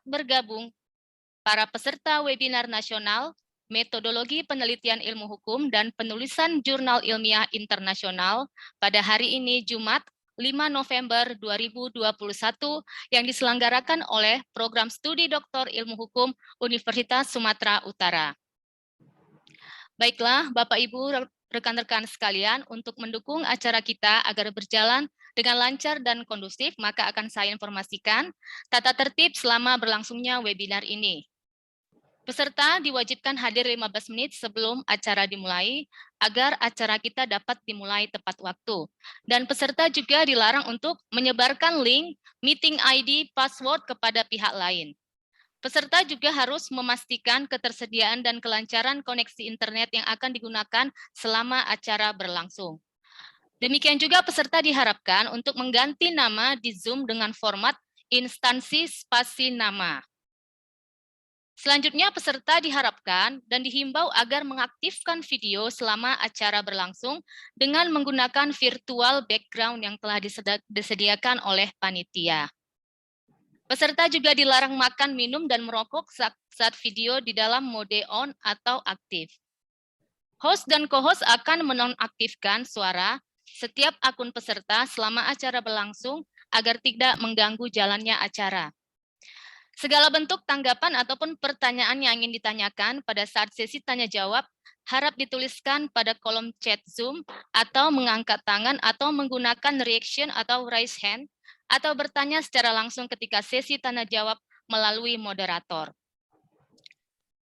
bergabung para peserta webinar nasional, metodologi penelitian ilmu hukum dan penulisan jurnal ilmiah internasional pada hari ini Jumat 5 November 2021 yang diselenggarakan oleh Program Studi Doktor Ilmu Hukum Universitas Sumatera Utara. Baiklah, Bapak Ibu, rekan-rekan sekalian, untuk mendukung acara kita agar berjalan dengan lancar dan kondusif, maka akan saya informasikan tata tertib selama berlangsungnya webinar ini. Peserta diwajibkan hadir 15 menit sebelum acara dimulai agar acara kita dapat dimulai tepat waktu. Dan peserta juga dilarang untuk menyebarkan link, meeting ID, password kepada pihak lain. Peserta juga harus memastikan ketersediaan dan kelancaran koneksi internet yang akan digunakan selama acara berlangsung. Demikian juga peserta diharapkan untuk mengganti nama di Zoom dengan format instansi spasi nama. Selanjutnya, peserta diharapkan dan dihimbau agar mengaktifkan video selama acara berlangsung dengan menggunakan virtual background yang telah disediakan oleh panitia. Peserta juga dilarang makan, minum, dan merokok saat video di dalam mode on atau aktif. Host dan co-host akan menonaktifkan suara setiap akun peserta selama acara berlangsung agar tidak mengganggu jalannya acara. Segala bentuk tanggapan ataupun pertanyaan yang ingin ditanyakan pada saat sesi tanya-jawab harap dituliskan pada kolom chat Zoom atau mengangkat tangan atau menggunakan reaction atau raise hand atau bertanya secara langsung ketika sesi tanya-jawab melalui moderator.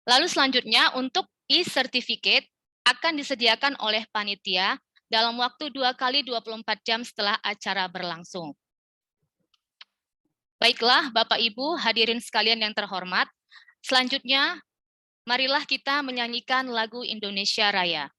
Lalu selanjutnya untuk e-certificate akan disediakan oleh panitia dalam waktu 2 kali 24 jam setelah acara berlangsung. Baiklah, Bapak Ibu, hadirin sekalian yang terhormat. Selanjutnya, marilah kita menyanyikan lagu Indonesia Raya.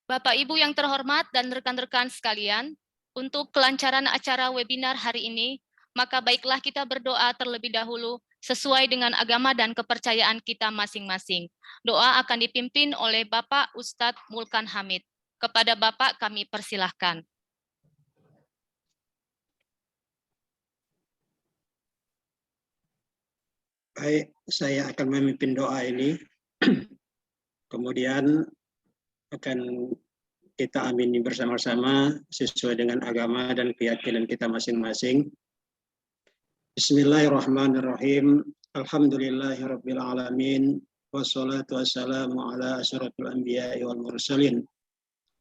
Bapak Ibu yang terhormat dan rekan-rekan sekalian, untuk kelancaran acara webinar hari ini, maka baiklah kita berdoa terlebih dahulu sesuai dengan agama dan kepercayaan kita masing-masing. Doa akan dipimpin oleh Bapak Ustadz Mulkan Hamid. Kepada Bapak kami persilahkan. Baik, saya akan memimpin doa ini. Kemudian akan kita amini bersama-sama sesuai dengan agama dan keyakinan kita masing-masing. Bismillahirrahmanirrahim. Alhamdulillahirabbil alamin. Wassalatu wassalamu ala asyrafil anbiya'i wal mursalin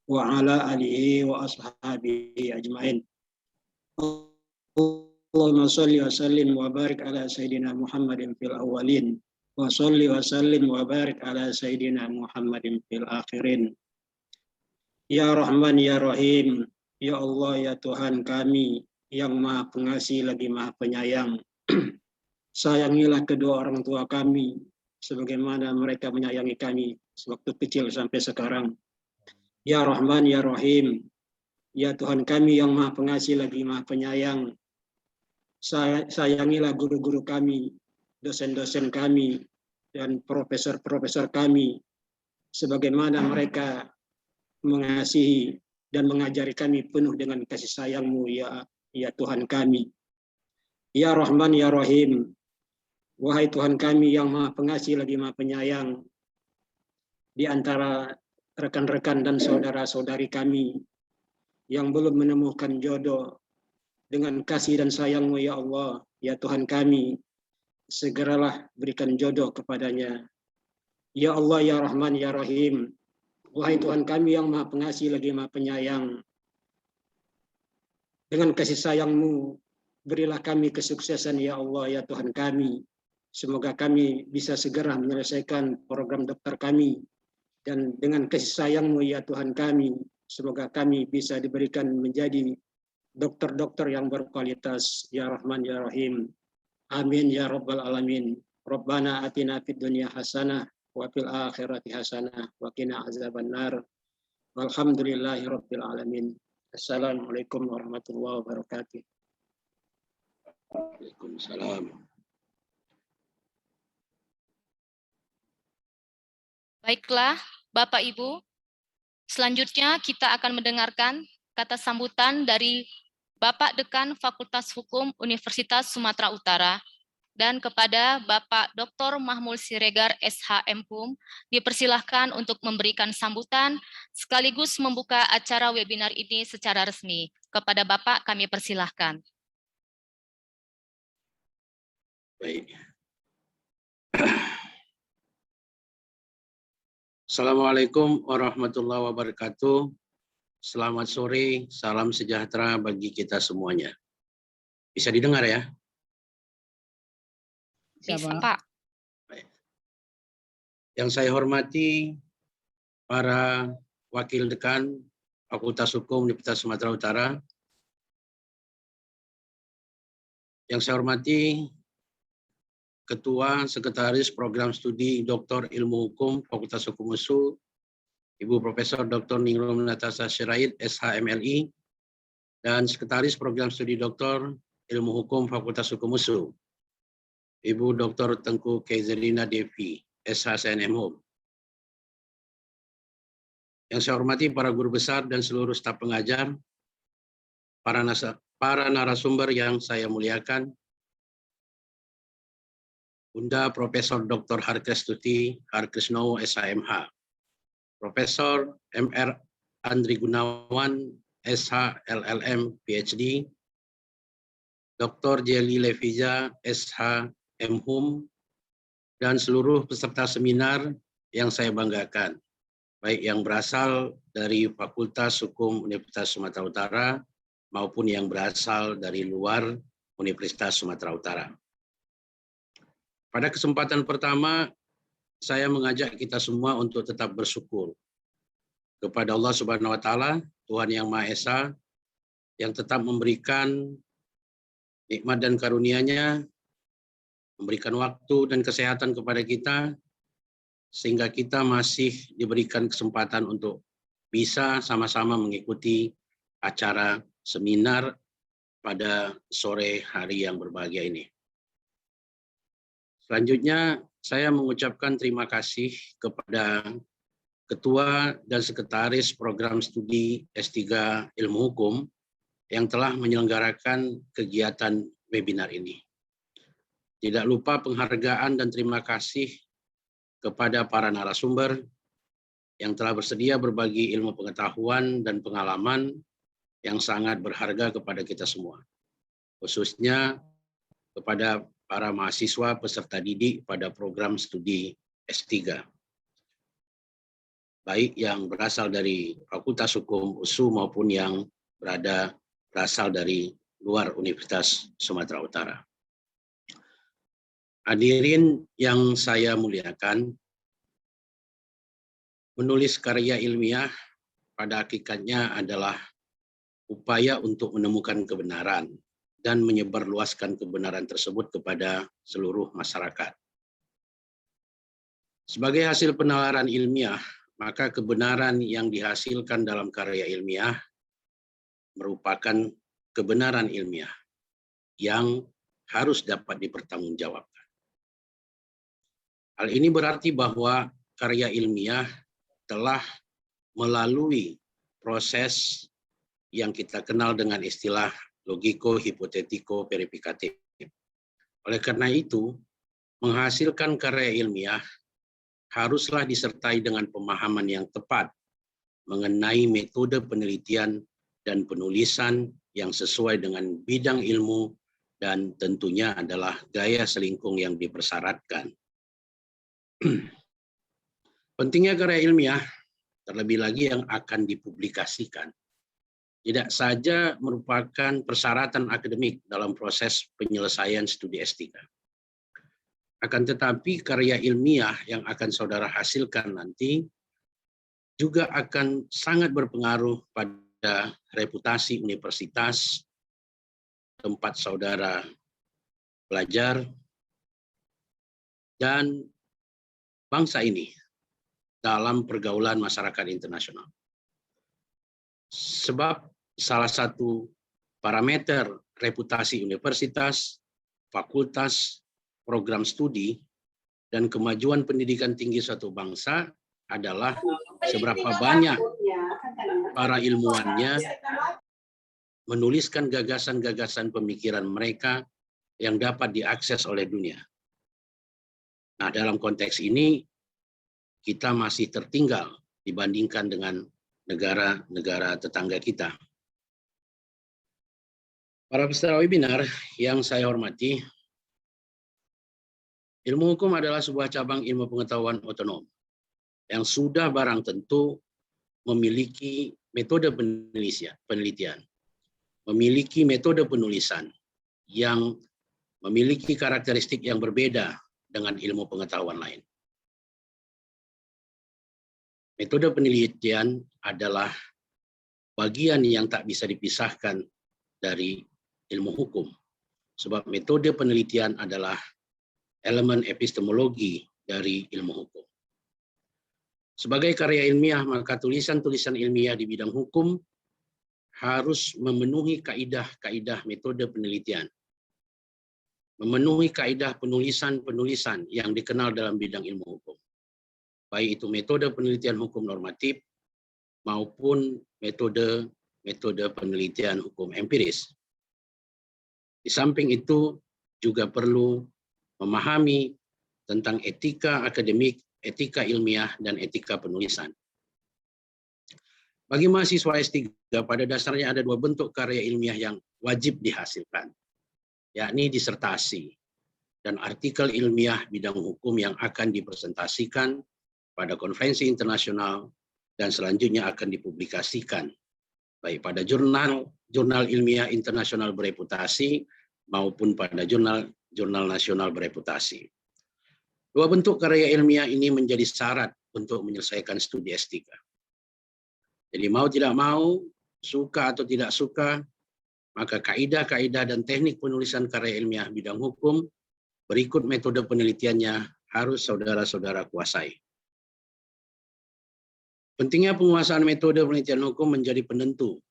wa ala alihi wa ashabihi ajmain. Allahumma sholli wa sallim wa barik ala Sayyidina Muhammadin fil awwalin wa sholli wa sallim wa barik ala Sayyidina Muhammadin fil akhirin. Ya Rahman ya Rahim, ya Allah ya Tuhan kami yang Maha Pengasih lagi Maha Penyayang. Sayangilah kedua orang tua kami sebagaimana mereka menyayangi kami sewaktu kecil sampai sekarang. Ya Rahman ya Rahim, ya Tuhan kami yang Maha Pengasih lagi Maha Penyayang. Sayangilah guru-guru kami, dosen-dosen kami, dan profesor-profesor kami, sebagaimana mereka mengasihi dan mengajari kami penuh dengan kasih sayang-Mu, ya Tuhan kami. Ya Rahman, ya Rahim, wahai Tuhan kami yang Maha Pengasih lagi Maha Penyayang, di antara rekan-rekan dan saudara-saudari kami yang belum menemukan jodoh, dengan kasih dan sayang-Mu ya Allah, ya Tuhan kami, segeralah berikan jodoh kepadanya. Ya Allah, ya Rahman, ya Rahim, wahai Tuhan kami yang Maha Pengasih lagi Maha Penyayang, dengan kasih sayang-Mu, berilah kami kesuksesan ya Allah, ya Tuhan kami. Semoga kami bisa segera menyelesaikan program dokter kami, dan dengan kasih sayang-Mu ya Tuhan kami, semoga kami bisa diberikan menjadi dokter-dokter yang berkualitas, ya Rahman ya Rahim. Amin ya Rabbal Alamin. Rabbana atina fid dunya hasanah wa fil akhirati hasanah wa qina azabannar. Walhamdulillahi Rabbil Alamin. Assalamualaikum warahmatullahi wabarakatuh. Waalaikumsalam. Baiklah, Bapak Ibu, selanjutnya kita akan mendengarkan kata sambutan dari Bapak Dekan Fakultas Hukum Universitas Sumatera Utara, dan kepada Bapak Dr. Mahmud Siregar, SHM Hum, dipersilahkan untuk memberikan sambutan sekaligus membuka acara webinar ini secara resmi. Kepada Bapak kami persilahkan. Baik. Assalamualaikum warahmatullahi wabarakatuh. Selamat sore, salam sejahtera bagi kita semuanya. Bisa didengar ya? Bisa, Pak. Baik. Yang saya hormati para wakil dekan Fakultas Hukum Universitas Sumatera Utara. Yang saya hormati Ketua Sekretaris Program Studi Dr. Ilmu Hukum Fakultas Hukum USU, Ibu Profesor Dr. Ningrum Natasha Sirait, SHMLI, dan Sekretaris Program Studi Dr. Ilmu Hukum Fakultas Hukum USU, Ibu Dr. Tengku Kaizerina Devi, SHSNM Hum. Yang saya hormati para guru besar dan seluruh staf pengajar, para narasumber yang saya muliakan, Bunda Profesor Dr. Harkrestuti Harkresnowo, SHMH, Profesor MR Andri Gunawan, SH LLM PhD, Dr. Jelly Leviza, SH M.Hum, dan seluruh peserta seminar yang saya banggakan, baik yang berasal dari Fakultas Hukum Universitas Sumatera Utara maupun yang berasal dari luar Universitas Sumatera Utara. Pada kesempatan pertama, saya mengajak kita semua untuk tetap bersyukur kepada Allah Subhanahu wa Ta'ala, Tuhan Yang Maha Esa, yang tetap memberikan nikmat dan karunia-Nya, memberikan waktu dan kesehatan kepada kita, sehingga kita masih diberikan kesempatan untuk bisa sama-sama mengikuti acara seminar pada sore hari yang berbahagia ini. Selanjutnya, saya mengucapkan terima kasih kepada Ketua dan Sekretaris Program Studi S3 Ilmu Hukum yang telah menyelenggarakan kegiatan webinar ini. Tidak lupa penghargaan dan terima kasih kepada para narasumber yang telah bersedia berbagi ilmu pengetahuan dan pengalaman yang sangat berharga kepada kita semua, khususnya kepada para mahasiswa peserta didik pada program studi S3, baik yang berasal dari Fakultas Hukum USU maupun yang berasal dari luar Universitas Sumatera Utara. Hadirin yang saya muliakan, menulis karya ilmiah pada hakikatnya adalah upaya untuk menemukan kebenaran dan menyebarluaskan kebenaran tersebut kepada seluruh masyarakat. Sebagai hasil penalaran ilmiah, maka kebenaran yang dihasilkan dalam karya ilmiah merupakan kebenaran ilmiah yang harus dapat dipertanggungjawabkan. Hal ini berarti bahwa karya ilmiah telah melalui proses yang kita kenal dengan istilah logiko-hipotetiko-verifikatif. Oleh karena itu, menghasilkan karya ilmiah haruslah disertai dengan pemahaman yang tepat mengenai metode penelitian dan penulisan yang sesuai dengan bidang ilmu dan tentunya adalah gaya selingkung yang dipersyaratkan. Pentingnya karya ilmiah, terlebih lagi yang akan dipublikasikan, tidak saja merupakan persyaratan akademik dalam proses penyelesaian studi S3. Akan tetapi karya ilmiah yang akan saudara hasilkan nanti juga akan sangat berpengaruh pada reputasi universitas, tempat saudara belajar, dan bangsa ini dalam pergaulan masyarakat internasional. Sebab salah satu parameter reputasi universitas, fakultas, program studi, dan kemajuan pendidikan tinggi suatu bangsa adalah seberapa banyak para ilmuwannya menuliskan gagasan-gagasan pemikiran mereka yang dapat diakses oleh dunia. Nah, dalam konteks ini, kita masih tertinggal dibandingkan dengan negara-negara tetangga kita. Para peserta webinar yang saya hormati, ilmu hukum adalah sebuah cabang ilmu pengetahuan otonom yang sudah barang tentu memiliki metode penelitian, memiliki metode penulisan yang memiliki karakteristik yang berbeda dengan ilmu pengetahuan lain. Metode penelitian adalah bagian yang tak bisa dipisahkan dari ilmu hukum, sebab metode penelitian adalah elemen epistemologi dari ilmu hukum. Sebagai karya ilmiah, maka tulisan-tulisan ilmiah di bidang hukum harus memenuhi kaidah-kaidah metode penelitian, memenuhi kaidah penulisan-penulisan yang dikenal dalam bidang ilmu hukum, baik itu metode penelitian hukum normatif maupun metode penelitian hukum empiris. Di samping itu juga perlu memahami tentang etika akademik, etika ilmiah, dan etika penulisan. Bagi mahasiswa S3, pada dasarnya ada dua bentuk karya ilmiah yang wajib dihasilkan, yakni disertasi dan artikel ilmiah bidang hukum yang akan dipresentasikan pada konferensi internasional dan selanjutnya akan dipublikasikan baik pada jurnal ilmiah internasional bereputasi maupun pada jurnal nasional bereputasi. Dua bentuk karya ilmiah ini menjadi syarat untuk menyelesaikan studi S3. Jadi mau tidak mau, suka atau tidak suka, maka kaidah-kaidah dan teknik penulisan karya ilmiah bidang hukum berikut metode penelitiannya harus saudara-saudara kuasai. Pentingnya penguasaan metode penelitian hukum menjadi penentu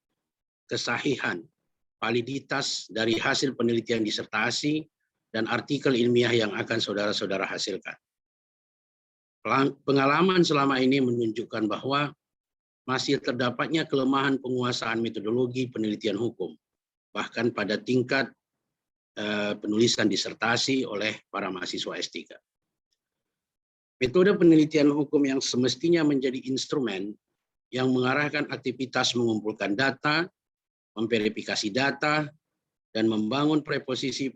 kesahihan, validitas dari hasil penelitian disertasi dan artikel ilmiah yang akan saudara-saudara hasilkan. Pengalaman selama ini menunjukkan bahwa masih terdapatnya kelemahan penguasaan metodologi penelitian hukum, bahkan pada tingkat penulisan disertasi oleh para mahasiswa S3. Metode penelitian hukum yang semestinya menjadi instrumen yang mengarahkan aktivitas mengumpulkan data, memverifikasi data, dan membangun preposisi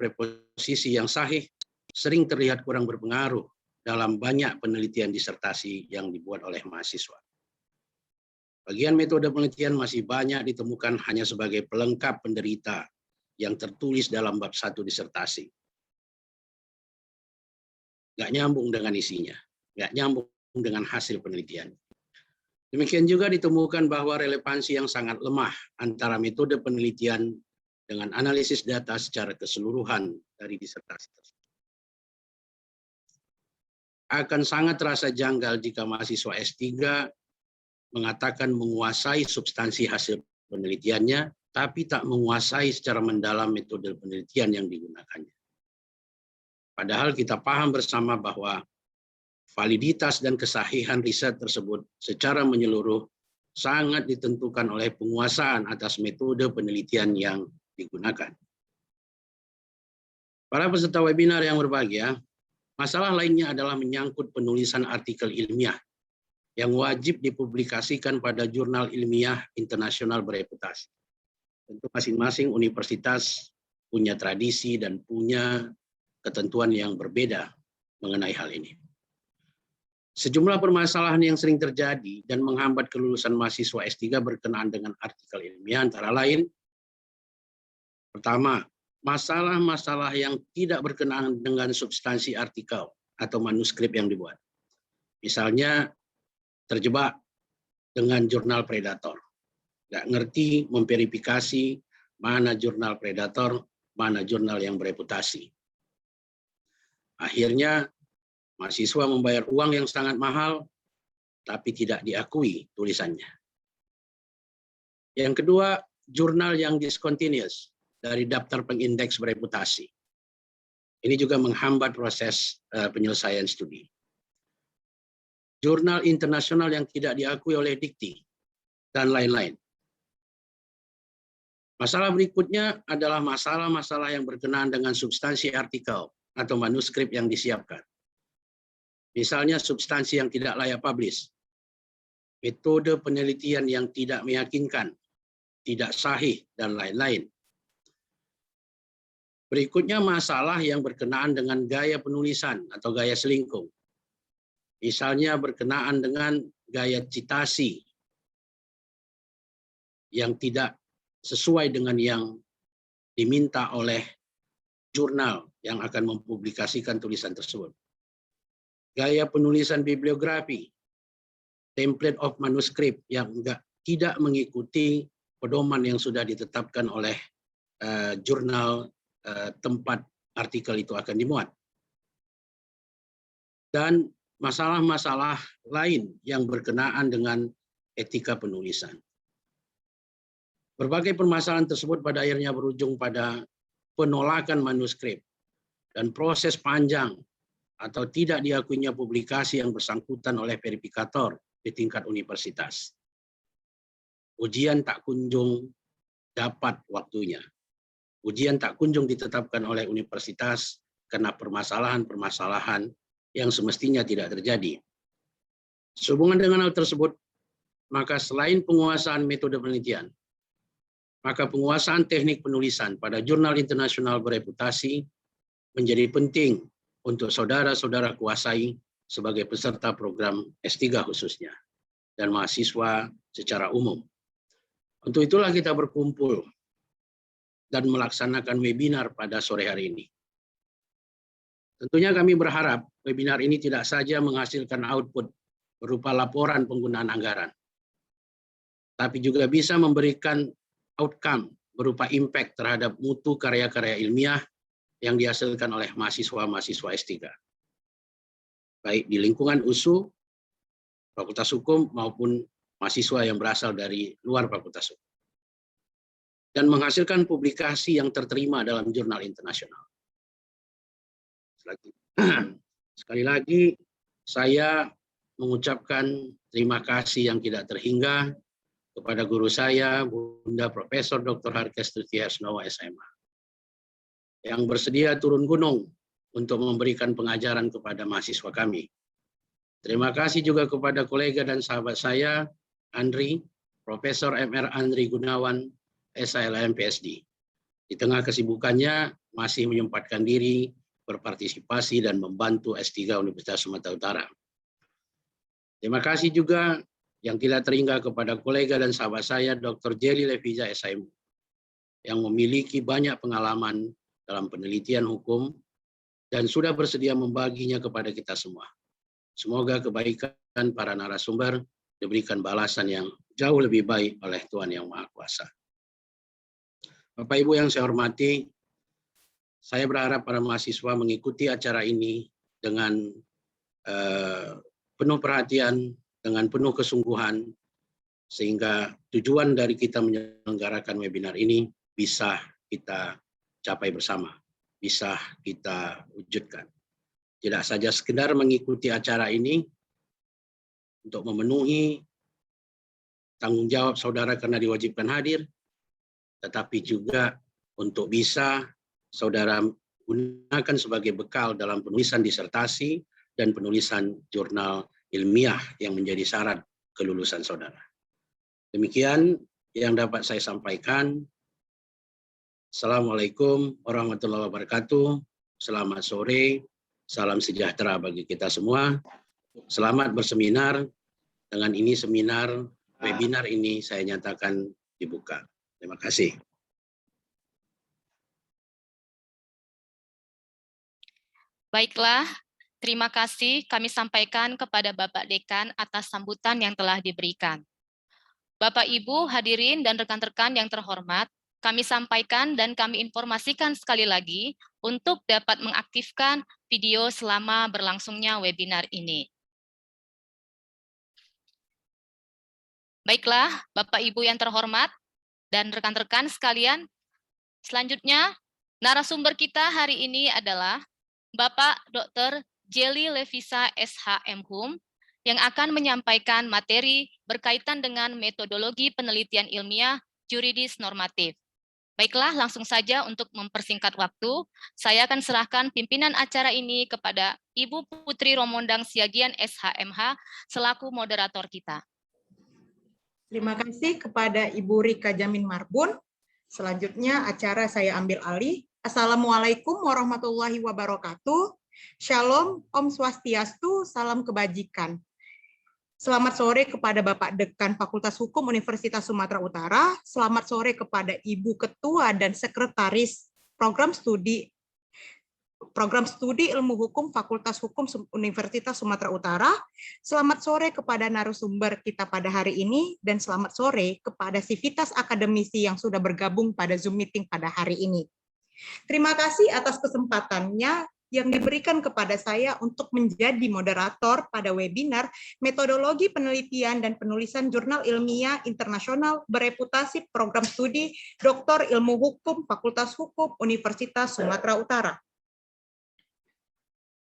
yang sahih sering terlihat kurang berpengaruh dalam banyak penelitian disertasi yang dibuat oleh mahasiswa. Bagian metode penelitian masih banyak ditemukan hanya sebagai pelengkap penderita yang tertulis dalam bab 1 disertasi. Nggak nyambung dengan isinya, nggak nyambung dengan hasil penelitian. Demikian juga ditemukan bahwa relevansi yang sangat lemah antara metode penelitian dengan analisis data secara keseluruhan dari disertasi tersebut. Akan sangat terasa janggal jika mahasiswa S3 mengatakan menguasai substansi hasil penelitiannya, tapi tak menguasai secara mendalam metode penelitian yang digunakannya. Padahal kita paham bersama bahwa validitas dan kesahihan riset tersebut secara menyeluruh sangat ditentukan oleh penguasaan atas metode penelitian yang digunakan. Para peserta webinar yang berbahagia, masalah lainnya adalah menyangkut penulisan artikel ilmiah yang wajib dipublikasikan pada jurnal ilmiah internasional bereputasi. Tentu masing-masing universitas punya tradisi dan punya ketentuan yang berbeda mengenai hal ini. Sejumlah permasalahan yang sering terjadi dan menghambat kelulusan mahasiswa S3 berkenaan dengan artikel ilmiah antara lain, pertama, masalah-masalah yang tidak berkenaan dengan substansi artikel atau manuskrip yang dibuat. Misalnya, terjebak dengan jurnal predator. Nggak ngerti memverifikasi mana jurnal predator, mana jurnal yang bereputasi. Akhirnya, mahasiswa membayar uang yang sangat mahal, tapi tidak diakui tulisannya. Yang kedua, jurnal yang discontinuous dari daftar pengindeks bereputasi. Ini juga menghambat proses penyelesaian studi. Jurnal internasional yang tidak diakui oleh Dikti, dan lain-lain. Masalah berikutnya adalah masalah-masalah yang berkenaan dengan substansi artikel atau manuskrip yang disiapkan. Misalnya substansi yang tidak layak publish, metode penelitian yang tidak meyakinkan, tidak sahih, dan lain-lain. Berikutnya masalah yang berkenaan dengan gaya penulisan atau gaya selingkuh. Misalnya berkenaan dengan gaya citasi yang tidak sesuai dengan yang diminta oleh jurnal yang akan mempublikasikan tulisan tersebut. Gaya penulisan bibliografi, template of manuskrip yang tidak mengikuti pedoman yang sudah ditetapkan oleh jurnal tempat artikel itu akan dimuat. Dan masalah-masalah lain yang berkenaan dengan etika penulisan. Berbagai permasalahan tersebut pada akhirnya berujung pada penolakan manuskrip dan proses panjang atau tidak diakuinya publikasi yang bersangkutan oleh verifikator di tingkat universitas. Ujian tak kunjung dapat waktunya. Ujian tak kunjung ditetapkan oleh universitas karena permasalahan-permasalahan yang semestinya tidak terjadi. Sehubungan dengan hal tersebut, maka selain penguasaan metode penelitian, maka penguasaan teknik penulisan pada jurnal internasional bereputasi menjadi penting untuk saudara-saudara kuasai sebagai peserta program S3 khususnya, dan mahasiswa secara umum. Untuk itulah kita berkumpul dan melaksanakan webinar pada sore hari ini. Tentunya kami berharap webinar ini tidak saja menghasilkan output berupa laporan penggunaan anggaran, tapi juga bisa memberikan outcome berupa impact terhadap mutu karya-karya ilmiah yang dihasilkan oleh mahasiswa-mahasiswa S3. Baik di lingkungan USU, Fakultas Hukum, maupun mahasiswa yang berasal dari luar Fakultas Hukum. Dan menghasilkan publikasi yang terterima dalam jurnal internasional. Sekali lagi, saya mengucapkan terima kasih yang tidak terhingga kepada guru saya, Bunda Profesor Dr. Harkes Tuti-Hasnowa, SMA, yang bersedia turun gunung untuk memberikan pengajaran kepada mahasiswa kami. Terima kasih juga kepada kolega dan sahabat saya, Andri, Profesor MR Andri Gunawan, SILM PSD. Di tengah kesibukannya, masih menyempatkan diri berpartisipasi dan membantu S3 Universitas Sumatera Utara. Terima kasih juga yang tidak terhingga kepada kolega dan sahabat saya, Dr. Jerry Leviza, SIMU, yang memiliki banyak pengalaman dalam penelitian hukum dan sudah bersedia membaginya kepada kita semua. Semoga kebaikan para narasumber diberikan balasan yang jauh lebih baik oleh Tuhan Yang Maha Kuasa. Bapak Ibu yang saya hormati, saya berharap para mahasiswa mengikuti acara ini dengan penuh perhatian, dengan penuh kesungguhan, sehingga tujuan dari kita menyelenggarakan webinar ini bisa kita capai bersama, bisa kita wujudkan. Tidak saja sekedar mengikuti acara ini untuk memenuhi tanggung jawab saudara karena diwajibkan hadir, tetapi juga untuk bisa saudara gunakan sebagai bekal dalam penulisan disertasi dan penulisan jurnal ilmiah yang menjadi syarat kelulusan saudara. Demikian yang dapat saya sampaikan. Assalamualaikum warahmatullahi wabarakatuh. Selamat sore, salam sejahtera bagi kita semua. Selamat berseminar. Dengan ini webinar ini saya nyatakan dibuka. Terima kasih. Baiklah, terima kasih kami sampaikan kepada Bapak Dekan atas sambutan yang telah diberikan. Bapak, Ibu, hadirin dan rekan-rekan yang terhormat, kami sampaikan dan kami informasikan sekali lagi untuk dapat mengaktifkan video selama berlangsungnya webinar ini. Baiklah, Bapak, Ibu yang terhormat dan rekan-rekan sekalian, selanjutnya narasumber kita hari ini adalah Bapak Dr. Jelly Levisa SH.M.Hum yang akan menyampaikan materi berkaitan dengan metodologi penelitian ilmiah yuridis normatif. Baiklah, langsung saja untuk mempersingkat waktu, saya akan serahkan pimpinan acara ini kepada Ibu Putri Romondang Siagian SH.M.H selaku moderator kita. Terima kasih kepada Ibu Rika Jamin Marbun. Selanjutnya acara saya ambil alih. Assalamualaikum warahmatullahi wabarakatuh. Shalom, Om Swastiastu, salam kebajikan. Selamat sore kepada Bapak Dekan Fakultas Hukum Universitas Sumatera Utara. Selamat sore kepada Ibu Ketua dan Sekretaris Program Studi Ilmu Hukum Fakultas Hukum Universitas Sumatera Utara. Selamat sore kepada narasumber kita pada hari ini, dan selamat sore kepada sivitas akademisi yang sudah bergabung pada Zoom meeting pada hari ini. Terima kasih atas kesempatannya yang diberikan kepada saya untuk menjadi moderator pada webinar Metodologi Penelitian dan Penulisan Jurnal Ilmiah Internasional bereputasi Program Studi Doktor Ilmu Hukum Fakultas Hukum Universitas Sumatera Utara.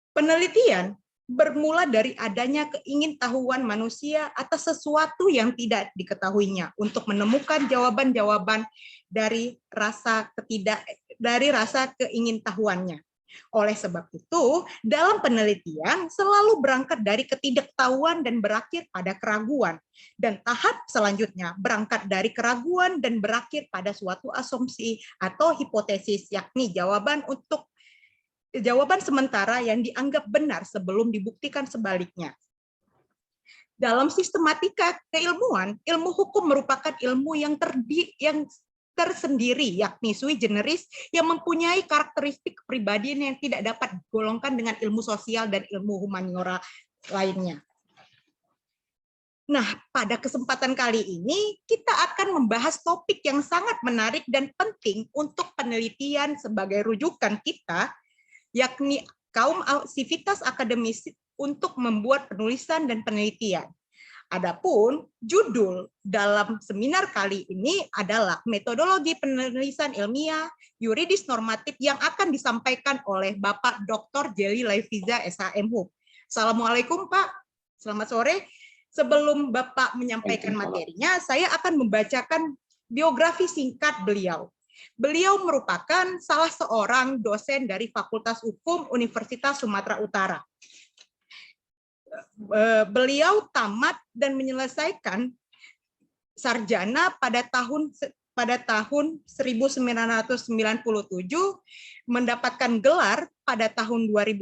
Penelitian bermula dari adanya keingintahuan manusia atas sesuatu yang tidak diketahuinya untuk menemukan jawaban-jawaban dari rasa keingintahuannya. Oleh sebab itu, dalam penelitian selalu berangkat dari ketidaktahuan dan berakhir pada keraguan. Dan tahap selanjutnya berangkat dari keraguan dan berakhir pada suatu asumsi atau hipotesis, yakni jawaban sementara yang dianggap benar sebelum dibuktikan sebaliknya. Dalam sistematika keilmuan, ilmu hukum merupakan ilmu yang tersendiri, yakni sui generis, yang mempunyai karakteristik kepribadian yang tidak dapat digolongkan dengan ilmu sosial dan ilmu humaniora lainnya. Nah, pada kesempatan kali ini kita akan membahas topik yang sangat menarik dan penting untuk penelitian sebagai rujukan kita, yakni kaum sivitas akademis untuk membuat penulisan dan penelitian. Adapun judul dalam seminar kali ini adalah Metodologi Penulisan Ilmiah Yuridis Normatif yang akan disampaikan oleh Bapak Dr. Jelly Levisa SH.M.Hum. Assalamualaikum Pak, selamat sore. Sebelum Bapak menyampaikan materinya, saya akan membacakan biografi singkat beliau. Beliau merupakan salah seorang dosen dari Fakultas Hukum Universitas Sumatera Utara. Beliau tamat dan menyelesaikan sarjana pada tahun 1997, mendapatkan gelar pada tahun 2001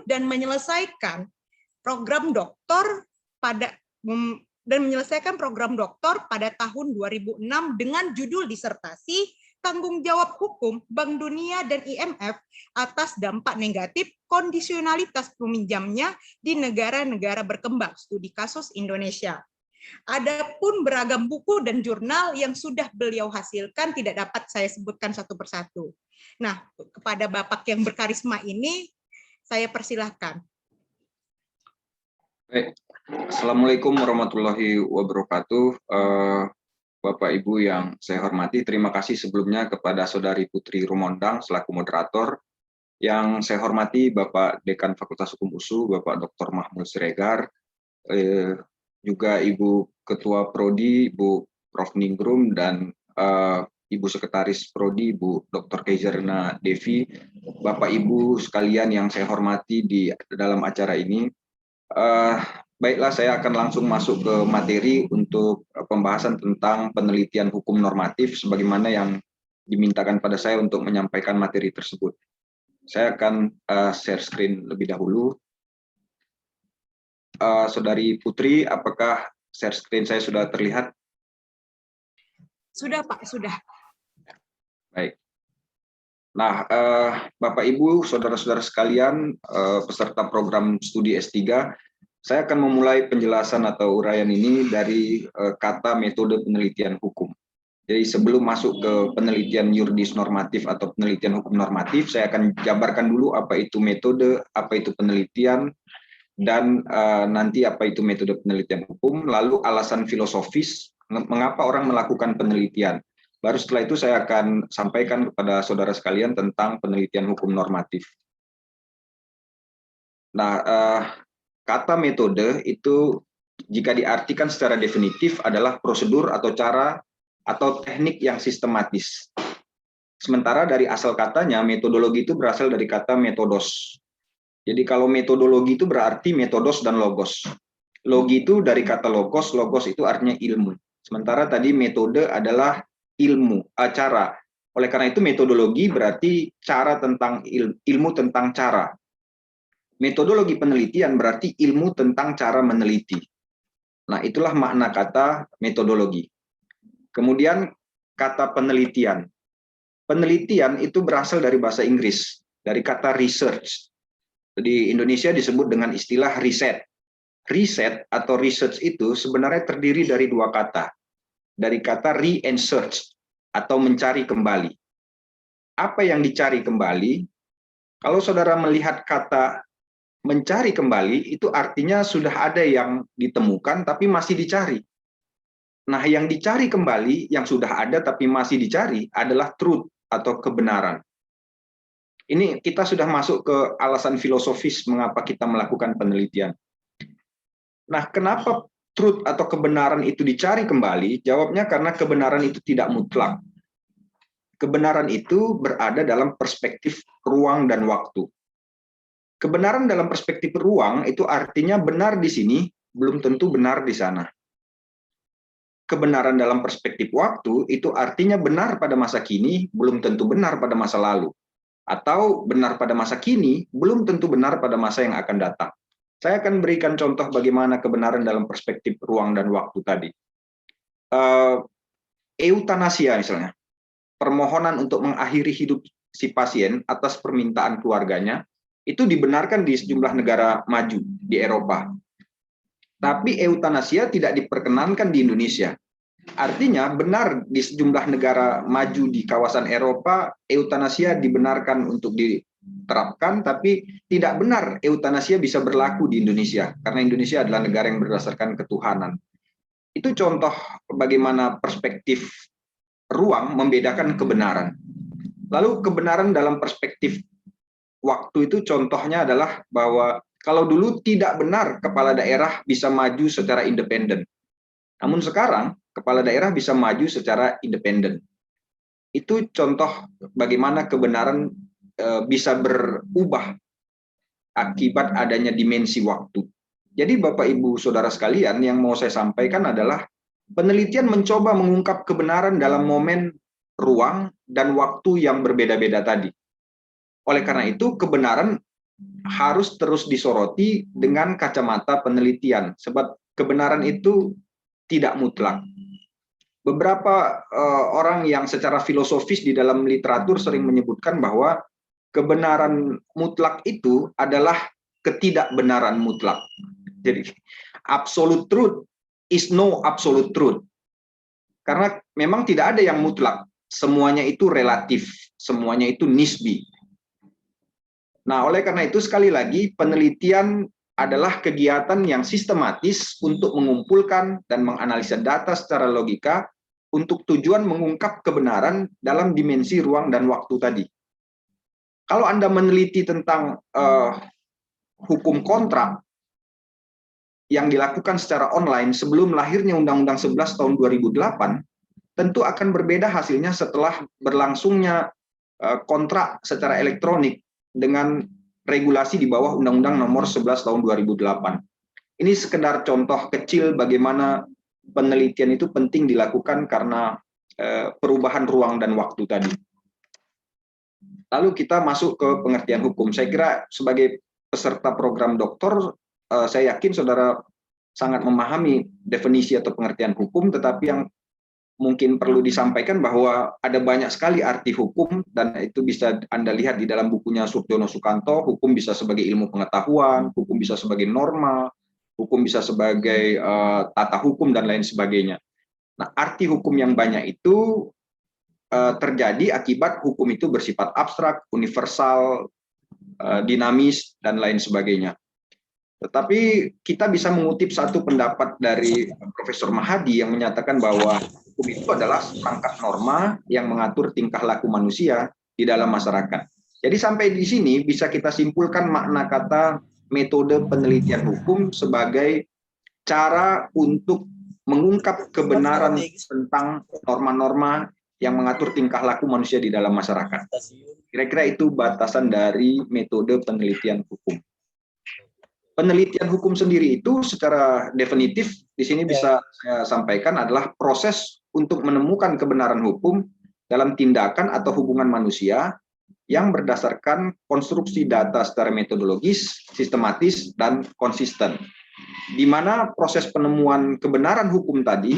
dan menyelesaikan program doktor pada tahun 2006 dengan judul disertasi tanggung jawab hukum Bank Dunia dan IMF atas dampak negatif kondisionalitas peminjamnya di negara-negara berkembang, studi kasus Indonesia. Adapun beragam buku dan jurnal yang sudah beliau hasilkan tidak dapat saya sebutkan satu persatu. Nah, kepada Bapak yang berkarisma ini, saya persilahkan. Baik. Assalamualaikum warahmatullahi wabarakatuh. Bapak Ibu yang saya hormati, terima kasih sebelumnya kepada Saudari Putri Rumondang selaku moderator. Yang saya hormati Bapak Dekan Fakultas Hukum USU, Bapak Dr. Mahmud Siregar, juga Ibu Ketua Prodi, Ibu Prof. Ningrum, dan Ibu Sekretaris Prodi, Ibu Dr. Kezerna Devi, Bapak Ibu sekalian yang saya hormati di dalam acara ini. Baiklah, saya akan langsung masuk ke materi untuk pembahasan tentang penelitian hukum normatif sebagaimana yang dimintakan pada saya untuk menyampaikan materi tersebut. Saya akan share screen lebih dahulu. Saudari Putri, apakah share screen saya sudah terlihat? Sudah, Pak, sudah. Baik. Nah, Bapak Ibu, saudara-saudara sekalian, peserta program studi S3, saya akan memulai penjelasan atau uraian ini dari kata metode penelitian hukum. Jadi sebelum masuk ke penelitian yuridis normatif atau penelitian hukum normatif, saya akan jabarkan dulu apa itu metode, apa itu penelitian, dan nanti apa itu metode penelitian hukum, lalu alasan filosofis mengapa orang melakukan penelitian. Baru setelah itu saya akan sampaikan kepada saudara sekalian tentang penelitian hukum normatif. Nah, kata metode itu jika diartikan secara definitif adalah prosedur atau cara atau teknik yang sistematis. Sementara dari asal katanya, metodologi itu berasal dari kata metodos. Jadi kalau metodologi itu berarti metodos dan logos. Logi itu dari kata logos, logos itu artinya ilmu. Sementara tadi metode adalah ilmu, cara. Oleh karena itu metodologi berarti cara tentang ilmu tentang cara. Metodologi penelitian berarti ilmu tentang cara meneliti. Nah, itulah makna kata metodologi. Kemudian kata penelitian. Penelitian itu berasal dari bahasa Inggris, dari kata research. Di Indonesia disebut dengan istilah riset. Riset atau research itu sebenarnya terdiri dari dua kata. Dari kata re and search atau mencari kembali. Apa yang dicari kembali? Kalau saudara melihat kata mencari kembali, itu artinya sudah ada yang ditemukan tapi masih dicari. Nah, yang dicari kembali, yang sudah ada tapi masih dicari adalah truth atau kebenaran. Ini kita sudah masuk ke alasan filosofis mengapa kita melakukan penelitian. Nah, kenapa truth atau kebenaran itu dicari kembali? Jawabnya karena kebenaran itu tidak mutlak. Kebenaran itu berada dalam perspektif ruang dan waktu. Kebenaran dalam perspektif ruang itu artinya benar di sini, belum tentu benar di sana. Kebenaran dalam perspektif waktu itu artinya benar pada masa kini, belum tentu benar pada masa lalu. Atau benar pada masa kini, belum tentu benar pada masa yang akan datang. Saya akan berikan contoh bagaimana kebenaran dalam perspektif ruang dan waktu tadi. Eutanasia misalnya, permohonan untuk mengakhiri hidup si pasien atas permintaan keluarganya, itu dibenarkan di sejumlah negara maju di Eropa. Tapi eutanasia tidak diperkenankan di Indonesia. Artinya benar di sejumlah negara maju di kawasan Eropa, eutanasia dibenarkan untuk diterapkan, tapi tidak benar eutanasia bisa berlaku di Indonesia, karena Indonesia adalah negara yang berdasarkan ketuhanan. Itu contoh bagaimana perspektif ruang membedakan kebenaran. Lalu kebenaran dalam perspektif waktu itu contohnya adalah bahwa kalau dulu tidak benar kepala daerah bisa maju secara independen. Namun sekarang kepala daerah bisa maju secara independen. Itu contoh bagaimana kebenaran bisa berubah akibat adanya dimensi waktu. Jadi Bapak Ibu Saudara sekalian, yang mau saya sampaikan adalah penelitian mencoba mengungkap kebenaran dalam momen, ruang, dan waktu yang berbeda-beda tadi. Oleh karena itu, kebenaran harus terus disoroti dengan kacamata penelitian, sebab kebenaran itu tidak mutlak. beberapa orang yang secara filosofis di dalam literatur sering menyebutkan bahwa kebenaran mutlak itu adalah ketidakbenaran mutlak. Jadi absolute truth is no absolute truth. Karena memang tidak ada yang mutlak, semuanya itu relatif, semuanya itu nisbi. Nah, oleh karena itu sekali lagi penelitian adalah kegiatan yang sistematis untuk mengumpulkan dan menganalisa data secara logika untuk tujuan mengungkap kebenaran dalam dimensi ruang dan waktu tadi. Kalau Anda meneliti tentang hukum kontrak yang dilakukan secara online sebelum lahirnya Undang-Undang 11 tahun 2008, tentu akan berbeda hasilnya setelah berlangsungnya kontrak secara elektronik dengan regulasi di bawah Undang-Undang nomor 11 tahun 2008. Ini sekedar contoh kecil bagaimana penelitian itu penting dilakukan karena perubahan ruang dan waktu tadi. Lalu kita masuk ke pengertian hukum. Saya kira sebagai peserta program doktor, saya yakin saudara sangat memahami definisi atau pengertian hukum, tetapi yang mungkin perlu disampaikan bahwa ada banyak sekali arti hukum, dan itu bisa Anda lihat di dalam bukunya Surjono Sukanto. Hukum bisa sebagai ilmu pengetahuan, hukum bisa sebagai norma, hukum bisa sebagai tata hukum, dan lain sebagainya. Nah, arti hukum yang banyak itu terjadi akibat hukum itu bersifat abstrak, universal, dinamis, dan lain sebagainya. Tetapi kita bisa mengutip satu pendapat dari Profesor Mahadi yang menyatakan bahwa hukum itu adalah perangkat norma yang mengatur tingkah laku manusia di dalam masyarakat. Jadi sampai di sini bisa kita simpulkan makna kata metode penelitian hukum sebagai cara untuk mengungkap kebenaran tentang norma-norma yang mengatur tingkah laku manusia di dalam masyarakat. Kira-kira itu batasan dari metode penelitian hukum. Penelitian hukum sendiri itu secara definitif di sini bisa saya sampaikan adalah proses untuk menemukan kebenaran hukum dalam tindakan atau hubungan manusia yang berdasarkan konstruksi data secara metodologis, sistematis, dan konsisten. Di mana proses penemuan kebenaran hukum tadi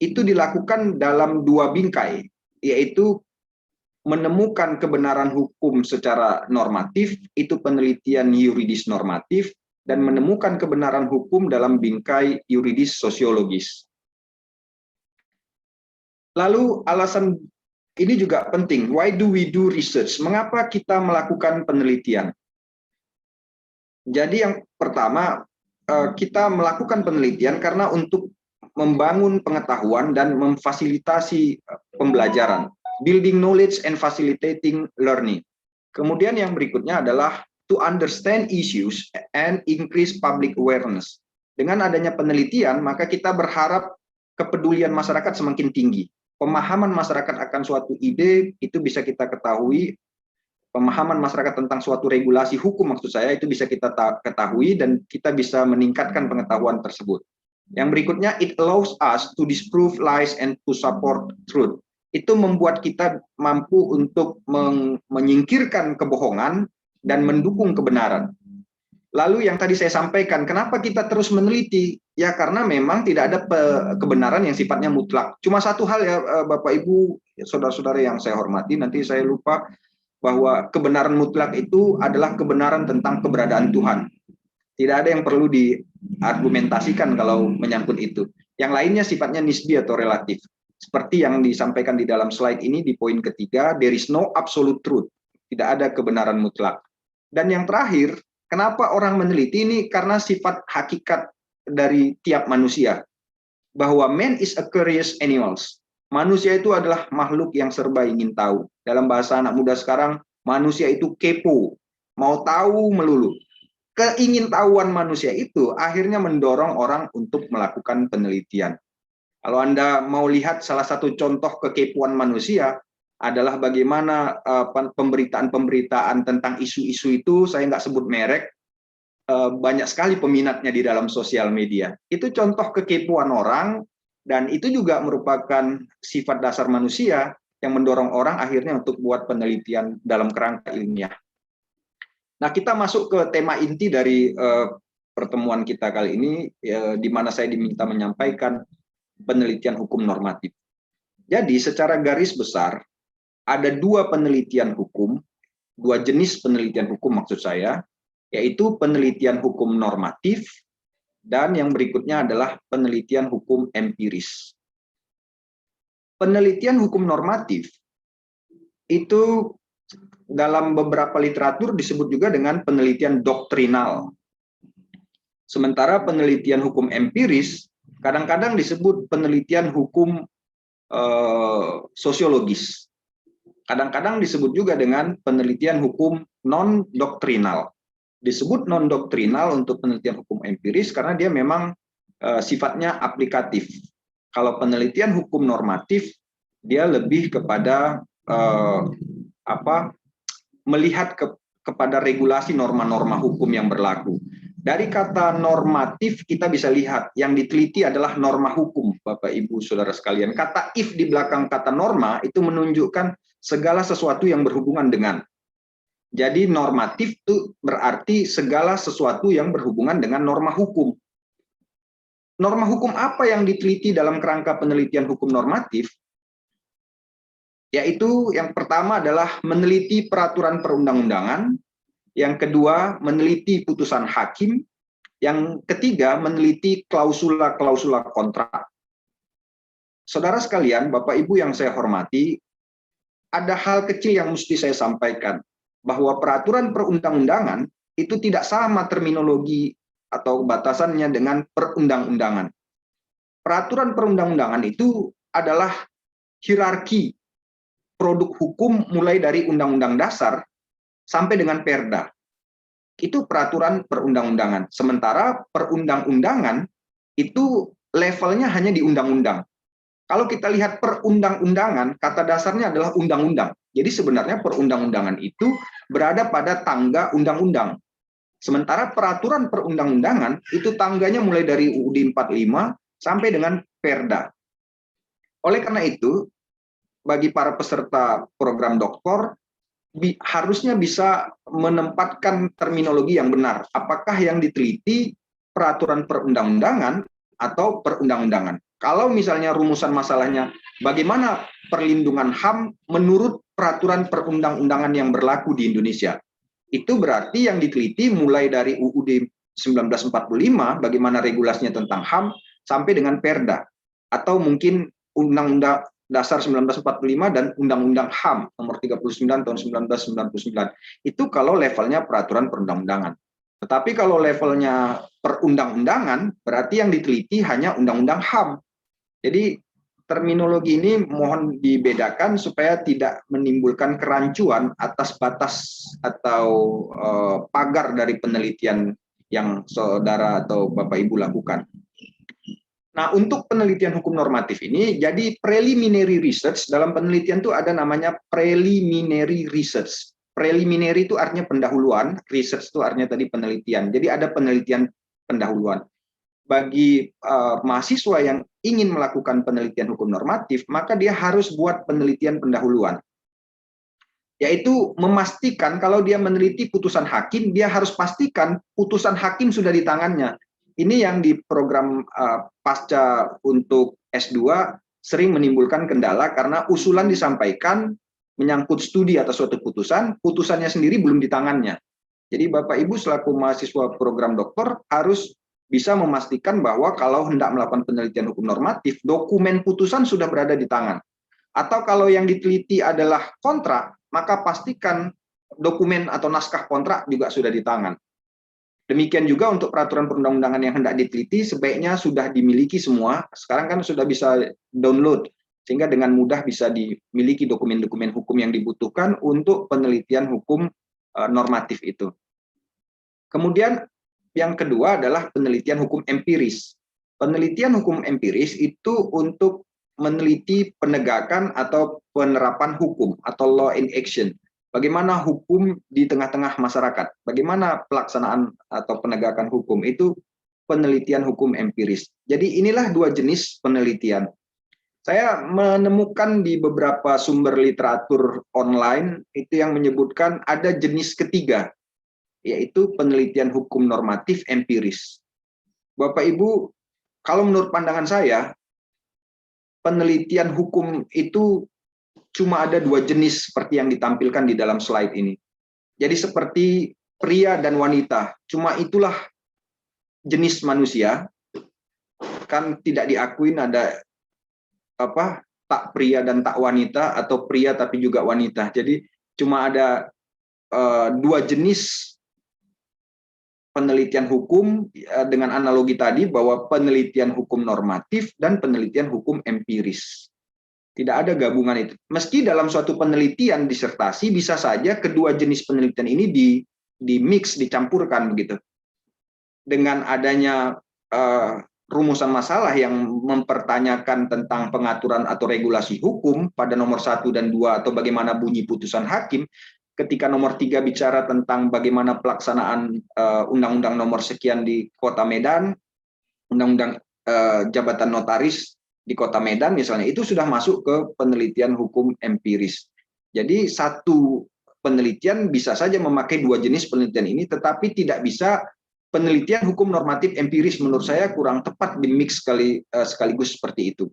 itu dilakukan dalam dua bingkai, yaitu menemukan kebenaran hukum secara normatif, itu penelitian yuridis normatif, dan menemukan kebenaran hukum dalam bingkai yuridis sosiologis. Lalu alasan ini juga penting, why do we do research? Mengapa kita melakukan penelitian? Jadi yang pertama, kita melakukan penelitian karena untuk membangun pengetahuan dan memfasilitasi pembelajaran. Building knowledge and facilitating learning. Kemudian yang berikutnya adalah to understand issues and increase public awareness. Dengan adanya penelitian, maka kita berharap kepedulian masyarakat semakin tinggi. Pemahaman masyarakat akan suatu ide itu bisa kita ketahui. Pemahaman masyarakat tentang suatu regulasi hukum maksud saya itu bisa kita ketahui, dan kita bisa meningkatkan pengetahuan tersebut. Yang berikutnya, it allows us to disprove lies and to support truth. Itu membuat kita mampu untuk menyingkirkan kebohongan dan mendukung kebenaran. Lalu yang tadi saya sampaikan, kenapa kita terus meneliti? Ya karena memang tidak ada kebenaran yang sifatnya mutlak. Cuma satu hal ya Bapak Ibu, saudara-saudara yang saya hormati, nanti saya lupa bahwa kebenaran mutlak itu adalah kebenaran tentang keberadaan Tuhan. Tidak ada yang perlu diargumentasikan kalau menyangkut itu. Yang lainnya sifatnya nisbi atau relatif. Seperti yang disampaikan di dalam slide ini di poin ketiga, there is no absolute truth. Tidak ada kebenaran mutlak. Dan yang terakhir, kenapa orang meneliti ini? Karena sifat hakikat dari tiap manusia. Bahwa man is a curious animals. Manusia itu adalah makhluk yang serba ingin tahu. Dalam bahasa anak muda sekarang, manusia itu kepo. Mau tahu melulu. Keingintahuan manusia itu akhirnya mendorong orang untuk melakukan penelitian. Kalau Anda mau lihat salah satu contoh kekepuan manusia adalah bagaimana pemberitaan-pemberitaan tentang isu-isu itu, saya nggak sebut merek, banyak sekali peminatnya di dalam sosial media. Itu contoh kekepuan orang, dan itu juga merupakan sifat dasar manusia yang mendorong orang akhirnya untuk buat penelitian dalam kerangka ilmiah. Nah, kita masuk ke tema inti dari pertemuan kita kali ini, di mana saya diminta menyampaikan penelitian hukum normatif. Jadi secara garis besar ada dua penelitian hukum, dua jenis penelitian hukum maksud saya, yaitu penelitian hukum normatif dan yang berikutnya adalah penelitian hukum empiris. Penelitian hukum normatif itu dalam beberapa literatur disebut juga dengan penelitian doktrinal. Sementara penelitian hukum empiris kadang-kadang disebut penelitian hukum sosiologis. Kadang-kadang disebut juga dengan penelitian hukum non-doktrinal. Disebut non-doktrinal untuk penelitian hukum empiris karena dia memang sifatnya aplikatif. Kalau penelitian hukum normatif, dia lebih kepada melihat kepada regulasi norma-norma hukum yang berlaku. Dari kata normatif kita bisa lihat yang diteliti adalah norma hukum, Bapak Ibu Saudara sekalian. Kata if di belakang kata norma itu menunjukkan segala sesuatu yang berhubungan dengan. Jadi normatif itu berarti segala sesuatu yang berhubungan dengan norma hukum. Norma hukum apa yang diteliti dalam kerangka penelitian hukum normatif? Yaitu yang pertama adalah meneliti peraturan perundang-undangan, yang kedua meneliti putusan hakim, yang ketiga meneliti klausula-klausula kontrak. Saudara sekalian, Bapak Ibu yang saya hormati, ada hal kecil yang mesti saya sampaikan, bahwa peraturan perundang-undangan itu tidak sama terminologi atau batasannya dengan perundang-undangan. Peraturan perundang-undangan itu adalah hierarki produk hukum mulai dari undang-undang dasar sampai dengan perda. Itu peraturan perundang-undangan. Sementara perundang-undangan itu levelnya hanya di undang-undang. Kalau kita lihat perundang-undangan, kata dasarnya adalah undang-undang. Jadi sebenarnya perundang-undangan itu berada pada tangga undang-undang. Sementara peraturan perundang-undangan itu tangganya mulai dari UUD 45 sampai dengan perda. Oleh karena itu, bagi para peserta program doktor, harusnya bisa menempatkan terminologi yang benar. Apakah yang diteliti peraturan perundang-undangan atau perundang-undangan? Kalau misalnya rumusan masalahnya bagaimana perlindungan HAM menurut peraturan perundang-undangan yang berlaku di Indonesia, itu berarti yang diteliti mulai dari UUD 1945, bagaimana regulasinya tentang HAM, sampai dengan perda. Atau mungkin Undang-Undang Dasar 1945 dan Undang-Undang HAM nomor 39 tahun 1999. Itu kalau levelnya peraturan perundang-undangan. Tetapi kalau levelnya perundang-undangan, berarti yang diteliti hanya Undang-Undang HAM. Jadi terminologi ini mohon dibedakan supaya tidak menimbulkan kerancuan atas batas atau pagar dari penelitian yang saudara atau Bapak Ibu lakukan. Nah, untuk penelitian hukum normatif ini, jadi preliminary research, dalam penelitian itu ada namanya preliminary research. Preliminary itu artinya pendahuluan, research itu artinya tadi penelitian. Jadi ada penelitian pendahuluan. Bagi mahasiswa yang ingin melakukan penelitian hukum normatif, maka dia harus buat penelitian pendahuluan. Yaitu memastikan kalau dia meneliti putusan hakim, dia harus pastikan putusan hakim sudah di tangannya. Ini yang di program pasca untuk S2 sering menimbulkan kendala karena usulan disampaikan menyangkut studi atas suatu putusan, putusannya sendiri belum di tangannya. Jadi Bapak Ibu selaku mahasiswa program doktor harus bisa memastikan bahwa kalau hendak melakukan penelitian hukum normatif, dokumen putusan sudah berada di tangan. Atau kalau yang diteliti adalah kontrak, maka pastikan dokumen atau naskah kontrak juga sudah di tangan. Demikian juga untuk peraturan perundang-undangan yang hendak diteliti, sebaiknya sudah dimiliki semua. Sekarang kan sudah bisa download, sehingga dengan mudah bisa dimiliki dokumen-dokumen hukum yang dibutuhkan untuk penelitian hukum normatif itu. Kemudian yang kedua adalah penelitian hukum empiris. Penelitian hukum empiris itu untuk meneliti penegakan atau penerapan hukum atau law in action. Bagaimana hukum di tengah-tengah masyarakat, bagaimana pelaksanaan atau penegakan hukum, itu penelitian hukum empiris. Jadi inilah dua jenis penelitian. Saya menemukan di beberapa sumber literatur online itu yang menyebutkan ada jenis ketiga, yaitu penelitian hukum normatif empiris. Bapak Ibu, kalau menurut pandangan saya, penelitian hukum itu cuma ada 2 jenis seperti yang ditampilkan di dalam slide ini. Jadi seperti pria dan wanita, cuma itulah jenis manusia, kan tidak diakuin ada tak pria dan tak wanita, atau pria tapi juga wanita. Jadi cuma ada 2 jenis penelitian hukum, dengan analogi tadi bahwa penelitian hukum normatif dan penelitian hukum empiris. Tidak ada gabungan itu. Meski dalam suatu penelitian disertasi bisa saja kedua jenis penelitian ini di mix, dicampurkan begitu. Dengan adanya rumusan masalah yang mempertanyakan tentang pengaturan atau regulasi hukum pada nomor 1 dan 2 atau bagaimana bunyi putusan hakim, ketika nomor 3 bicara tentang bagaimana pelaksanaan undang-undang nomor sekian di Kota Medan, undang-undang jabatan notaris di Kota Medan misalnya, itu sudah masuk ke penelitian hukum empiris. Jadi satu penelitian bisa saja memakai 2 jenis penelitian ini, tetapi tidak bisa penelitian hukum normatif empiris. Menurut saya kurang tepat di mix sekaligus seperti itu.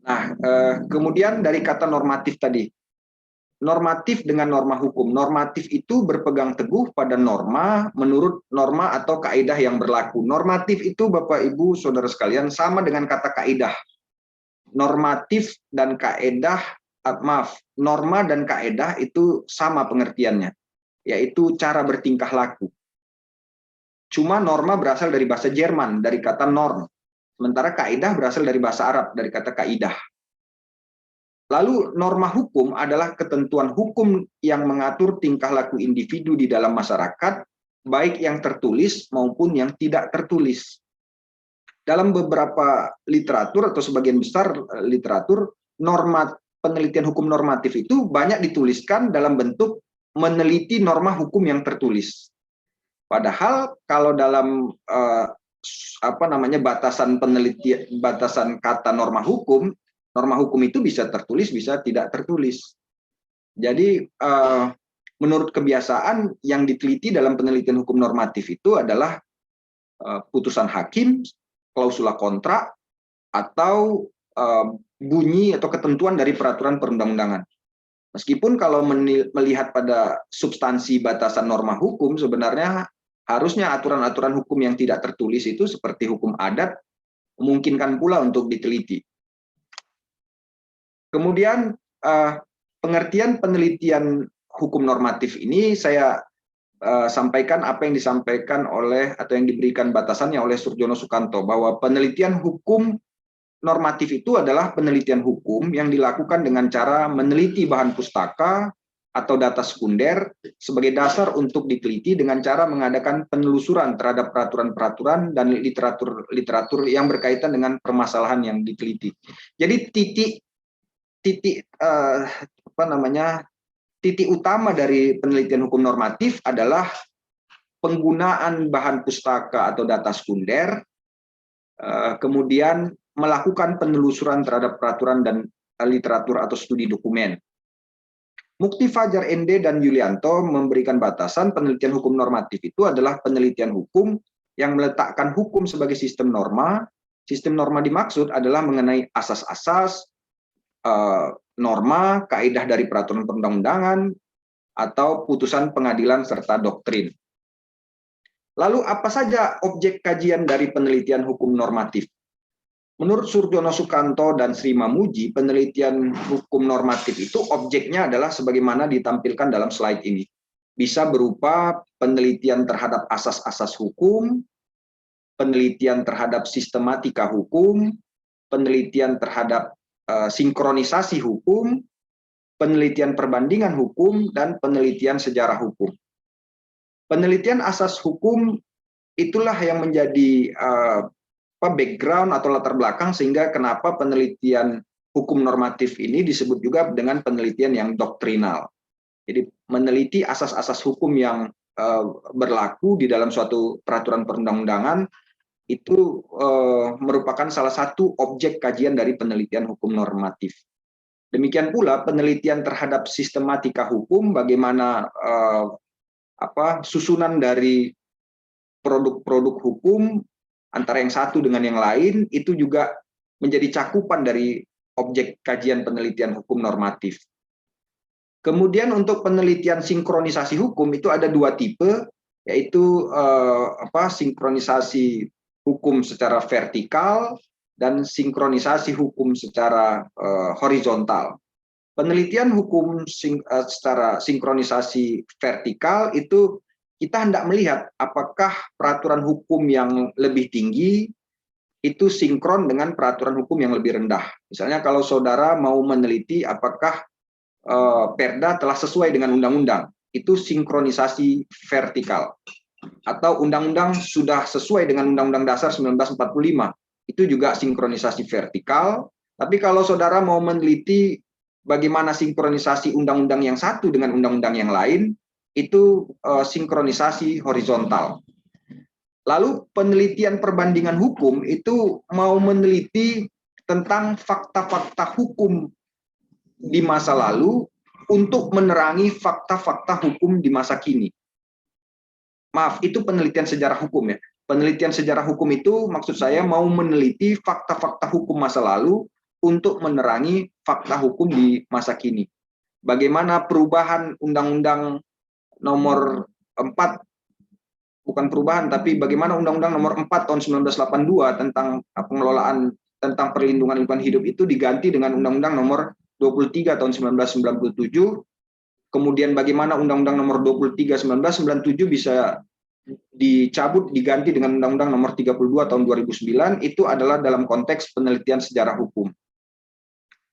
Nah, kemudian dari kata normatif tadi, normatif dengan norma hukum. Normatif itu berpegang teguh pada norma menurut norma atau kaidah yang berlaku. Normatif itu Bapak Ibu Saudara sekalian sama dengan kata kaidah. Normatif dan kaidah, norma dan kaidah itu sama pengertiannya, yaitu cara bertingkah laku. Cuma norma berasal dari bahasa Jerman, dari kata norm. Sementara kaidah berasal dari bahasa Arab, dari kata kaidah. Lalu norma hukum adalah ketentuan hukum yang mengatur tingkah laku individu di dalam masyarakat, baik yang tertulis maupun yang tidak tertulis. Dalam beberapa literatur atau sebagian besar literatur, norma penelitian hukum normatif itu banyak dituliskan dalam bentuk meneliti norma hukum yang tertulis. Padahal kalau dalam batasan penelitian, batasan kata norma hukum itu bisa tertulis, bisa tidak tertulis. Jadi menurut kebiasaan yang diteliti dalam penelitian hukum normatif itu adalah putusan hakim, klausula kontrak, atau bunyi atau ketentuan dari peraturan perundang-undangan. Meskipun kalau melihat pada substansi batasan norma hukum, sebenarnya harusnya aturan-aturan hukum yang tidak tertulis itu seperti hukum adat memungkinkan pula untuk diteliti. Kemudian pengertian penelitian hukum normatif ini saya sampaikan apa yang disampaikan oleh atau yang diberikan batasannya oleh Surjono Sukanto, bahwa penelitian hukum normatif itu adalah penelitian hukum yang dilakukan dengan cara meneliti bahan pustaka atau data sekunder sebagai dasar untuk diteliti dengan cara mengadakan penelusuran terhadap peraturan-peraturan dan literatur yang berkaitan dengan permasalahan yang diteliti. Jadi titik utama dari penelitian hukum normatif adalah penggunaan bahan pustaka atau data sekunder, kemudian melakukan penelusuran terhadap peraturan dan literatur atau studi dokumen. Mukti Fajar ND dan Yulianto memberikan batasan penelitian hukum normatif itu adalah penelitian hukum yang meletakkan hukum sebagai sistem norma. Sistem norma dimaksud adalah mengenai asas-asas, norma, kaidah dari peraturan perundang-undangan, atau putusan pengadilan serta doktrin. Lalu apa saja objek kajian dari penelitian hukum normatif? Menurut Surjono Sukanto dan Sri Mamuji, penelitian hukum normatif itu objeknya adalah sebagaimana ditampilkan dalam slide ini. Bisa berupa penelitian terhadap asas-asas hukum, penelitian terhadap sistematika hukum, penelitian terhadap sinkronisasi hukum, penelitian perbandingan hukum, dan penelitian sejarah hukum. Penelitian asas hukum itulah yang menjadi background atau latar belakang sehingga kenapa penelitian hukum normatif ini disebut juga dengan penelitian yang doktrinal. Jadi meneliti asas-asas hukum yang berlaku di dalam suatu peraturan perundang-undangan itu merupakan salah satu objek kajian dari penelitian hukum normatif. Demikian pula penelitian terhadap sistematika hukum, bagaimana susunan dari produk-produk hukum antara yang satu dengan yang lain, itu juga menjadi cakupan dari objek kajian penelitian hukum normatif. Kemudian untuk penelitian sinkronisasi hukum itu ada dua tipe, yaitu sinkronisasi hukum secara vertikal dan sinkronisasi hukum secara horizontal. Penelitian hukum secara sinkronisasi vertikal itu kita hendak melihat apakah peraturan hukum yang lebih tinggi itu sinkron dengan peraturan hukum yang lebih rendah. Misalnya kalau saudara mau meneliti apakah Perda telah sesuai dengan undang-undang, itu sinkronisasi vertikal. Atau undang-undang sudah sesuai dengan Undang-Undang Dasar 1945, itu juga sinkronisasi vertikal. Tapi kalau saudara mau meneliti bagaimana sinkronisasi undang-undang yang satu dengan undang-undang yang lain, itu sinkronisasi horizontal. Lalu penelitian perbandingan hukum itu mau meneliti tentang fakta-fakta hukum di masa lalu untuk menerangi fakta-fakta hukum di masa kini. Maaf, itu penelitian sejarah hukum ya. Penelitian sejarah hukum itu maksud saya mau meneliti fakta-fakta hukum masa lalu untuk menerangi fakta hukum di masa kini. Bagaimana perubahan Undang-Undang nomor 4, bukan perubahan, tapi bagaimana Undang-Undang nomor 4 tahun 1982 tentang pengelolaan tentang perlindungan lingkungan hidup itu diganti dengan Undang-Undang nomor 23 tahun 1997, kemudian bagaimana Undang-Undang nomor 23 1997 bisa dicabut diganti dengan Undang-Undang nomor 32 tahun 2009, itu adalah dalam konteks penelitian sejarah hukum.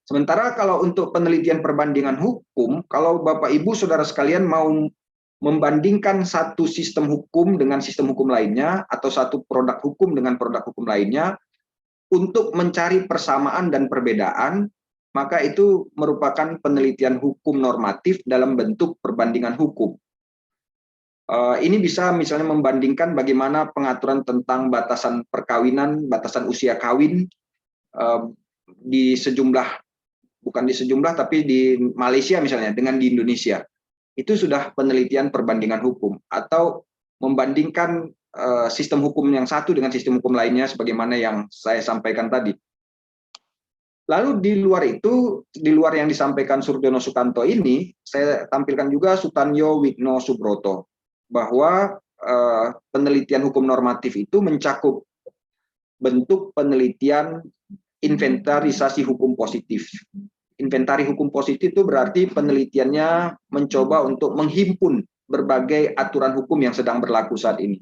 Sementara kalau untuk penelitian perbandingan hukum, kalau Bapak Ibu Saudara sekalian mau membandingkan satu sistem hukum dengan sistem hukum lainnya atau satu produk hukum dengan produk hukum lainnya untuk mencari persamaan dan perbedaan, maka itu merupakan penelitian hukum normatif dalam bentuk perbandingan hukum. Ini bisa misalnya membandingkan bagaimana pengaturan tentang batasan perkawinan, batasan usia kawin di sejumlah, bukan di sejumlah, tapi di Malaysia misalnya dengan di Indonesia. Itu sudah penelitian perbandingan hukum. Atau membandingkan sistem hukum yang satu dengan sistem hukum lainnya sebagaimana yang saya sampaikan tadi. Lalu di luar itu, di luar yang disampaikan Surdyono Sukanto ini, saya tampilkan juga Sutanyo Wigno Subroto, bahwa penelitian hukum normatif itu mencakup bentuk penelitian inventarisasi hukum positif. Inventari hukum positif itu berarti penelitiannya mencoba untuk menghimpun berbagai aturan hukum yang sedang berlaku saat ini.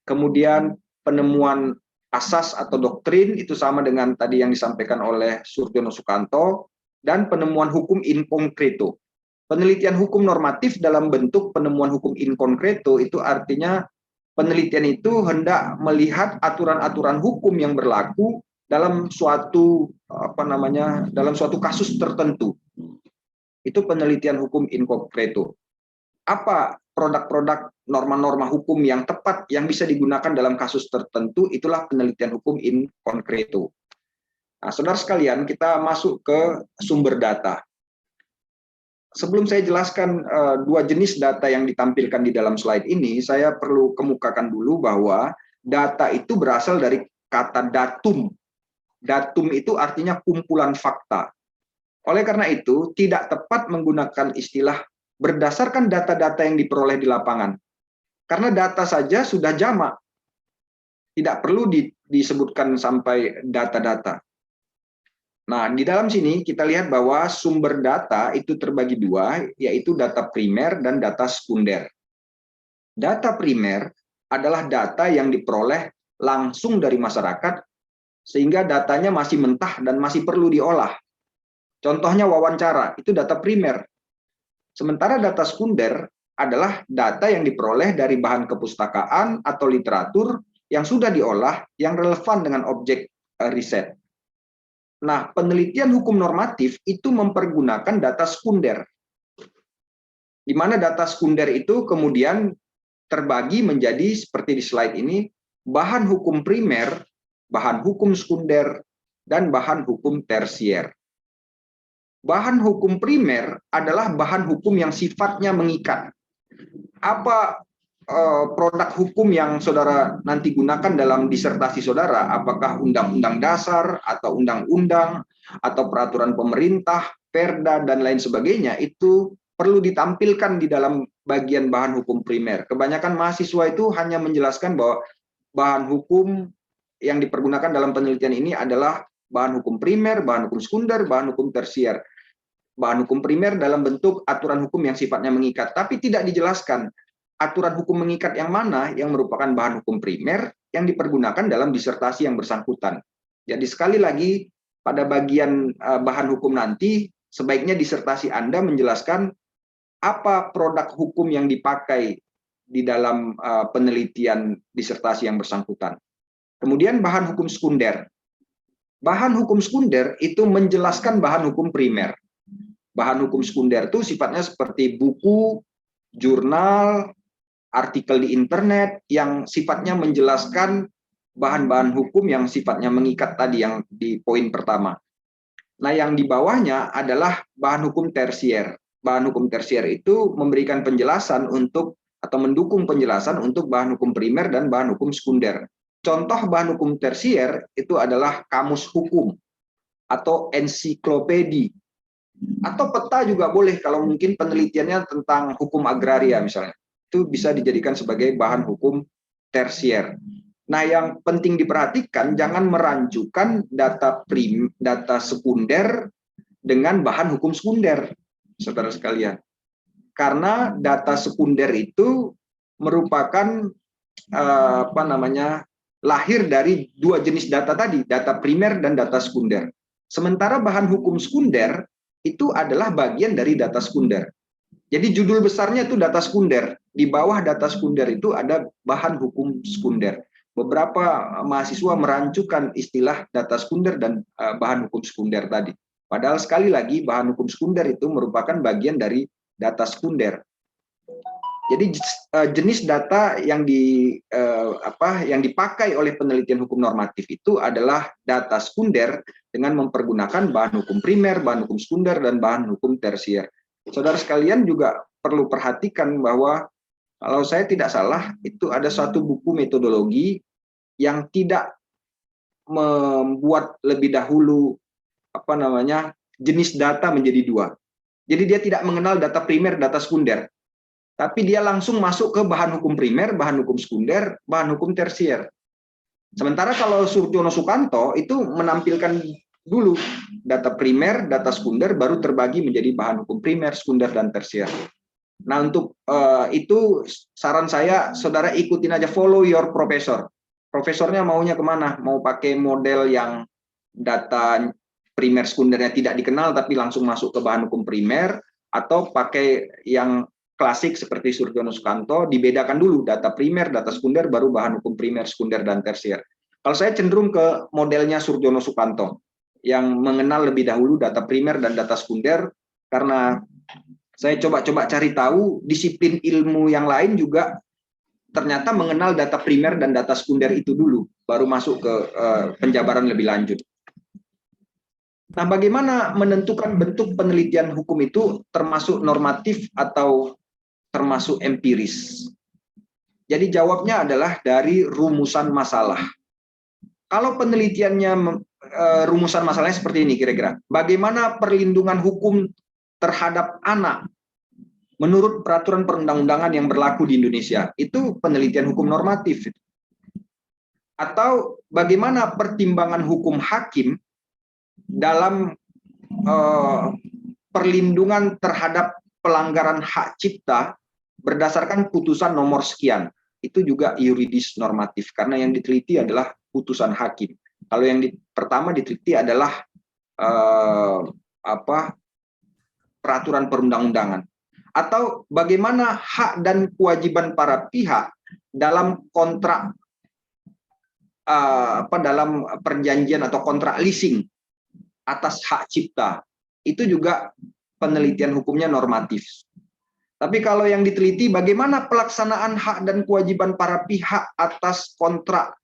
Kemudian penemuan asas atau doktrin itu sama dengan tadi yang disampaikan oleh Surdyono Sukanto, dan penemuan hukum in concreto. Penelitian hukum normatif dalam bentuk penemuan hukum in concreto itu artinya penelitian itu hendak melihat aturan-aturan hukum yang berlaku dalam suatu dalam suatu kasus tertentu. Itu penelitian hukum in concreto. Apa produk-produk norma-norma hukum yang tepat yang bisa digunakan dalam kasus tertentu, itulah penelitian hukum in concreto. Nah, saudara sekalian, kita masuk ke sumber data. Sebelum saya jelaskan dua jenis data yang ditampilkan di dalam slide ini, saya perlu kemukakan dulu bahwa data itu berasal dari kata datum. Datum itu artinya kumpulan fakta. Oleh karena itu, tidak tepat menggunakan istilah berdasarkan data-data yang diperoleh di lapangan. Karena data saja sudah jamak. Tidak perlu disebutkan sampai data-data. Nah, di dalam sini kita lihat bahwa sumber data itu terbagi dua, yaitu data primer dan data sekunder. Data primer adalah data yang diperoleh langsung dari masyarakat, sehingga datanya masih mentah dan masih perlu diolah. Contohnya wawancara, itu data primer. Sementara data sekunder adalah data yang diperoleh dari bahan kepustakaan atau literatur yang sudah diolah yang relevan dengan objek riset. Nah, penelitian hukum normatif itu mempergunakan data sekunder. Di mana data sekunder itu kemudian terbagi menjadi seperti di slide ini, bahan hukum primer, bahan hukum sekunder, dan bahan hukum tersier. Bahan hukum primer adalah bahan hukum yang sifatnya mengikat. Apa produk hukum yang saudara nanti gunakan dalam disertasi saudara, apakah undang-undang dasar atau undang-undang atau peraturan pemerintah, perda dan lain sebagainya, itu perlu ditampilkan di dalam bagian bahan hukum primer. Kebanyakan mahasiswa itu hanya menjelaskan bahwa bahan hukum yang dipergunakan dalam penelitian ini adalah bahan hukum primer, bahan hukum sekunder, bahan hukum tersier. Bahan hukum primer dalam bentuk aturan hukum yang sifatnya mengikat, tapi tidak dijelaskan aturan hukum mengikat yang mana yang merupakan bahan hukum primer yang dipergunakan dalam disertasi yang bersangkutan. Jadi sekali lagi, pada bagian bahan hukum nanti, sebaiknya disertasi Anda menjelaskan apa produk hukum yang dipakai di dalam penelitian disertasi yang bersangkutan. Kemudian bahan hukum sekunder. Bahan hukum sekunder itu menjelaskan bahan hukum primer. Bahan hukum sekunder itu sifatnya seperti buku, jurnal, artikel di internet yang sifatnya menjelaskan bahan-bahan hukum yang sifatnya mengikat tadi yang di poin pertama. Nah, yang di bawahnya adalah bahan hukum tersier. Bahan hukum tersier itu memberikan penjelasan untuk atau mendukung penjelasan untuk bahan hukum primer dan bahan hukum sekunder. Contoh bahan hukum tersier itu adalah kamus hukum atau ensiklopedi atau peta juga boleh kalau mungkin penelitiannya tentang hukum agraria misalnya. Itu bisa dijadikan sebagai bahan hukum tersier. Nah, yang penting diperhatikan jangan merancukan data sekunder dengan bahan hukum sekunder, saudara sekalian. Karena data sekunder itu merupakan lahir dari dua jenis data tadi, data primer dan data sekunder. Sementara bahan hukum sekunder itu adalah bagian dari data sekunder. Jadi judul besarnya itu data sekunder. Di bawah data sekunder itu ada bahan hukum sekunder. Beberapa mahasiswa merancukan istilah data sekunder dan bahan hukum sekunder tadi. Padahal sekali lagi bahan hukum sekunder itu merupakan bagian dari data sekunder. Jadi jenis data yang dipakai oleh penelitian hukum normatif itu adalah data sekunder dengan mempergunakan bahan hukum primer, bahan hukum sekunder, dan bahan hukum tersier. Saudara sekalian juga perlu perhatikan bahwa kalau saya tidak salah itu ada suatu buku metodologi yang tidak membuat lebih dahulu jenis data menjadi dua. Jadi dia tidak mengenal data primer, data sekunder. Tapi dia langsung masuk ke bahan hukum primer, bahan hukum sekunder, bahan hukum tersier. Sementara kalau Surjono Sukanto itu menampilkan dulu data primer, data sekunder, baru terbagi menjadi bahan hukum primer, sekunder, dan tersier. Nah, untuk itu saran saya, saudara ikutin aja, follow your professor. Profesornya maunya kemana? Mau pakai model yang data primer sekundernya tidak dikenal, tapi langsung masuk ke bahan hukum primer, atau pakai yang klasik seperti Surjono Sukanto, dibedakan dulu data primer, data sekunder, baru bahan hukum primer, sekunder, dan tersier. Kalau saya cenderung ke modelnya Surjono Sukanto, yang mengenal lebih dahulu data primer dan data sekunder, karena saya coba-coba cari tahu disiplin ilmu yang lain juga ternyata mengenal data primer dan data sekunder itu dulu, baru masuk ke penjabaran lebih lanjut. Nah, bagaimana menentukan bentuk penelitian hukum itu termasuk normatif atau termasuk empiris? Jadi jawabnya adalah dari rumusan masalah. Kalau penelitiannya rumusan masalahnya seperti ini kira-kira. Bagaimana perlindungan hukum terhadap anak menurut peraturan perundang-undangan yang berlaku di Indonesia? Itu penelitian hukum normatif. Atau bagaimana pertimbangan hukum hakim dalam perlindungan terhadap pelanggaran hak cipta berdasarkan putusan nomor sekian? Itu juga yuridis normatif, karena yang diteliti adalah putusan hakim. Kalau yang pertama diteliti adalah peraturan perundang-undangan. Atau bagaimana hak dan kewajiban para pihak dalam kontrak dalam perjanjian atau kontrak leasing atas hak cipta. Itu juga penelitian hukumnya normatif. Tapi kalau yang diteliti bagaimana pelaksanaan hak dan kewajiban para pihak atas kontrak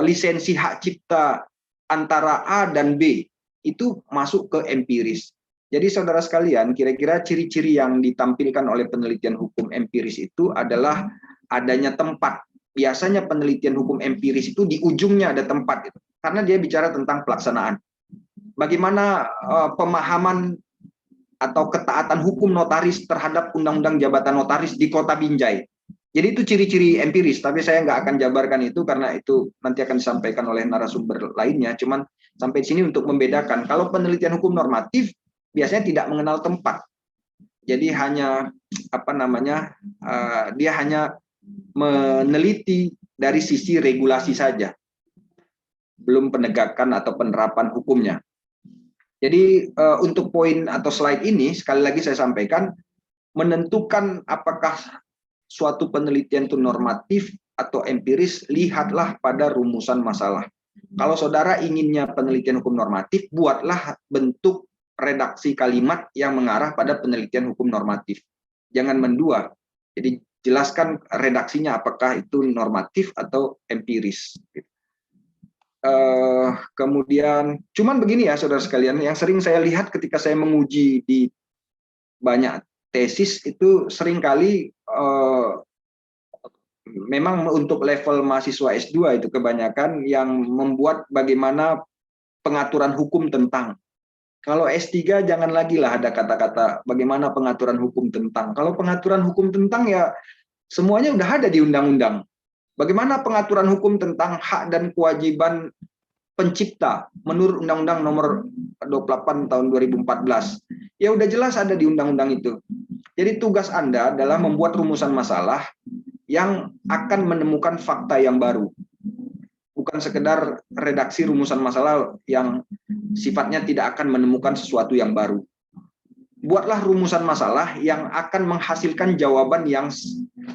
lisensi hak cipta antara A dan B, itu masuk ke empiris. Jadi saudara sekalian, kira-kira ciri-ciri yang ditampilkan oleh penelitian hukum empiris itu adalah adanya tempat. Biasanya penelitian hukum empiris itu di ujungnya ada tempat, gitu. Karena dia bicara tentang pelaksanaan. Bagaimana pemahaman atau ketaatan hukum notaris terhadap undang-undang jabatan notaris di Kota Binjai. Jadi itu ciri-ciri empiris, tapi saya nggak akan jabarkan itu karena itu nanti akan disampaikan oleh narasumber lainnya. Cuman sampai sini untuk membedakan. Kalau penelitian hukum normatif biasanya tidak mengenal tempat. Jadi hanya dia hanya meneliti dari sisi regulasi saja, belum penegakan atau penerapan hukumnya. Jadi untuk poin atau slide ini sekali lagi saya sampaikan, menentukan apakah suatu penelitian itu normatif atau empiris, lihatlah pada rumusan masalah. Kalau saudara inginnya penelitian hukum normatif, buatlah bentuk redaksi kalimat yang mengarah pada penelitian hukum normatif. Jangan mendua. Jadi jelaskan redaksinya apakah itu normatif atau empiris. Kemudian, cuman begini ya saudara sekalian, yang sering saya lihat ketika saya menguji di banyak tesis itu seringkali memang untuk level mahasiswa S2 itu kebanyakan yang membuat bagaimana pengaturan hukum tentang. Kalau S3 jangan lagi lah ada kata-kata bagaimana pengaturan hukum tentang. Kalau pengaturan hukum tentang ya semuanya udah ada di undang-undang. Bagaimana pengaturan hukum tentang hak dan kewajiban pencipta menurut Undang-Undang Nomor 28 Tahun 2014. Ya udah jelas ada di undang-undang itu. Jadi tugas Anda adalah membuat rumusan masalah yang akan menemukan fakta yang baru. Bukan sekedar redaksi rumusan masalah yang sifatnya tidak akan menemukan sesuatu yang baru. Buatlah rumusan masalah yang akan menghasilkan jawaban yang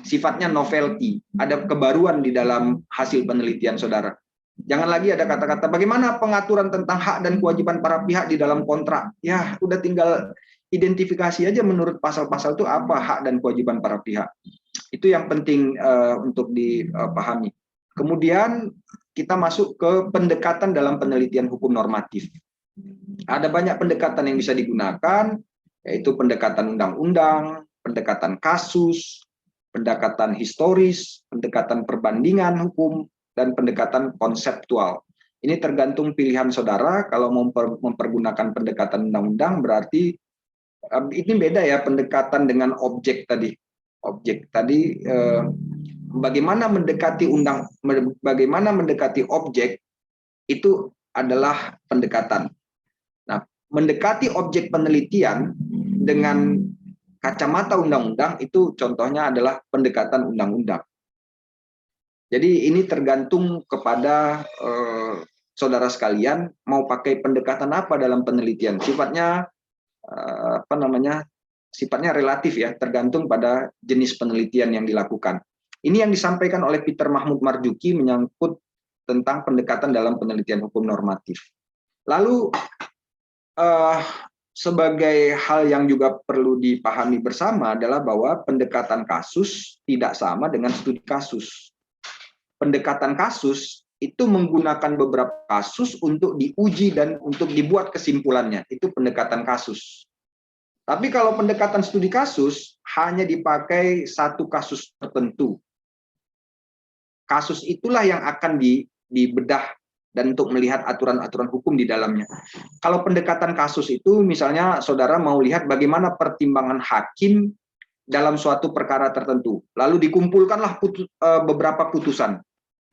sifatnya novelty. Ada kebaruan di dalam hasil penelitian saudara. Jangan lagi ada kata-kata bagaimana pengaturan tentang hak dan kewajiban para pihak di dalam kontrak. Ya, udah tinggal identifikasi aja menurut pasal-pasal itu apa hak dan kewajiban para pihak. Itu yang penting untuk dipahami. Kemudian kita masuk ke pendekatan dalam penelitian hukum normatif. Ada banyak pendekatan yang bisa digunakan, yaitu pendekatan undang-undang, pendekatan kasus, pendekatan historis, pendekatan perbandingan hukum, dan pendekatan konseptual. Ini tergantung pilihan saudara. Kalau mau mempergunakan pendekatan undang-undang berarti ini beda ya pendekatan dengan objek tadi. Objek tadi bagaimana mendekati bagaimana mendekati objek itu adalah pendekatan. Nah, mendekati objek penelitian dengan kacamata undang-undang itu contohnya adalah pendekatan undang-undang. Jadi ini tergantung kepada saudara sekalian mau pakai pendekatan apa dalam penelitian. Sifatnya sifatnya relatif ya, tergantung pada jenis penelitian yang dilakukan. Ini yang disampaikan oleh Peter Mahmud Marzuki menyangkut tentang pendekatan dalam penelitian hukum normatif. Lalu sebagai hal yang juga perlu dipahami bersama adalah bahwa pendekatan kasus tidak sama dengan studi kasus. Pendekatan kasus itu menggunakan beberapa kasus untuk diuji dan untuk dibuat kesimpulannya. Itu pendekatan kasus. Tapi kalau pendekatan studi kasus hanya dipakai satu kasus tertentu. Kasus itulah yang akan dibedah dan untuk melihat aturan-aturan hukum di dalamnya. Kalau pendekatan kasus itu misalnya saudara mau lihat bagaimana pertimbangan hakim dalam suatu perkara tertentu. Lalu dikumpulkanlah beberapa putusan.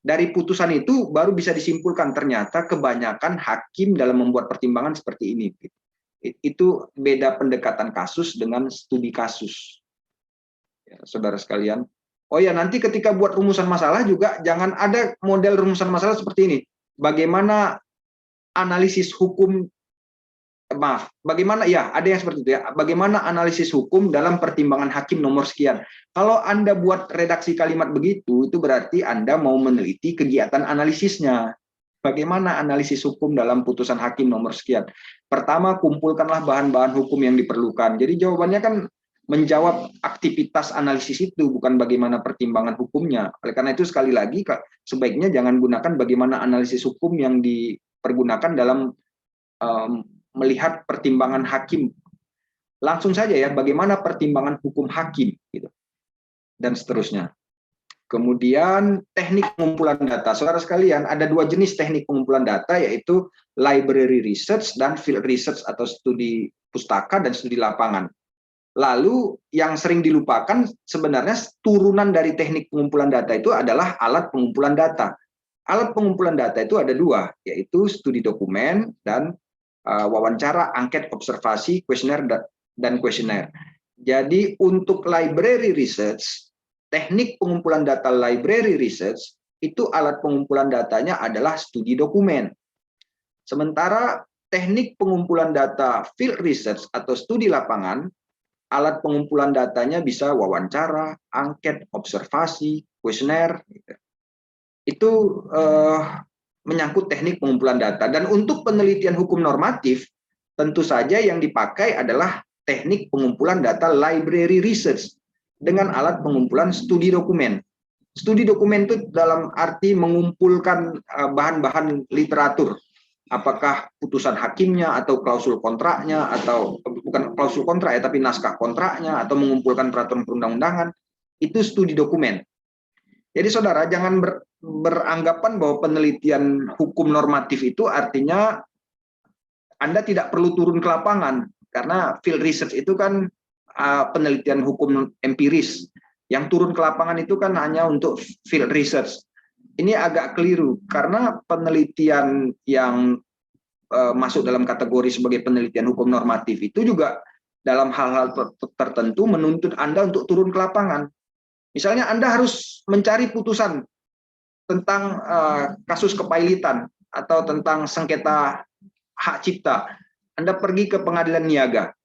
Dari putusan itu baru bisa disimpulkan ternyata kebanyakan hakim dalam membuat pertimbangan seperti ini. Itu beda pendekatan kasus dengan studi kasus. Ya, saudara sekalian. Oh ya, nanti ketika buat rumusan masalah juga jangan ada model rumusan masalah seperti ini. Bagaimana analisis hukum, bagaimana ya ada yang seperti itu ya. Bagaimana analisis hukum dalam pertimbangan hakim nomor sekian. Kalau Anda buat redaksi kalimat begitu, itu berarti Anda mau meneliti kegiatan analisisnya. Bagaimana analisis hukum dalam putusan hakim nomor sekian. Pertama, kumpulkanlah bahan-bahan hukum yang diperlukan. Jadi jawabannya kan menjawab aktivitas analisis itu, bukan bagaimana pertimbangan hukumnya. Oleh karena itu sekali lagi, sebaiknya jangan gunakan bagaimana analisis hukum yang dipergunakan dalam melihat pertimbangan hakim. Langsung saja ya, bagaimana pertimbangan hukum hakim gitu. Dan seterusnya. Kemudian teknik pengumpulan data. Saudara sekalian, ada dua jenis teknik pengumpulan data, yaitu library research dan field research atau studi pustaka dan studi lapangan. Lalu yang sering dilupakan sebenarnya turunan dari teknik pengumpulan data itu adalah alat pengumpulan data. Alat pengumpulan data itu ada dua, yaitu studi dokumen dan wawancara, angket, observasi, kuesioner, dan kuesioner. Jadi untuk library research, teknik pengumpulan data library research, itu alat pengumpulan datanya adalah studi dokumen. Sementara teknik pengumpulan data field research atau studi lapangan, alat pengumpulan datanya bisa wawancara, angket, observasi, kuesioner. Itu menyangkut teknik pengumpulan data. Dan untuk penelitian hukum normatif, tentu saja yang dipakai adalah teknik pengumpulan data library research dengan alat pengumpulan studi dokumen. Studi dokumen itu dalam arti mengumpulkan bahan-bahan literatur. Apakah putusan hakimnya atau klausul kontraknya, atau bukan klausul kontrak ya, tapi naskah kontraknya, atau mengumpulkan peraturan perundang-undangan, itu studi dokumen. Jadi saudara jangan beranggapan bahwa penelitian hukum normatif itu artinya Anda tidak perlu turun ke lapangan, karena field research itu kan penelitian hukum empiris. Yang turun ke lapangan itu kan hanya untuk field research. Ini agak keliru, karena penelitian yang masuk dalam kategori sebagai penelitian hukum normatif itu juga dalam hal-hal tertentu menuntut Anda untuk turun ke lapangan. Misalnya Anda harus mencari putusan tentang kasus kepailitan atau tentang sengketa hak cipta. Anda pergi ke pengadilan niaga.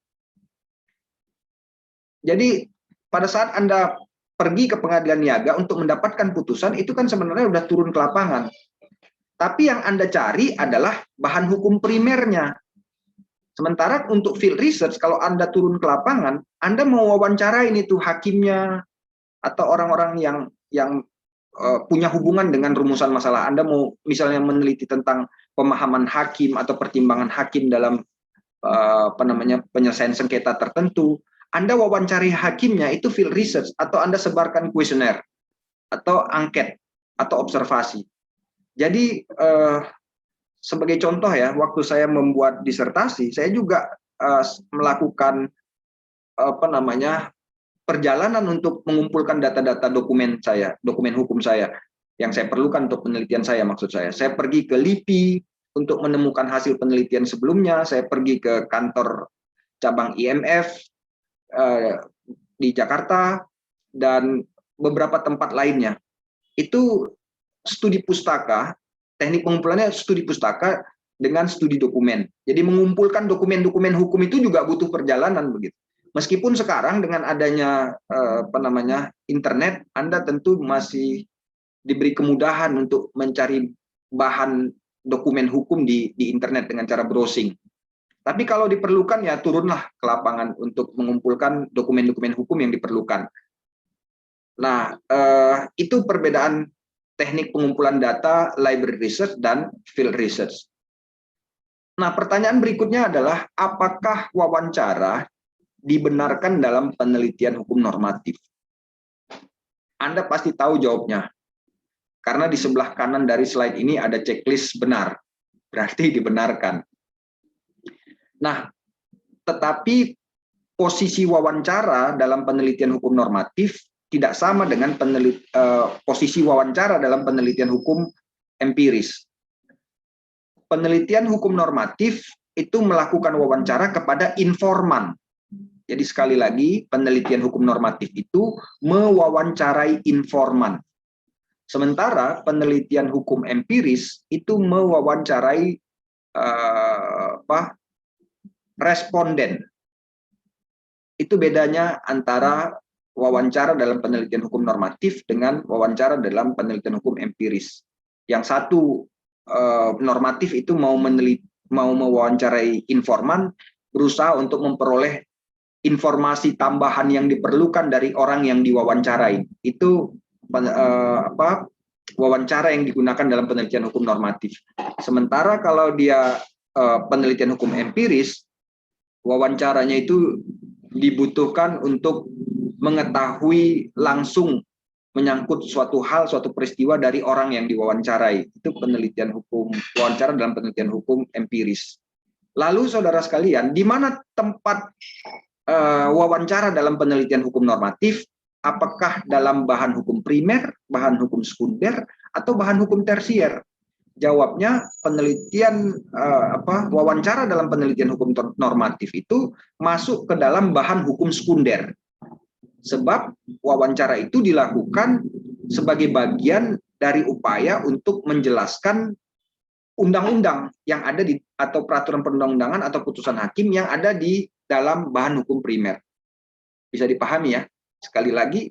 Jadi pada saat Anda pergi ke pengadilan niaga untuk mendapatkan putusan, itu kan sebenarnya sudah turun ke lapangan. Tapi yang Anda cari adalah bahan hukum primernya. Sementara untuk field research, kalau Anda turun ke lapangan, Anda mau wawancarain itu hakimnya atau orang-orang yang punya hubungan dengan rumusan masalah. Anda mau misalnya meneliti tentang pemahaman hakim atau pertimbangan hakim dalam penyelesaian sengketa tertentu. Anda wawancari hakimnya, itu field research, atau Anda sebarkan kuesioner atau angket atau observasi. Jadi sebagai contoh ya, waktu saya membuat disertasi, saya juga melakukan perjalanan untuk mengumpulkan data-data dokumen saya, dokumen hukum saya yang saya perlukan untuk penelitian saya. Maksud saya pergi ke LIPI untuk menemukan hasil penelitian sebelumnya, saya pergi ke kantor cabang IMF di Jakarta dan beberapa tempat lainnya. Itu studi pustaka, teknik pengumpulannya studi pustaka dengan studi dokumen. Jadi mengumpulkan dokumen-dokumen hukum itu juga butuh perjalanan begitu. Meskipun sekarang dengan adanya internet, Anda tentu masih diberi kemudahan untuk mencari bahan dokumen hukum di internet dengan cara browsing. Tapi kalau diperlukan ya turunlah ke lapangan untuk mengumpulkan dokumen-dokumen hukum yang diperlukan. Nah, itu perbedaan teknik pengumpulan data, library research, dan field research. Nah, pertanyaan berikutnya adalah, apakah wawancara dibenarkan dalam penelitian hukum normatif? Anda pasti tahu jawabnya. Karena di sebelah kanan dari slide ini ada checklist benar. Berarti dibenarkan. Nah, tetapi posisi wawancara dalam penelitian hukum normatif tidak sama dengan posisi wawancara dalam penelitian hukum empiris. Penelitian hukum normatif itu melakukan wawancara kepada informan. Jadi sekali lagi, penelitian hukum normatif itu mewawancarai informan. Sementara penelitian hukum empiris itu mewawancarai responden. Itu bedanya antara wawancara dalam penelitian hukum normatif dengan wawancara dalam penelitian hukum empiris. Yang satu normatif itu mau mewawancarai informan, berusaha untuk memperoleh informasi tambahan yang diperlukan dari orang yang diwawancarai. Itu wawancara yang digunakan dalam penelitian hukum normatif. Sementara kalau dia penelitian hukum empiris, wawancaranya itu dibutuhkan untuk mengetahui langsung menyangkut suatu hal, suatu peristiwa dari orang yang diwawancarai. Itu penelitian hukum, wawancara dalam penelitian hukum empiris. Lalu saudara sekalian, di mana tempat wawancara dalam penelitian hukum normatif? Apakah dalam bahan hukum primer, bahan hukum sekunder, atau bahan hukum tersier? Jawabnya, penelitian wawancara dalam penelitian hukum normatif itu masuk ke dalam bahan hukum sekunder. Sebab wawancara itu dilakukan sebagai bagian dari upaya untuk menjelaskan undang-undang yang ada di atau peraturan perundang-undangan atau putusan hakim yang ada di dalam bahan hukum primer. Bisa dipahami ya. Sekali lagi,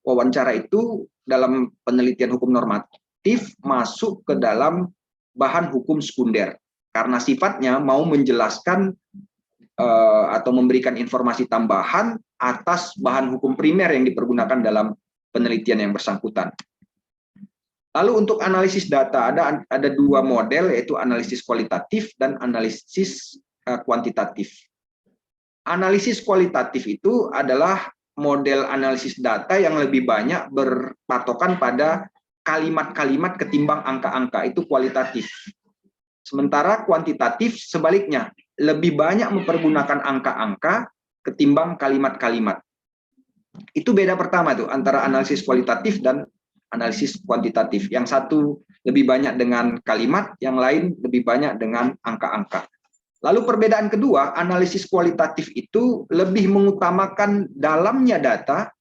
wawancara itu dalam penelitian hukum normatif masuk ke dalam bahan hukum sekunder karena sifatnya mau menjelaskan atau memberikan informasi tambahan atas bahan hukum primer yang dipergunakan dalam penelitian yang bersangkutan. Lalu untuk analisis data ada dua model, yaitu analisis kualitatif dan analisis kuantitatif. Analisis kualitatif itu adalah model analisis data yang lebih banyak berpatokan pada kalimat-kalimat ketimbang angka-angka, itu kualitatif. Sementara kuantitatif sebaliknya, lebih banyak mempergunakan angka-angka ketimbang kalimat-kalimat. Itu beda pertama tuh antara analisis kualitatif dan analisis kuantitatif. Yang satu lebih banyak dengan kalimat, yang lain lebih banyak dengan angka-angka. Lalu perbedaan kedua, analisis kualitatif itu lebih mengutamakan dalamnya data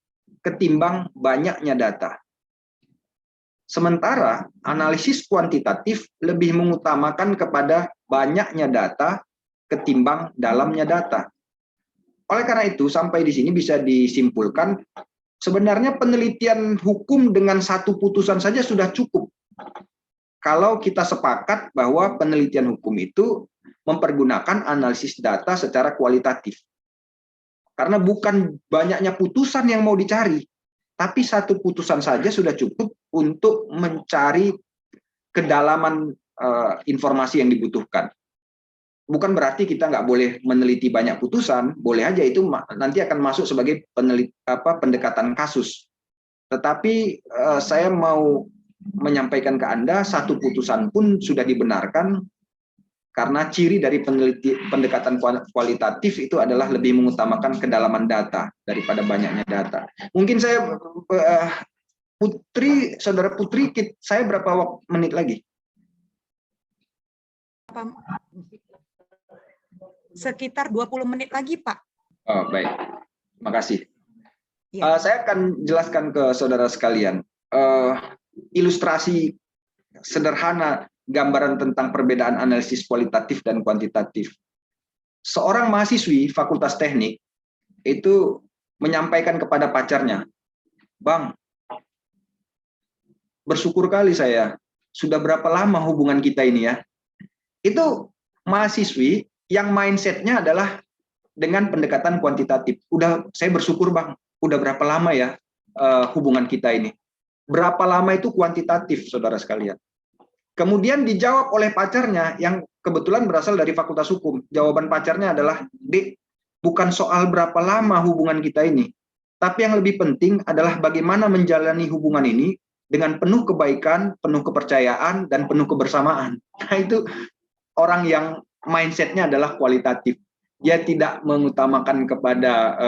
ketimbang banyaknya data. Sementara analisis kuantitatif lebih mengutamakan kepada banyaknya data ketimbang dalamnya data. Oleh karena itu, sampai di sini bisa disimpulkan, sebenarnya penelitian hukum dengan satu putusan saja sudah cukup. Kalau kita sepakat bahwa penelitian hukum itu mempergunakan analisis data secara kualitatif. Karena bukan banyaknya putusan yang mau dicari, tapi satu putusan saja sudah cukup untuk mencari kedalaman informasi yang dibutuhkan. Bukan berarti kita nggak boleh meneliti banyak putusan, boleh aja, itu nanti akan masuk sebagai pendekatan kasus. Tetapi saya mau menyampaikan ke Anda, satu putusan pun sudah dibenarkan, karena ciri dari pendekatan kualitatif itu adalah lebih mengutamakan kedalaman data daripada banyaknya data. Mungkin saya, Saudara Putri, saya berapa menit lagi? Sekitar 20 menit lagi, Pak. Oh, baik. Terima kasih. Ya. Saya akan jelaskan ke saudara sekalian ilustrasi sederhana gambaran tentang perbedaan analisis kualitatif dan kuantitatif. Seorang mahasiswi Fakultas Teknik itu menyampaikan kepada pacarnya, "Bang, bersyukur kali saya, sudah berapa lama hubungan kita ini ya." Itu mahasiswi yang mindsetnya adalah dengan pendekatan kuantitatif. Saya bersyukur Bang, udah berapa lama ya hubungan kita ini. Berapa lama itu kuantitatif, saudara sekalian. Kemudian dijawab oleh pacarnya yang kebetulan berasal dari Fakultas Hukum. Jawaban pacarnya adalah, "Dek, bukan soal berapa lama hubungan kita ini, tapi yang lebih penting adalah bagaimana menjalani hubungan ini dengan penuh kebaikan, penuh kepercayaan, dan penuh kebersamaan." Nah, itu orang yang mindsetnya adalah kualitatif. Dia tidak mengutamakan kepada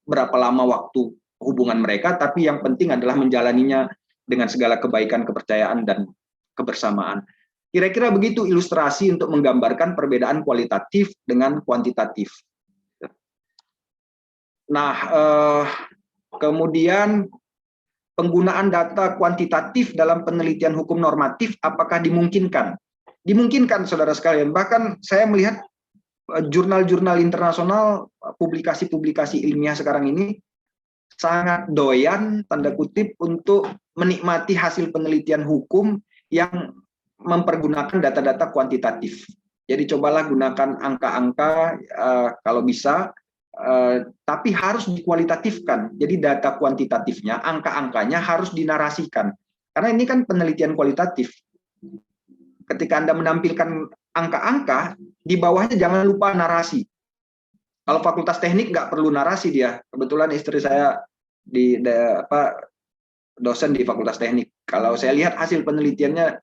berapa lama waktu hubungan mereka, tapi yang penting adalah menjalaninya dengan segala kebaikan, kepercayaan, dan kebersamaan. Kira-kira begitu ilustrasi untuk menggambarkan perbedaan kualitatif dengan kuantitatif. Nah, kemudian penggunaan data kuantitatif dalam penelitian hukum normatif apakah dimungkinkan? Dimungkinkan, saudara sekalian. Bahkan saya melihat jurnal-jurnal internasional, publikasi-publikasi ilmiah sekarang ini sangat doyan, tanda kutip, untuk menikmati hasil penelitian hukum yang mempergunakan data-data kuantitatif. Jadi cobalah gunakan angka-angka kalau bisa, tapi harus dikualitatifkan. Jadi data kuantitatifnya, angka-angkanya harus dinarasikan. Karena ini kan penelitian kualitatif. Ketika Anda menampilkan angka-angka, di bawahnya jangan lupa narasi. Kalau Fakultas Teknik nggak perlu narasi dia. Kebetulan istri saya dosen di Fakultas Teknik. Kalau saya lihat hasil penelitiannya,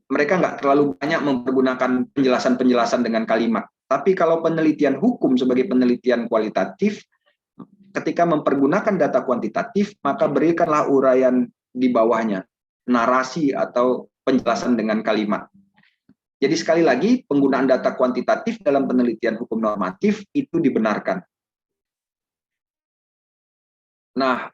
mereka nggak terlalu banyak mempergunakan penjelasan-penjelasan dengan kalimat. Tapi kalau penelitian hukum sebagai penelitian kualitatif, ketika mempergunakan data kuantitatif, maka berikanlah uraian di bawahnya, narasi atau penjelasan dengan kalimat. Jadi sekali lagi, penggunaan data kuantitatif dalam penelitian hukum normatif itu dibenarkan. Nah,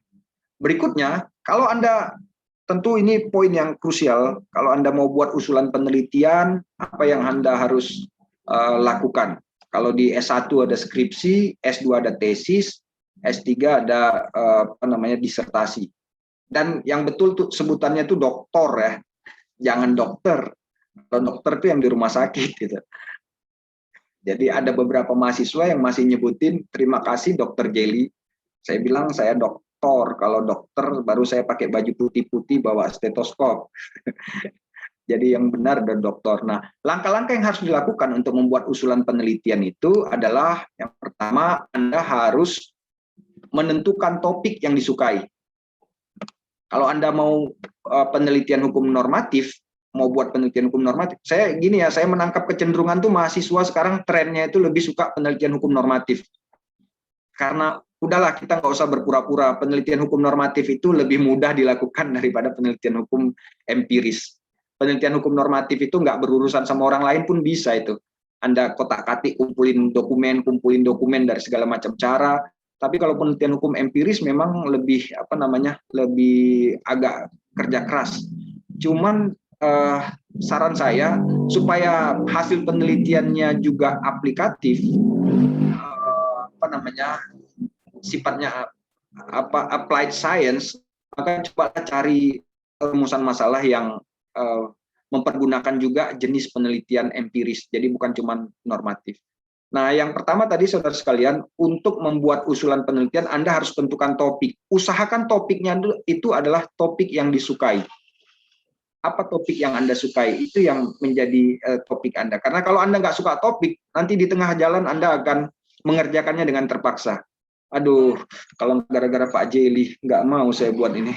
berikutnya, kalau Anda, tentu ini poin yang krusial, kalau Anda mau buat usulan penelitian, apa yang Anda harus lakukan. Kalau di S1 ada skripsi, S2 ada tesis, S3 ada disertasi. Dan yang betul tuh sebutannya itu doktor ya, jangan dokter. Kalau dokter itu yang di rumah sakit gitu. Jadi ada beberapa mahasiswa yang masih nyebutin terima kasih Dokter Jelly. Saya bilang saya dokter, kalau dokter baru saya pakai baju putih-putih bawa stetoskop. Jadi yang benar ada dokter. Nah, langkah-langkah yang harus dilakukan untuk membuat usulan penelitian itu adalah yang pertama, Anda harus menentukan topik yang disukai. Kalau Anda mau penelitian hukum normatif, mau buat penelitian hukum normatif, saya menangkap kecenderungan tuh mahasiswa sekarang trennya itu lebih suka penelitian hukum normatif. Karena udahlah kita nggak usah berpura-pura, penelitian hukum normatif itu lebih mudah dilakukan daripada penelitian hukum empiris. Penelitian hukum normatif itu nggak berurusan sama orang lain pun bisa itu. Anda kotak-katik kumpulin dokumen dari segala macam cara. Tapi kalau penelitian hukum empiris memang lebih lebih agak kerja keras. Cuman saran saya supaya hasil penelitiannya juga aplikatif, sifatnya applied science, maka coba cari rumusan masalah yang mempergunakan juga jenis penelitian empiris, jadi bukan cuma normatif. Nah, yang pertama tadi saudara sekalian, untuk membuat usulan penelitian Anda harus tentukan topik. Usahakan topiknya itu adalah topik yang disukai. Apa topik yang Anda sukai? Itu yang menjadi topik Anda. Karena kalau Anda nggak suka topik, nanti di tengah jalan Anda akan mengerjakannya dengan terpaksa. Aduh, kalau gara-gara Pak Jelly nggak mau saya buat ini,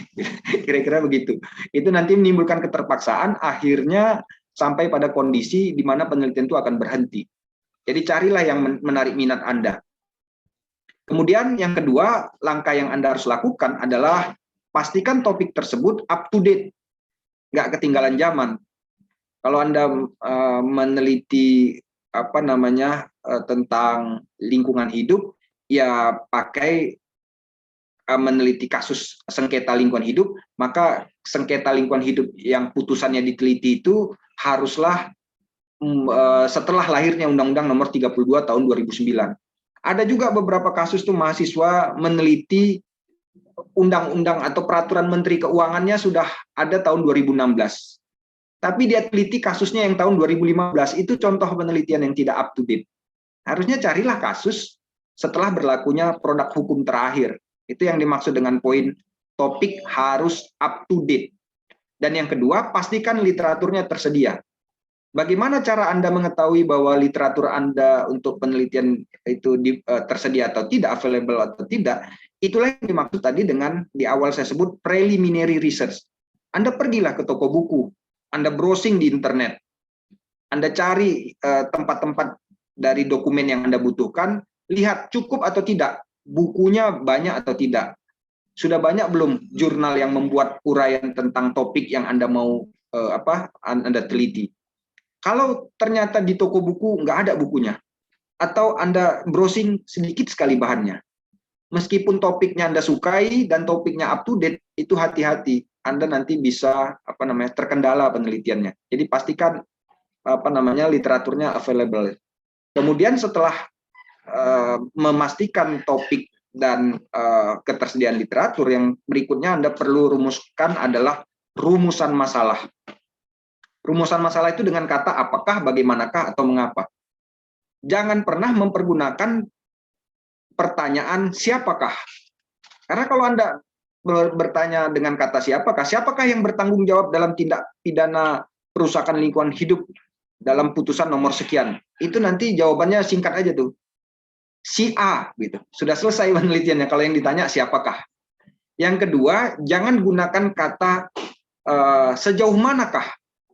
kira-kira begitu. Itu nanti menimbulkan keterpaksaan, akhirnya sampai pada kondisi di mana penelitian itu akan berhenti. Jadi carilah yang menarik minat Anda. Kemudian yang kedua, langkah yang Anda harus lakukan adalah pastikan topik tersebut up to date, nggak ketinggalan zaman. Kalau Anda meneliti tentang lingkungan hidup, ya pakai meneliti kasus sengketa lingkungan hidup, maka sengketa lingkungan hidup yang putusannya diteliti itu haruslah setelah lahirnya Undang-Undang Nomor 32 Tahun 2009. Ada juga beberapa kasus tuh mahasiswa meneliti undang-undang atau peraturan Menteri Keuangannya sudah ada tahun 2016. Tapi dia teliti kasusnya yang tahun 2015, itu contoh penelitian yang tidak up to date. Harusnya carilah kasus setelah berlakunya produk hukum terakhir. Itu yang dimaksud dengan poin topik harus up to date. Dan yang kedua, pastikan literaturnya tersedia. Bagaimana cara Anda mengetahui bahwa literatur Anda untuk penelitian itu tersedia atau tidak, available atau tidak? Itulah yang dimaksud tadi dengan di awal saya sebut preliminary research. Anda pergilah ke toko buku, Anda browsing di internet, Anda cari tempat-tempat dari dokumen yang Anda butuhkan, lihat cukup atau tidak, bukunya banyak atau tidak, sudah banyak belum jurnal yang membuat uraian tentang topik yang Anda mau Anda teliti. Kalau ternyata di toko buku nggak ada bukunya, atau Anda browsing sedikit sekali bahannya, meskipun topiknya Anda sukai dan topiknya up to date, itu hati-hati, Anda nanti bisa terkendala penelitiannya. Jadi pastikan literaturnya available. Kemudian setelah memastikan topik dan ketersediaan literatur, yang berikutnya Anda perlu rumuskan adalah rumusan masalah. Rumusan masalah itu dengan kata apakah, bagaimanakah, atau mengapa. Jangan pernah mempergunakan pertanyaan siapakah. Karena kalau Anda bertanya dengan kata siapakah yang bertanggung jawab dalam tindak pidana perusakan lingkungan hidup dalam putusan nomor sekian, itu nanti jawabannya singkat aja tuh, si A gitu. Sudah selesai penelitiannya kalau yang ditanya siapakah. Yang kedua, jangan gunakan kata sejauh manakah,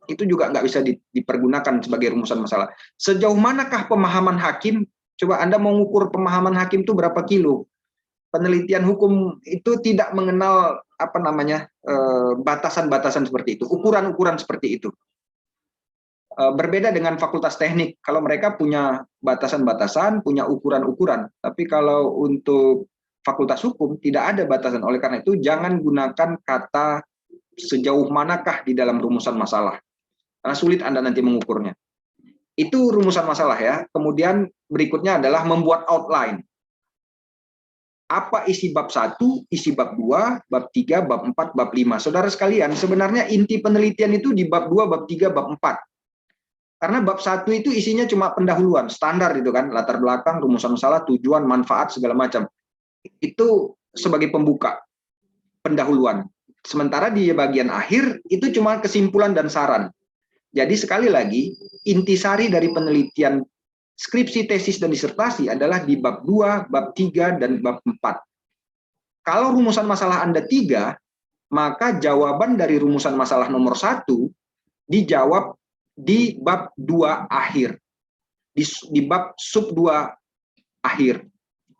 itu juga nggak bisa dipergunakan sebagai rumusan masalah. Sejauh manakah pemahaman hakim? Coba Anda mau mengukur pemahaman hakim itu berapa kilo? Penelitian hukum itu tidak mengenal apa namanya batasan-batasan seperti itu, ukuran-ukuran seperti itu. Berbeda dengan fakultas teknik, kalau mereka punya batasan-batasan, punya ukuran-ukuran. Tapi kalau untuk fakultas hukum tidak ada batasan. Oleh karena itu jangan gunakan kata sejauh manakah di dalam rumusan masalah, karena sulit Anda nanti mengukurnya. Itu rumusan masalah ya. Kemudian berikutnya adalah membuat outline. Apa isi bab 1, isi bab 2, bab 3, bab 4, bab 5. Saudara sekalian, sebenarnya inti penelitian itu di bab 2, bab 3, bab 4. Karena bab 1 itu isinya cuma pendahuluan, standar itu kan, latar belakang, rumusan masalah, tujuan, manfaat, segala macam. Itu sebagai pembuka, pendahuluan. Sementara di bagian akhir itu cuma kesimpulan dan saran. Jadi sekali lagi, intisari dari penelitian skripsi, tesis, dan disertasi adalah di bab 2, bab 3, dan bab 4. Kalau rumusan masalah Anda 3, maka jawaban dari rumusan masalah nomor 1 dijawab di bab 2 akhir. Di bab sub 2 akhir.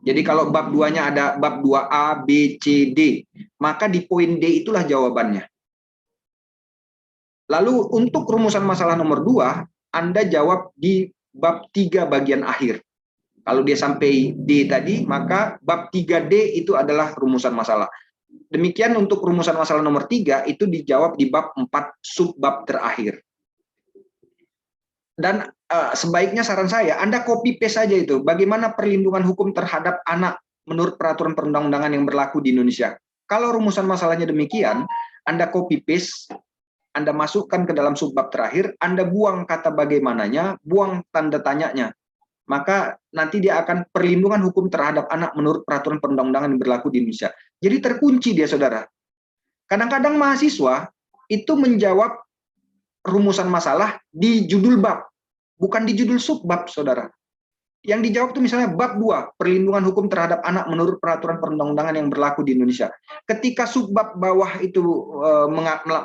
Jadi kalau bab 2-nya ada bab 2A, B, C, D, maka di poin D itulah jawabannya. Lalu untuk rumusan masalah nomor 2, Anda jawab di bab 3 bagian akhir. Kalau dia sampai D tadi, maka bab 3D itu adalah rumusan masalah. Demikian untuk rumusan masalah nomor 3, itu dijawab di bab 4 subbab terakhir. Dan sebaiknya saran saya, Anda copy paste saja itu. Bagaimana perlindungan hukum terhadap anak menurut peraturan perundang-undangan yang berlaku di Indonesia. Kalau rumusan masalahnya demikian, Anda copy paste, Anda masukkan ke dalam subbab terakhir, Anda buang kata bagaimananya, buang tanda tanyanya. Maka nanti dia akan perlindungan hukum terhadap anak menurut peraturan perundang-undangan yang berlaku di Indonesia. Jadi terkunci dia, saudara. Kadang-kadang mahasiswa itu menjawab rumusan masalah di judul bab, bukan di judul subbab, saudara. Yang dijawab itu misalnya bab 2, perlindungan hukum terhadap anak menurut peraturan perundang-undangan yang berlaku di Indonesia. Ketika subbab bawah itu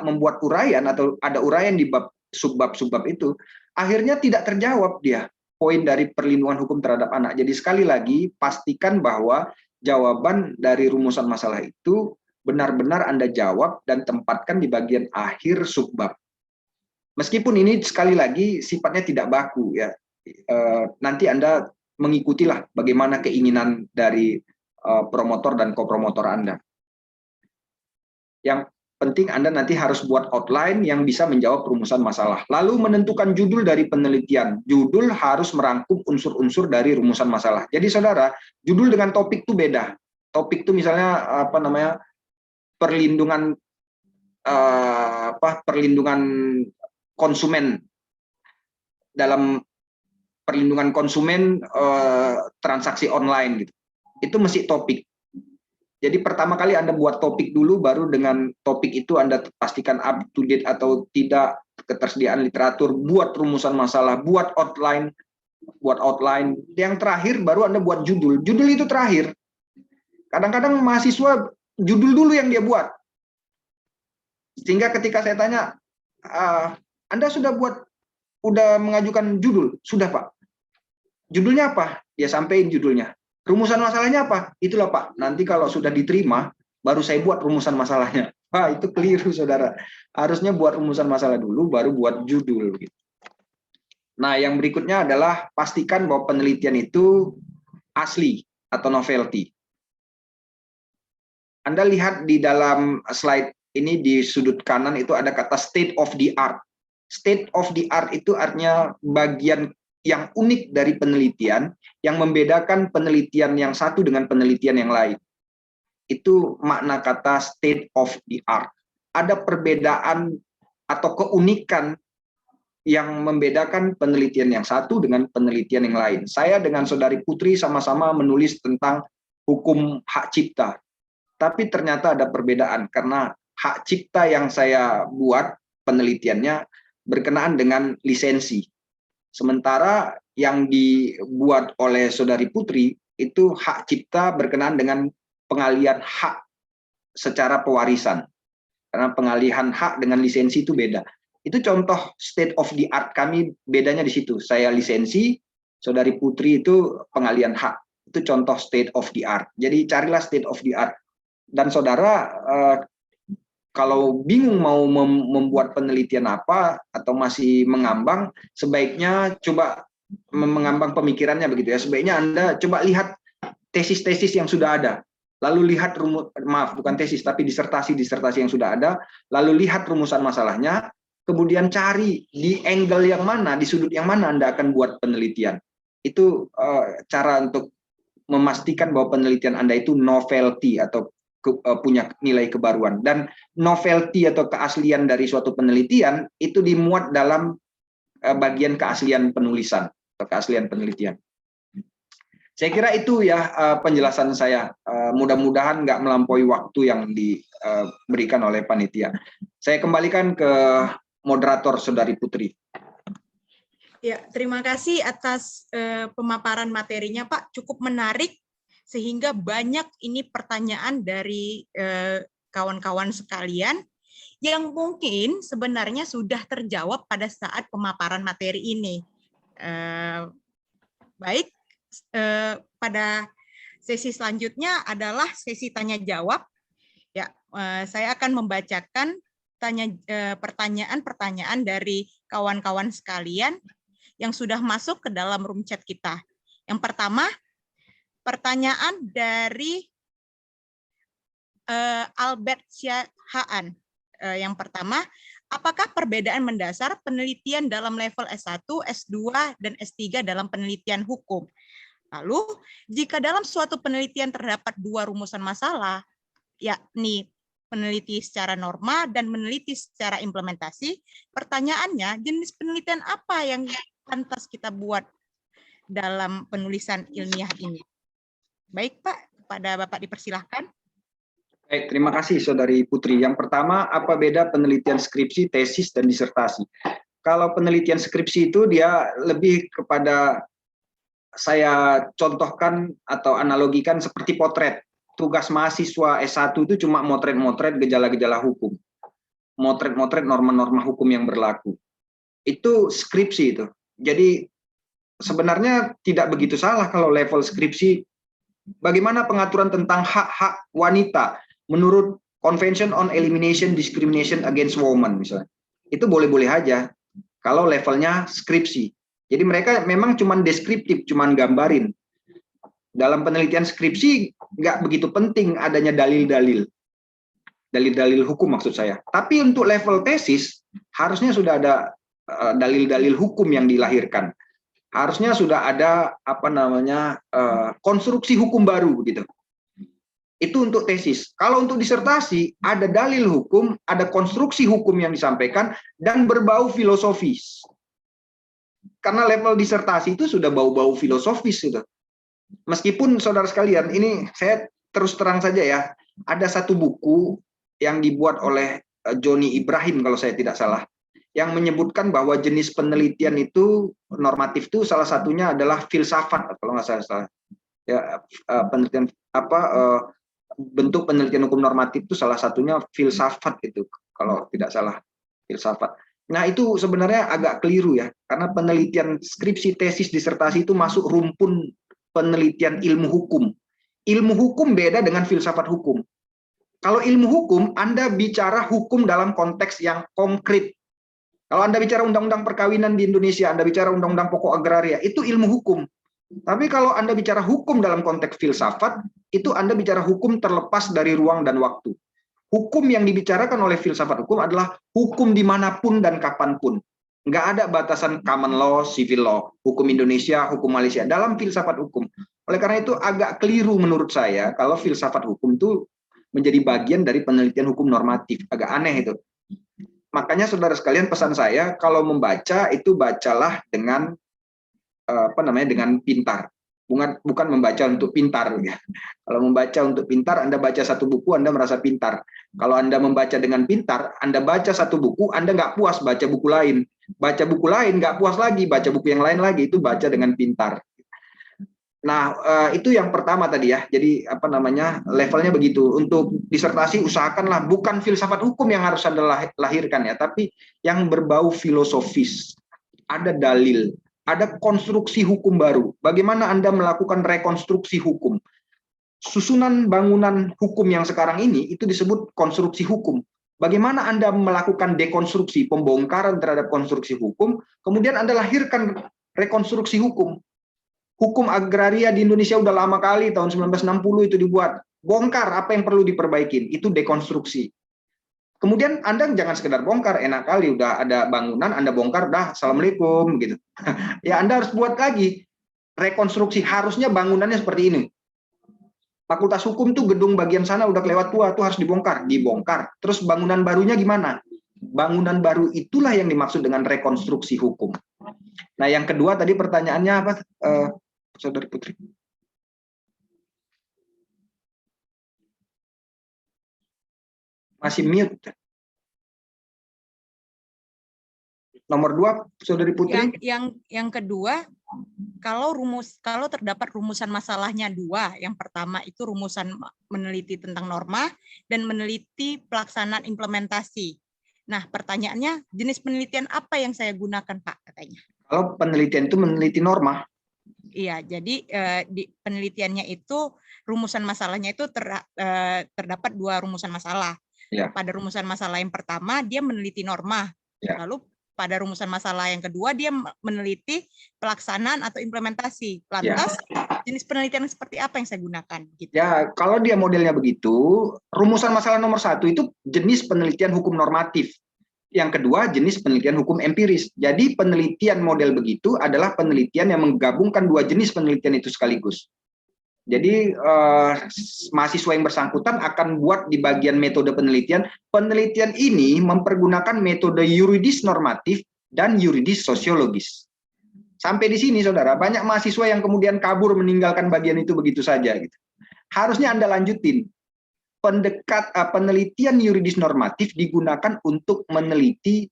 membuat uraian atau ada uraian di bab subbab itu, akhirnya tidak terjawab dia poin dari perlindungan hukum terhadap anak. Jadi sekali lagi pastikan bahwa jawaban dari rumusan masalah itu benar-benar Anda jawab dan tempatkan di bagian akhir subbab. Meskipun ini sekali lagi sifatnya tidak baku ya. Nanti Anda mengikutilah bagaimana keinginan dari promotor dan kopromotor Anda. Yang penting Anda nanti harus buat outline yang bisa menjawab rumusan masalah. Lalu menentukan judul dari penelitian. Judul harus merangkum unsur-unsur dari rumusan masalah. Jadi saudara, judul dengan topik itu beda. Topik itu misalnya apa namanya, perlindungan perlindungan konsumen, dalam perlindungan konsumen transaksi online gitu. Itu mesti topik. Jadi pertama kali Anda buat topik dulu, baru dengan topik itu Anda pastikan up to date atau tidak, ketersediaan literatur, buat rumusan masalah, buat outline. Yang terakhir baru Anda buat judul. Judul itu terakhir. Kadang-kadang mahasiswa judul dulu yang dia buat. Sehingga ketika saya tanya, Anda sudah mengajukan judul? Sudah, Pak. Judulnya apa? Dia sampaikan judulnya. Rumusan masalahnya apa? Itulah, Pak. Nanti kalau sudah diterima, baru saya buat rumusan masalahnya. Wah, itu keliru, saudara. Harusnya buat rumusan masalah dulu, baru buat judul. Nah, yang berikutnya adalah pastikan bahwa penelitian itu asli atau novelty. Anda lihat di dalam slide ini di sudut kanan itu ada kata state of the art. State of the art itu artinya bagian yang unik dari penelitian yang membedakan penelitian yang satu dengan penelitian yang lain. Itu makna kata state of the art. Ada perbedaan atau keunikan yang membedakan penelitian yang satu dengan penelitian yang lain. Saya dengan saudari Putri sama-sama menulis tentang hukum hak cipta. Tapi ternyata ada perbedaan karena hak cipta yang saya buat penelitiannya berkenaan dengan lisensi. Sementara yang dibuat oleh saudari Putri itu hak cipta berkenaan dengan pengalian hak secara pewarisan. Karena pengalihan hak dengan lisensi itu beda. Itu contoh state of the art kami, bedanya di situ. Saya lisensi, Saudari Putri itu pengalihan hak. Itu contoh state of the art. Jadi carilah state of the art. Dan saudara, kalau bingung mau membuat penelitian apa atau masih mengambang, sebaiknya coba mengambang pemikirannya begitu ya. Sebaiknya Anda coba lihat tesis-tesis yang sudah ada. Lalu lihat bukan tesis tapi disertasi yang sudah ada, lalu lihat rumusan masalahnya, kemudian cari di angle yang mana, di sudut yang mana Anda akan buat penelitian. Itu cara untuk memastikan bahwa penelitian Anda itu novelty atau punya nilai kebaruan. Dan novelty atau keaslian dari suatu penelitian itu dimuat dalam bagian keaslian penulisan atau keaslian penelitian. Saya kira itu ya penjelasan saya. Mudah-mudahan nggak melampaui waktu yang diberikan oleh panitia. Saya kembalikan ke moderator Saudari Putri. Ya, terima kasih atas pemaparan materinya, Pak. Cukup menarik sehingga banyak ini pertanyaan dari kawan-kawan sekalian yang mungkin sebenarnya sudah terjawab pada saat pemaparan materi ini. Baik. Pada sesi selanjutnya adalah sesi tanya jawab. Ya, saya akan membacakan pertanyaan-pertanyaan dari kawan-kawan sekalian yang sudah masuk ke dalam room chat kita. Yang pertama, pertanyaan dari Albert Syahaan. Yang pertama, apakah perbedaan mendasar penelitian dalam level S1, S2, dan S3 dalam penelitian hukum? Lalu, jika dalam suatu penelitian terdapat dua rumusan masalah, yakni peneliti secara norma dan meneliti secara implementasi, pertanyaannya, jenis penelitian apa yang pantas kita buat dalam penulisan ilmiah ini? Baik, Pak, kepada Bapak dipersilahkan. Baik, terima kasih Saudari Putri. Yang pertama, apa beda penelitian skripsi, tesis, dan disertasi? Kalau penelitian skripsi itu dia lebih kepada, saya contohkan atau analogikan seperti potret. Tugas mahasiswa S1 itu cuma motret-motret gejala-gejala hukum. Motret-motret norma-norma hukum yang berlaku. Itu skripsi itu. Jadi sebenarnya tidak begitu salah kalau level skripsi. Bagaimana pengaturan tentang hak-hak wanita menurut Convention on Elimination Discrimination Against Women misalnya. Itu boleh-boleh aja kalau levelnya skripsi. Jadi mereka memang cuma deskriptif, cuma gambarin. Dalam penelitian skripsi nggak begitu penting adanya dalil-dalil. Dalil-dalil hukum maksud saya. Tapi untuk level tesis, harusnya sudah ada dalil-dalil hukum yang dilahirkan. Harusnya sudah ada konstruksi hukum baru begitu. Itu untuk tesis. Kalau untuk disertasi, ada dalil hukum, ada konstruksi hukum yang disampaikan, dan berbau filosofis. Karena level disertasi itu sudah bau-bau filosofis itu. Meskipun saudara sekalian, ini saya terus terang saja ya, ada satu buku yang dibuat oleh Joni Ibrahim kalau saya tidak salah, yang menyebutkan bahwa jenis penelitian itu normatif itu salah satunya adalah filsafat kalau nggak salah. Ya, penelitian bentuk penelitian hukum normatif itu salah satunya filsafat itu kalau tidak salah, filsafat. Nah, itu sebenarnya agak keliru ya, karena penelitian skripsi, tesis, disertasi itu masuk rumpun penelitian ilmu hukum. Ilmu hukum beda dengan filsafat hukum. Kalau ilmu hukum, Anda bicara hukum dalam konteks yang konkret. Kalau Anda bicara undang-undang perkawinan di Indonesia, Anda bicara undang-undang pokok agraria, itu ilmu hukum. Tapi kalau Anda bicara hukum dalam konteks filsafat, itu Anda bicara hukum terlepas dari ruang dan waktu. Hukum yang dibicarakan oleh filsafat hukum adalah hukum dimanapun dan kapanpun. Nggak ada batasan common law, civil law, hukum Indonesia, hukum Malaysia, dalam filsafat hukum. Oleh karena itu agak keliru menurut saya kalau filsafat hukum itu menjadi bagian dari penelitian hukum normatif. Agak aneh itu. Makanya saudara sekalian, pesan saya, kalau membaca itu bacalah dengan dengan pintar. Bukan membaca untuk pintar. Ya. Kalau membaca untuk pintar, Anda baca satu buku, Anda merasa pintar. Kalau Anda membaca dengan pintar, Anda baca satu buku, Anda nggak puas baca buku lain. Baca buku lain, nggak puas lagi, baca buku yang lain lagi, itu baca dengan pintar. Nah, itu yang pertama tadi ya. Jadi apa namanya, levelnya begitu. Untuk disertasi usahakanlah bukan filsafat hukum yang harus Anda lahirkan ya, tapi yang berbau filosofis. Ada dalil, ada konstruksi hukum baru. Bagaimana Anda melakukan rekonstruksi hukum? Susunan bangunan hukum yang sekarang ini itu disebut konstruksi hukum. Bagaimana Anda melakukan dekonstruksi, pembongkaran terhadap konstruksi hukum, kemudian Anda lahirkan rekonstruksi hukum. Hukum agraria di Indonesia udah lama kali, tahun 1960 itu dibuat. Bongkar apa yang perlu diperbaikin, itu dekonstruksi. Kemudian Anda jangan sekedar bongkar, enak kali udah ada bangunan, Anda bongkar, dah, assalamualaikum gitu. Ya Anda harus buat lagi rekonstruksi, harusnya bangunannya seperti ini. Fakultas Hukum tuh gedung bagian sana udah kelewat tua, tuh harus dibongkar. Terus bangunan barunya gimana? Bangunan baru itulah yang dimaksud dengan rekonstruksi hukum. Nah, yang kedua tadi pertanyaannya apa, Saudari Putri? Masih mute. Nomor 2, Saudari Putri. Yang kedua, kalau terdapat rumusan masalahnya dua, yang pertama itu rumusan meneliti tentang norma dan meneliti pelaksanaan implementasi. Nah, pertanyaannya jenis penelitian apa yang saya gunakan, Pak, katanya? Kalau penelitian itu meneliti norma. Iya, jadi di penelitiannya itu rumusan masalahnya itu terdapat dua rumusan masalah. Ya. Pada rumusan masalah yang pertama dia meneliti norma, ya. Lalu pada rumusan masalah yang kedua dia meneliti pelaksanaan atau implementasi. Lantas ya. Jenis penelitian seperti apa yang saya gunakan? Gitu. Ya, kalau dia modelnya begitu, rumusan masalah nomor 1 itu jenis penelitian hukum normatif. Yang kedua, jenis penelitian hukum empiris. Jadi penelitian model begitu adalah penelitian yang menggabungkan dua jenis penelitian itu sekaligus. Jadi mahasiswa yang bersangkutan akan buat di bagian metode penelitian. Penelitian ini mempergunakan metode yuridis normatif dan yuridis sosiologis. Sampai di sini, saudara, banyak mahasiswa yang kemudian kabur meninggalkan bagian itu begitu saja. Gitu. Harusnya Anda lanjutin. Penelitian yuridis normatif digunakan untuk meneliti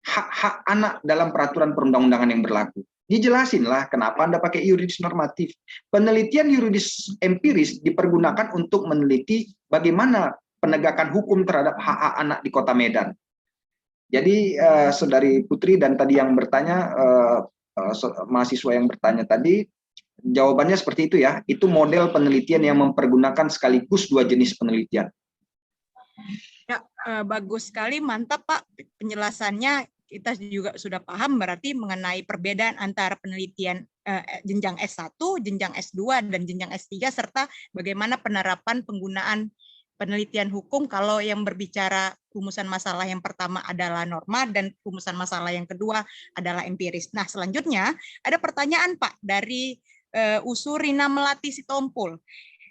hak-hak anak dalam peraturan perundang-undangan yang berlaku. Dijelasinlah kenapa Anda pakai yuridis normatif. Penelitian yuridis empiris dipergunakan untuk meneliti bagaimana penegakan hukum terhadap hak-hak anak di Kota Medan. Jadi, Saudari Putri dan tadi yang bertanya, mahasiswa yang bertanya tadi, jawabannya seperti itu ya. Itu model penelitian yang mempergunakan sekaligus dua jenis penelitian. Ya, bagus sekali, mantap Pak penjelasannya. Kita juga sudah paham berarti mengenai perbedaan antara penelitian jenjang S1, jenjang S2, dan jenjang S3, serta bagaimana penerapan penggunaan penelitian hukum kalau yang berbicara rumusan masalah yang pertama adalah norma dan rumusan masalah yang kedua adalah empiris. Nah, selanjutnya ada pertanyaan Pak dari Usu Rina Melati Sitompul.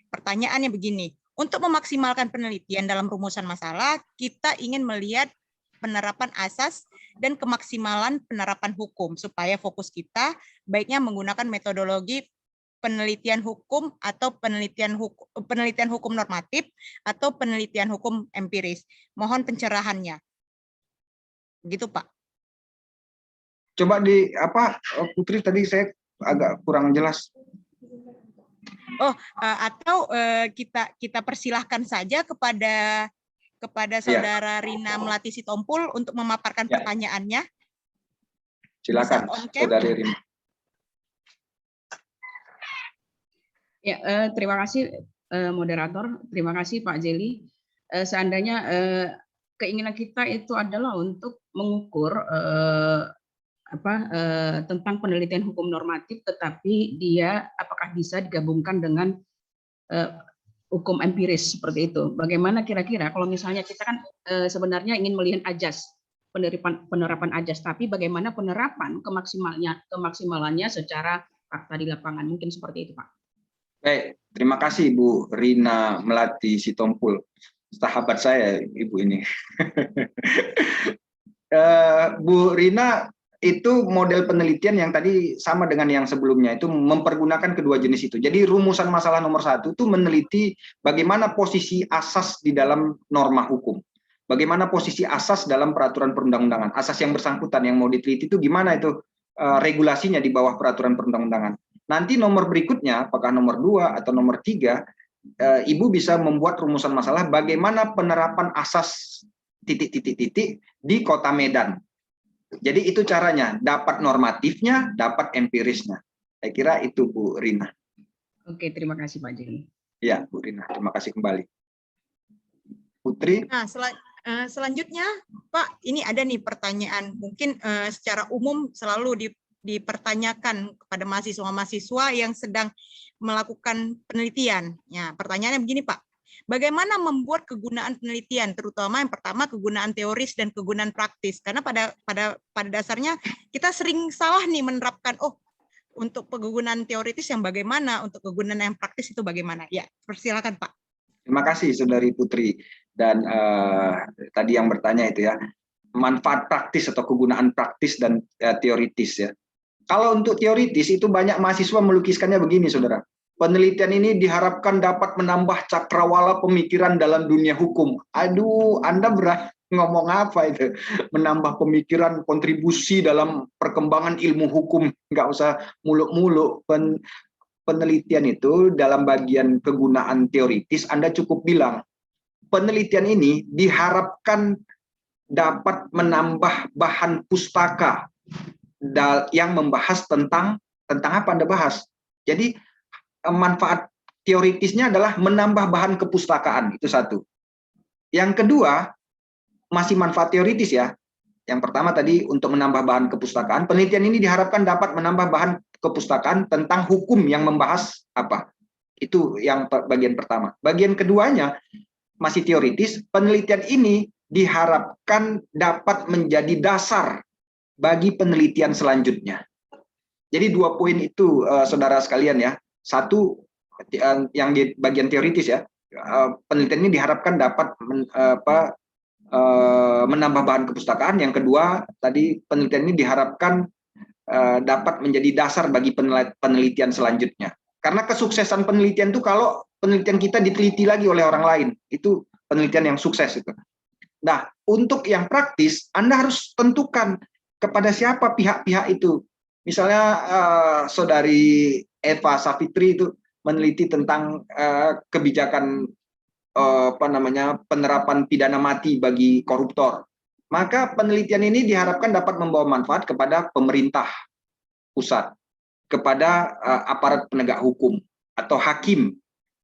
Pertanyaannya begini, untuk memaksimalkan penelitian dalam rumusan masalah, kita ingin melihat penerapan asas dan kemaksimalan penerapan hukum supaya fokus kita baiknya menggunakan metodologi penelitian hukum atau penelitian hukum normatif atau penelitian hukum empiris. Mohon pencerahannya. Begitu, Pak. Coba Putri, tadi saya agak kurang jelas. Atau kita persilahkan saja kepada Saudara Rina Melati Sitompul untuk memaparkan pertanyaannya. Silakan, Saudari Rina. Ya, terima kasih moderator, terima kasih Pak Jeli. Seandainya keinginan kita itu adalah untuk mengukur tentang penelitian hukum normatif, tetapi dia apakah bisa digabungkan dengan hukum empiris seperti itu. Bagaimana kira-kira kalau misalnya kita kan sebenarnya ingin melihat ajas, penerapan ajas, tapi bagaimana penerapan kemaksimalannya secara fakta di lapangan, mungkin seperti itu Pak. Baik, terima kasih Bu Rina Melati Sitompul, sahabat saya Ibu ini. Bu Rina, itu model penelitian yang tadi sama dengan yang sebelumnya, itu mempergunakan kedua jenis itu. Jadi rumusan masalah nomor 1 itu meneliti bagaimana posisi asas di dalam norma hukum. Bagaimana posisi asas dalam peraturan perundang-undangan. Asas yang bersangkutan yang mau diteliti itu gimana itu regulasinya di bawah peraturan perundang-undangan. Nanti nomor berikutnya, apakah nomor 2 atau nomor 3, Ibu bisa membuat rumusan masalah bagaimana penerapan asas titik-titik-titik di Kota Medan. Jadi itu caranya, dapat normatifnya, dapat empirisnya. Saya kira itu Bu Rina. Oke, terima kasih Pak Jeni. Ya, Bu Rina, terima kasih kembali. Putri. Nah, selanjutnya, Pak, ini ada nih pertanyaan. Mungkin secara umum selalu dipertanyakan kepada mahasiswa-mahasiswa yang sedang melakukan penelitian. Ya, pertanyaannya begini, Pak. Bagaimana membuat kegunaan penelitian, terutama yang pertama kegunaan teoris dan kegunaan praktis? Karena pada dasarnya kita sering salah nih menerapkan, untuk kegunaan teoritis yang bagaimana, untuk kegunaan yang praktis itu bagaimana? Ya, persilakan Pak. Terima kasih Saudari Putri. Dan tadi yang bertanya itu ya, manfaat praktis atau kegunaan praktis dan teoritis ya. Kalau untuk teoritis itu banyak mahasiswa melukiskannya begini, Saudara. Penelitian ini diharapkan dapat menambah cakrawala pemikiran dalam dunia hukum. Aduh, Anda ngomong apa itu? Menambah pemikiran, kontribusi dalam perkembangan ilmu hukum. Nggak usah muluk-muluk. Penelitian itu dalam bagian kegunaan teoritis, Anda cukup bilang, penelitian ini diharapkan dapat menambah bahan pustaka yang membahas tentang apa Anda bahas. Jadi manfaat teoritisnya adalah menambah bahan kepustakaan, itu satu. Yang kedua, masih manfaat teoritis ya. Yang pertama tadi untuk menambah bahan kepustakaan, penelitian ini diharapkan dapat menambah bahan kepustakaan tentang hukum yang membahas apa. Itu yang bagian pertama. Bagian keduanya, masih teoritis, penelitian ini diharapkan dapat menjadi dasar bagi penelitian selanjutnya. Jadi 2 poin itu saudara sekalian ya. Satu yang di bagian teoritis ya, penelitian ini diharapkan dapat menambah bahan kepustakaan. Yang kedua, tadi penelitian ini diharapkan dapat menjadi dasar bagi penelitian selanjutnya. Karena kesuksesan penelitian itu kalau penelitian kita diteliti lagi oleh orang lain, itu penelitian yang sukses itu. Nah, untuk yang praktis, Anda harus tentukan kepada siapa pihak-pihak itu. Misalnya Saudari Eva Savitri itu meneliti tentang kebijakan penerapan pidana mati bagi koruptor. Maka penelitian ini diharapkan dapat membawa manfaat kepada pemerintah pusat, kepada aparat penegak hukum atau hakim.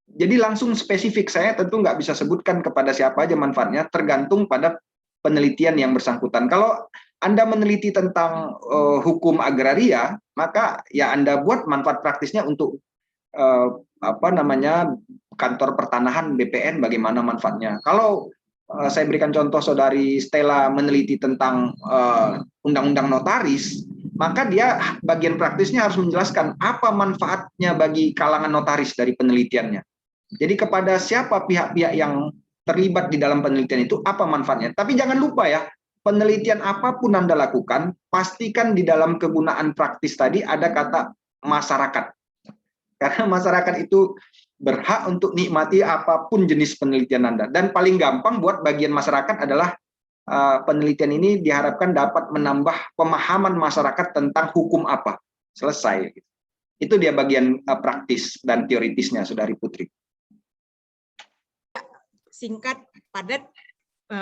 Jadi langsung spesifik, saya tentu nggak bisa sebutkan kepada siapa aja manfaatnya, tergantung pada penelitian yang bersangkutan. Kalau Anda meneliti tentang hukum agraria, maka ya Anda buat manfaat praktisnya untuk kantor pertanahan BPN, bagaimana manfaatnya. Kalau saya berikan contoh, Saudari Stella meneliti tentang undang-undang notaris, maka dia bagian praktisnya harus menjelaskan apa manfaatnya bagi kalangan notaris dari penelitiannya. Jadi kepada siapa pihak-pihak yang terlibat di dalam penelitian itu, apa manfaatnya. Tapi jangan lupa ya, penelitian apapun Anda lakukan, pastikan di dalam kegunaan praktis tadi ada kata masyarakat. Karena masyarakat itu berhak untuk nikmati apapun jenis penelitian Anda. Dan paling gampang buat bagian masyarakat adalah penelitian ini diharapkan dapat menambah pemahaman masyarakat tentang hukum apa. Selesai. Itu dia bagian praktis dan teoritisnya, Saudari Putri. Singkat, padat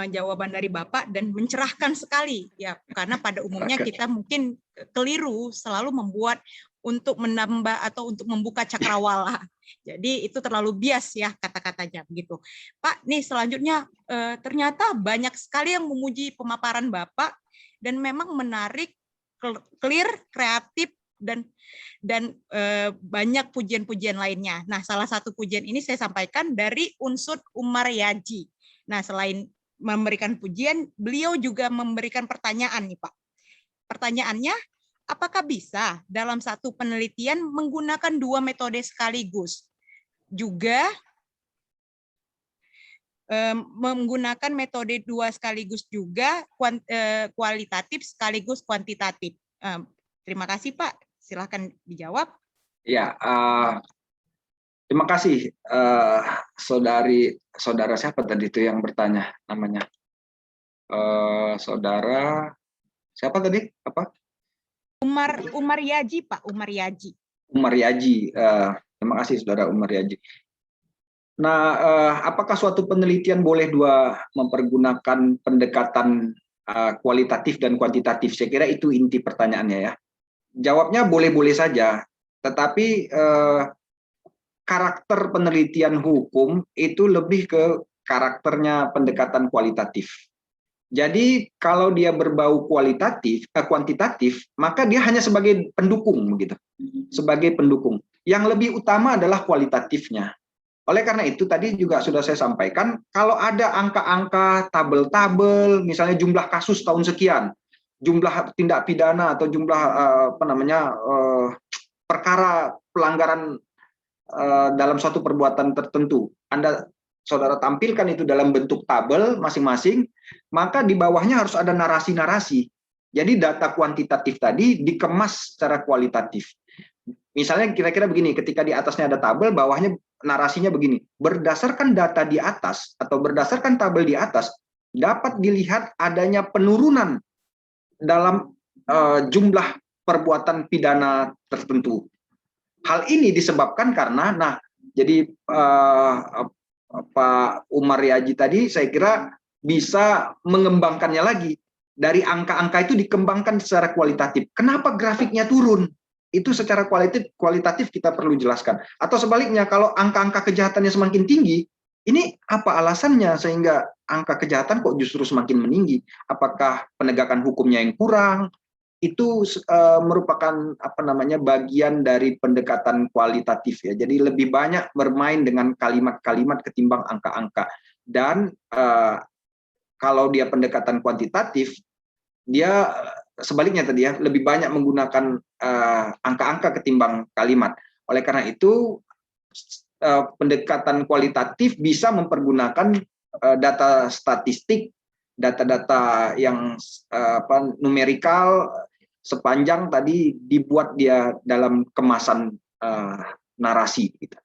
jawaban dari Bapak dan mencerahkan sekali ya, karena pada umumnya kita mungkin keliru selalu membuat untuk menambah atau untuk membuka cakrawala. Jadi itu terlalu bias ya kata-katanya begitu. Pak, nih selanjutnya ternyata banyak sekali yang memuji pemaparan Bapak dan memang menarik, clear, kreatif dan banyak pujian-pujian lainnya. Nah, salah satu pujian ini saya sampaikan dari Unsud Umar Yaji. Nah, selain memberikan pujian, beliau juga memberikan pertanyaan nih, Pak. Pertanyaannya, apakah bisa dalam satu penelitian menggunakan 2 metode sekaligus? Juga menggunakan metode 2 sekaligus juga, kualitatif sekaligus kuantitatif. Terima kasih, Pak. Silahkan dijawab. Ya, terima kasih saudara siapa tadi itu yang bertanya namanya? Saudara siapa tadi? Apa? Umar Yaji, Pak. Umar Yaji. Umar Yaji. Terima kasih Saudara Umar Yaji. Nah, apakah suatu penelitian boleh mempergunakan pendekatan kualitatif dan kuantitatif? Saya kira itu inti pertanyaannya ya. Jawabnya boleh-boleh saja, tetapi karakter penelitian hukum itu lebih ke karakternya pendekatan kualitatif. Jadi kalau dia berbau kuantitatif, maka dia hanya sebagai pendukung begitu. Sebagai pendukung. Yang lebih utama adalah kualitatifnya. Oleh karena itu tadi juga sudah saya sampaikan, kalau ada angka-angka, tabel-tabel, misalnya jumlah kasus tahun sekian, jumlah tindak pidana atau jumlah perkara pelanggaran dalam suatu perbuatan tertentu, saudara tampilkan itu dalam bentuk tabel masing-masing, maka di bawahnya harus ada narasi-narasi. Jadi data kuantitatif tadi dikemas secara kualitatif. Misalnya kira-kira begini, ketika di atasnya ada tabel, bawahnya narasinya begini. Berdasarkan data di atas atau berdasarkan tabel di atas, dapat dilihat adanya penurunan dalam jumlah perbuatan pidana tertentu. Hal ini disebabkan karena, jadi Pak Umar Yaji tadi saya kira bisa mengembangkannya lagi. Dari angka-angka itu dikembangkan secara kualitatif. Kenapa grafiknya turun? Itu secara kualitatif kita perlu jelaskan. Atau sebaliknya, kalau angka-angka kejahatannya semakin tinggi, ini apa alasannya sehingga angka kejahatan kok justru semakin meninggi? Apakah penegakan hukumnya yang kurang? Itu merupakan bagian dari pendekatan kualitatif ya. Jadi lebih banyak bermain dengan kalimat-kalimat ketimbang angka-angka. Dan kalau dia pendekatan kuantitatif, dia sebaliknya tadi ya, lebih banyak menggunakan angka-angka ketimbang kalimat. Oleh karena itu pendekatan kualitatif bisa mempergunakan data statistik, data-data yang numerikal, sepanjang tadi dibuat dia dalam kemasan narasi. Gitu.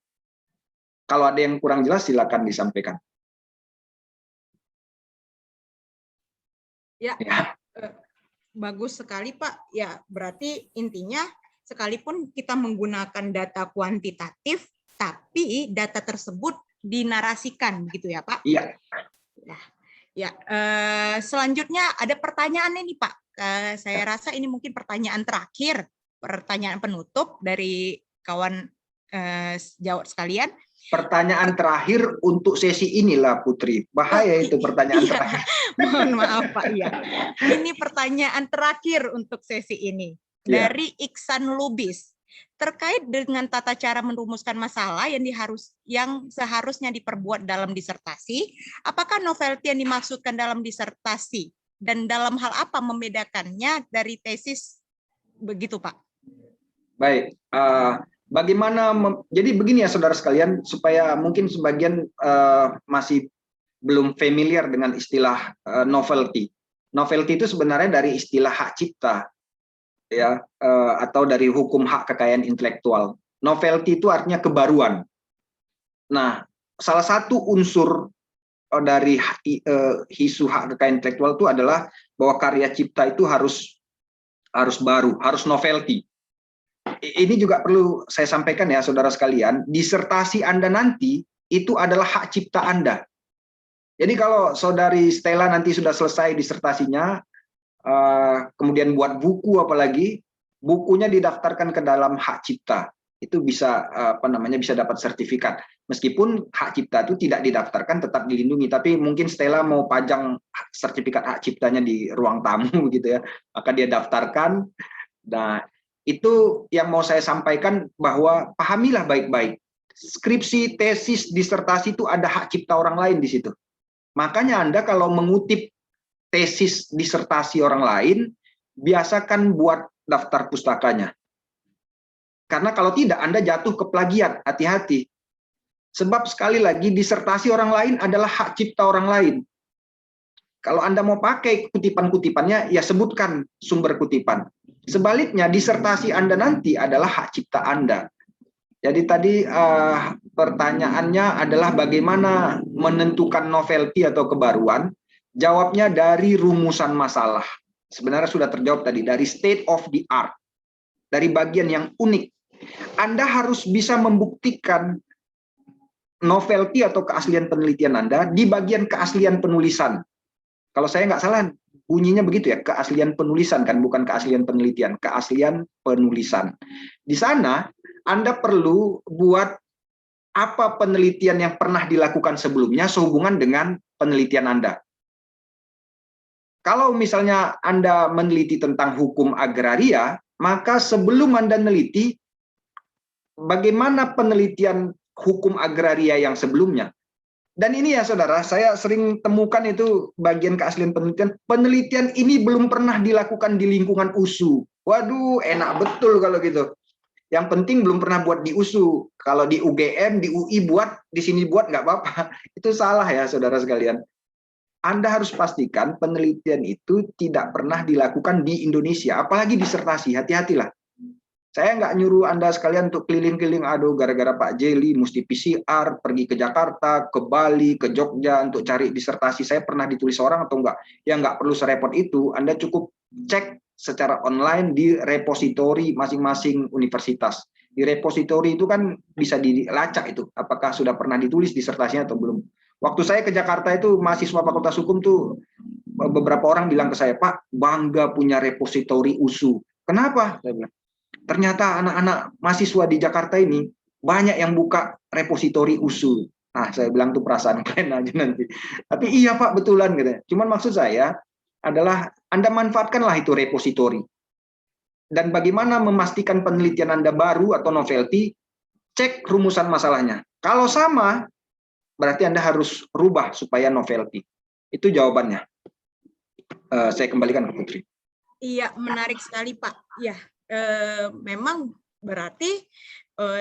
Kalau ada yang kurang jelas silakan disampaikan. Ya. Bagus sekali Pak. Ya, berarti intinya sekalipun kita menggunakan data kuantitatif, tapi data tersebut dinarasikan, gitu ya Pak? Iya. Ya, selanjutnya ada pertanyaan ini Pak. Saya rasa ini mungkin pertanyaan terakhir, pertanyaan penutup dari kawan jawab sekalian. Pertanyaan terakhir untuk sesi inilah Putri. Bahaya itu pertanyaan terakhir. Mohon maaf Pak. Iya. Ini pertanyaan terakhir untuk sesi ini. Dari Iksan Lubis. Terkait dengan tata cara merumuskan masalah yang seharusnya diperbuat dalam disertasi, apakah novelty yang dimaksudkan dalam disertasi? Dan dalam hal apa membedakannya dari tesis? Begitu Pak. Baik. Bagaimana, jadi begini ya saudara sekalian, supaya mungkin sebagian masih belum familiar dengan istilah novelty. Novelty itu sebenarnya dari istilah hak cipta, ya, atau dari hukum hak kekayaan intelektual. Novelty itu artinya kebaruan. Nah, salah satu unsur dari isu hak kekayaan intelektual itu adalah bahwa karya cipta itu harus baru, harus novelty. Ini juga perlu saya sampaikan ya saudara sekalian, disertasi Anda nanti itu adalah hak cipta Anda. Jadi kalau saudari Stella nanti sudah selesai disertasinya, kemudian buat buku apalagi, bukunya didaftarkan ke dalam hak cipta. Itu bisa bisa dapat sertifikat. Meskipun hak cipta itu tidak didaftarkan tetap dilindungi, tapi mungkin Stella mau pajang sertifikat hak ciptanya di ruang tamu gitu ya. Maka dia daftarkan. Nah, itu yang mau saya sampaikan, bahwa pahamilah baik-baik. Skripsi, tesis, disertasi itu ada hak cipta orang lain di situ. Makanya Anda kalau mengutip tesis disertasi orang lain, biasakan buat daftar pustakanya. Karena kalau tidak, Anda jatuh ke plagiat, hati-hati. Sebab sekali lagi, disertasi orang lain adalah hak cipta orang lain. Kalau Anda mau pakai kutipan-kutipannya, ya sebutkan sumber kutipan. Sebaliknya, disertasi Anda nanti adalah hak cipta Anda. Jadi tadi pertanyaannya adalah bagaimana menentukan novelty atau kebaruan. Jawabnya dari rumusan masalah. Sebenarnya sudah terjawab tadi, dari state of the art. Dari bagian yang unik. Anda harus bisa membuktikan novelty atau keaslian penelitian Anda di bagian keaslian penulisan. Kalau saya nggak salah, bunyinya begitu ya, keaslian penulisan kan, bukan keaslian penelitian, keaslian penulisan. Di sana, Anda perlu buat apa penelitian yang pernah dilakukan sebelumnya sehubungan dengan penelitian Anda. Kalau misalnya Anda meneliti tentang hukum agraria, maka sebelum Anda meneliti, bagaimana penelitian hukum agraria yang sebelumnya. Dan ini ya saudara, saya sering temukan itu bagian keaslian penelitian. Penelitian ini belum pernah dilakukan di lingkungan USU. Waduh, enak betul kalau gitu. Yang penting belum pernah buat di USU. Kalau di UGM, di UI buat, di sini buat nggak apa-apa. Itu salah ya saudara sekalian. Anda harus pastikan penelitian itu tidak pernah dilakukan di Indonesia. Apalagi disertasi, hati-hatilah. Saya nggak nyuruh Anda sekalian untuk keliling-keliling, aduh gara-gara Pak Jeli mesti PCR, pergi ke Jakarta, ke Bali, ke Jogja untuk cari disertasi. Saya pernah ditulis orang atau enggak? Ya nggak perlu serepot itu, Anda cukup cek secara online di repositori masing-masing universitas. Di repositori itu kan bisa dilacak itu, apakah sudah pernah ditulis disertasinya atau belum. Waktu saya ke Jakarta itu, mahasiswa Fakultas Hukum tuh, beberapa orang bilang ke saya, Pak, bangga punya repositori USU. Kenapa? Saya bilang, ternyata anak-anak mahasiswa di Jakarta ini banyak yang buka repositori USU. Nah, saya bilang tuh perasaan kalian aja nanti. Tapi iya Pak, betulan gitu. Cuman maksud saya adalah Anda manfaatkanlah itu repositori. Dan bagaimana memastikan penelitian Anda baru atau novelty, cek rumusan masalahnya. Kalau sama, berarti Anda harus rubah supaya novelty. Itu jawabannya. Saya kembalikan ke Putri. Iya, menarik sekali Pak. Ya. Memang berarti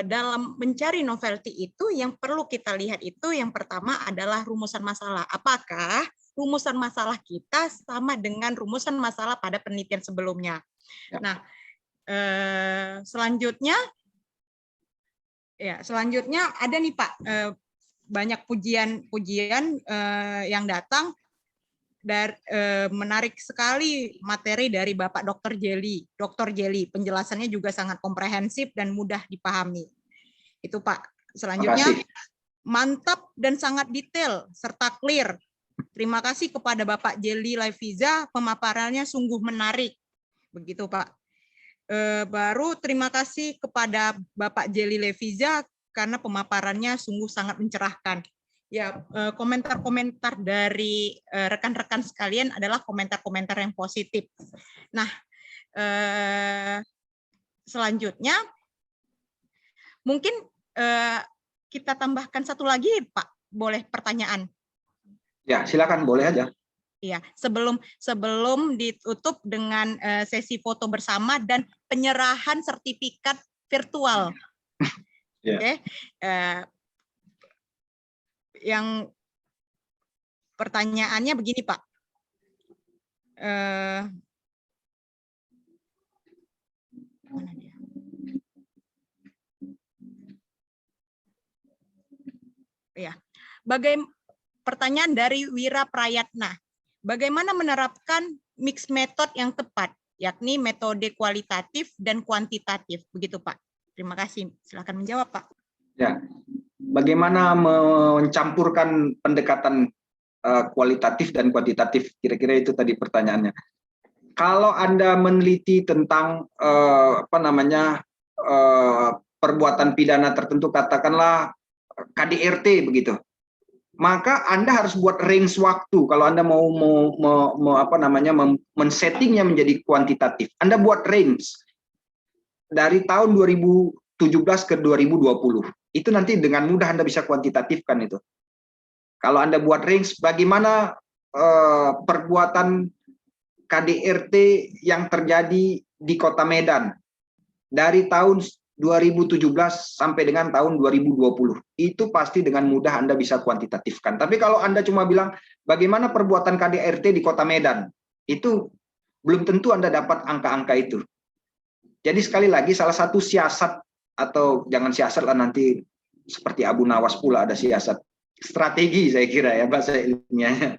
dalam mencari novelty itu yang perlu kita lihat itu yang pertama adalah rumusan masalah. Apakah rumusan masalah kita sama dengan rumusan masalah pada penelitian sebelumnya? Ya. Nah, selanjutnya ada nih Pak, banyak pujian yang datang. Menarik sekali materi dari Bapak Dr. Jeli. Dr. Jeli, penjelasannya juga sangat komprehensif dan mudah dipahami. Itu Pak. Selanjutnya, mantap dan sangat detail serta clear. Terima kasih kepada Bapak Jeli Laifiza, pemaparannya sungguh menarik. Begitu Pak. Baru terima kasih kepada Bapak Jeli Laifiza karena pemaparannya sungguh sangat mencerahkan. Ya, komentar-komentar dari rekan-rekan sekalian adalah komentar-komentar yang positif. Nah, selanjutnya mungkin kita tambahkan satu lagi, Pak. Boleh pertanyaan? Ya, silakan, boleh aja. Iya, sebelum ditutup dengan sesi foto bersama dan penyerahan sertifikat virtual. Ya. Oke. Yang pertanyaannya begini Pak, mana dia? Ya, pertanyaan dari Wira Prayatna, bagaimana menerapkan mix method yang tepat, yakni metode kualitatif dan kuantitatif, begitu Pak? Terima kasih, silakan menjawab Pak. Ya. Bagaimana mencampurkan pendekatan kualitatif dan kuantitatif, kira-kira itu tadi pertanyaannya. Kalau Anda meneliti tentang perbuatan pidana tertentu, katakanlah KDRT begitu, maka Anda harus buat range waktu. Kalau Anda mau men-settingnya menjadi kuantitatif, Anda buat range dari tahun 2017 ke 2020. Itu nanti dengan mudah Anda bisa kuantitatifkan itu. Kalau Anda buat range, bagaimana perbuatan KDRT yang terjadi di Kota Medan dari tahun 2017 sampai dengan tahun 2020. Itu pasti dengan mudah Anda bisa kuantitatifkan. Tapi kalau Anda cuma bilang, bagaimana perbuatan KDRT di Kota Medan, itu belum tentu Anda dapat angka-angka itu. Jadi sekali lagi, salah satu siasat, atau jangan siasat lah, nanti seperti Abu Nawas pula ada siasat, strategi saya kira ya bahasa ilmiahnya.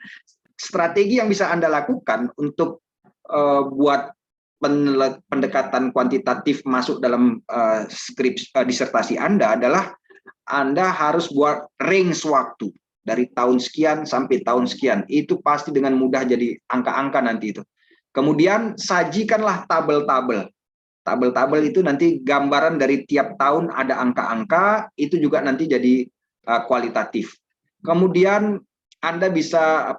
Strategi yang bisa Anda lakukan untuk buat pendekatan kuantitatif masuk dalam disertasi Anda adalah Anda harus buat range waktu dari tahun sekian sampai tahun sekian. Itu pasti dengan mudah jadi angka-angka nanti itu. Kemudian sajikanlah tabel-tabel. Tabel-tabel itu nanti gambaran dari tiap tahun ada angka-angka, itu juga nanti jadi kualitatif. Kemudian Anda bisa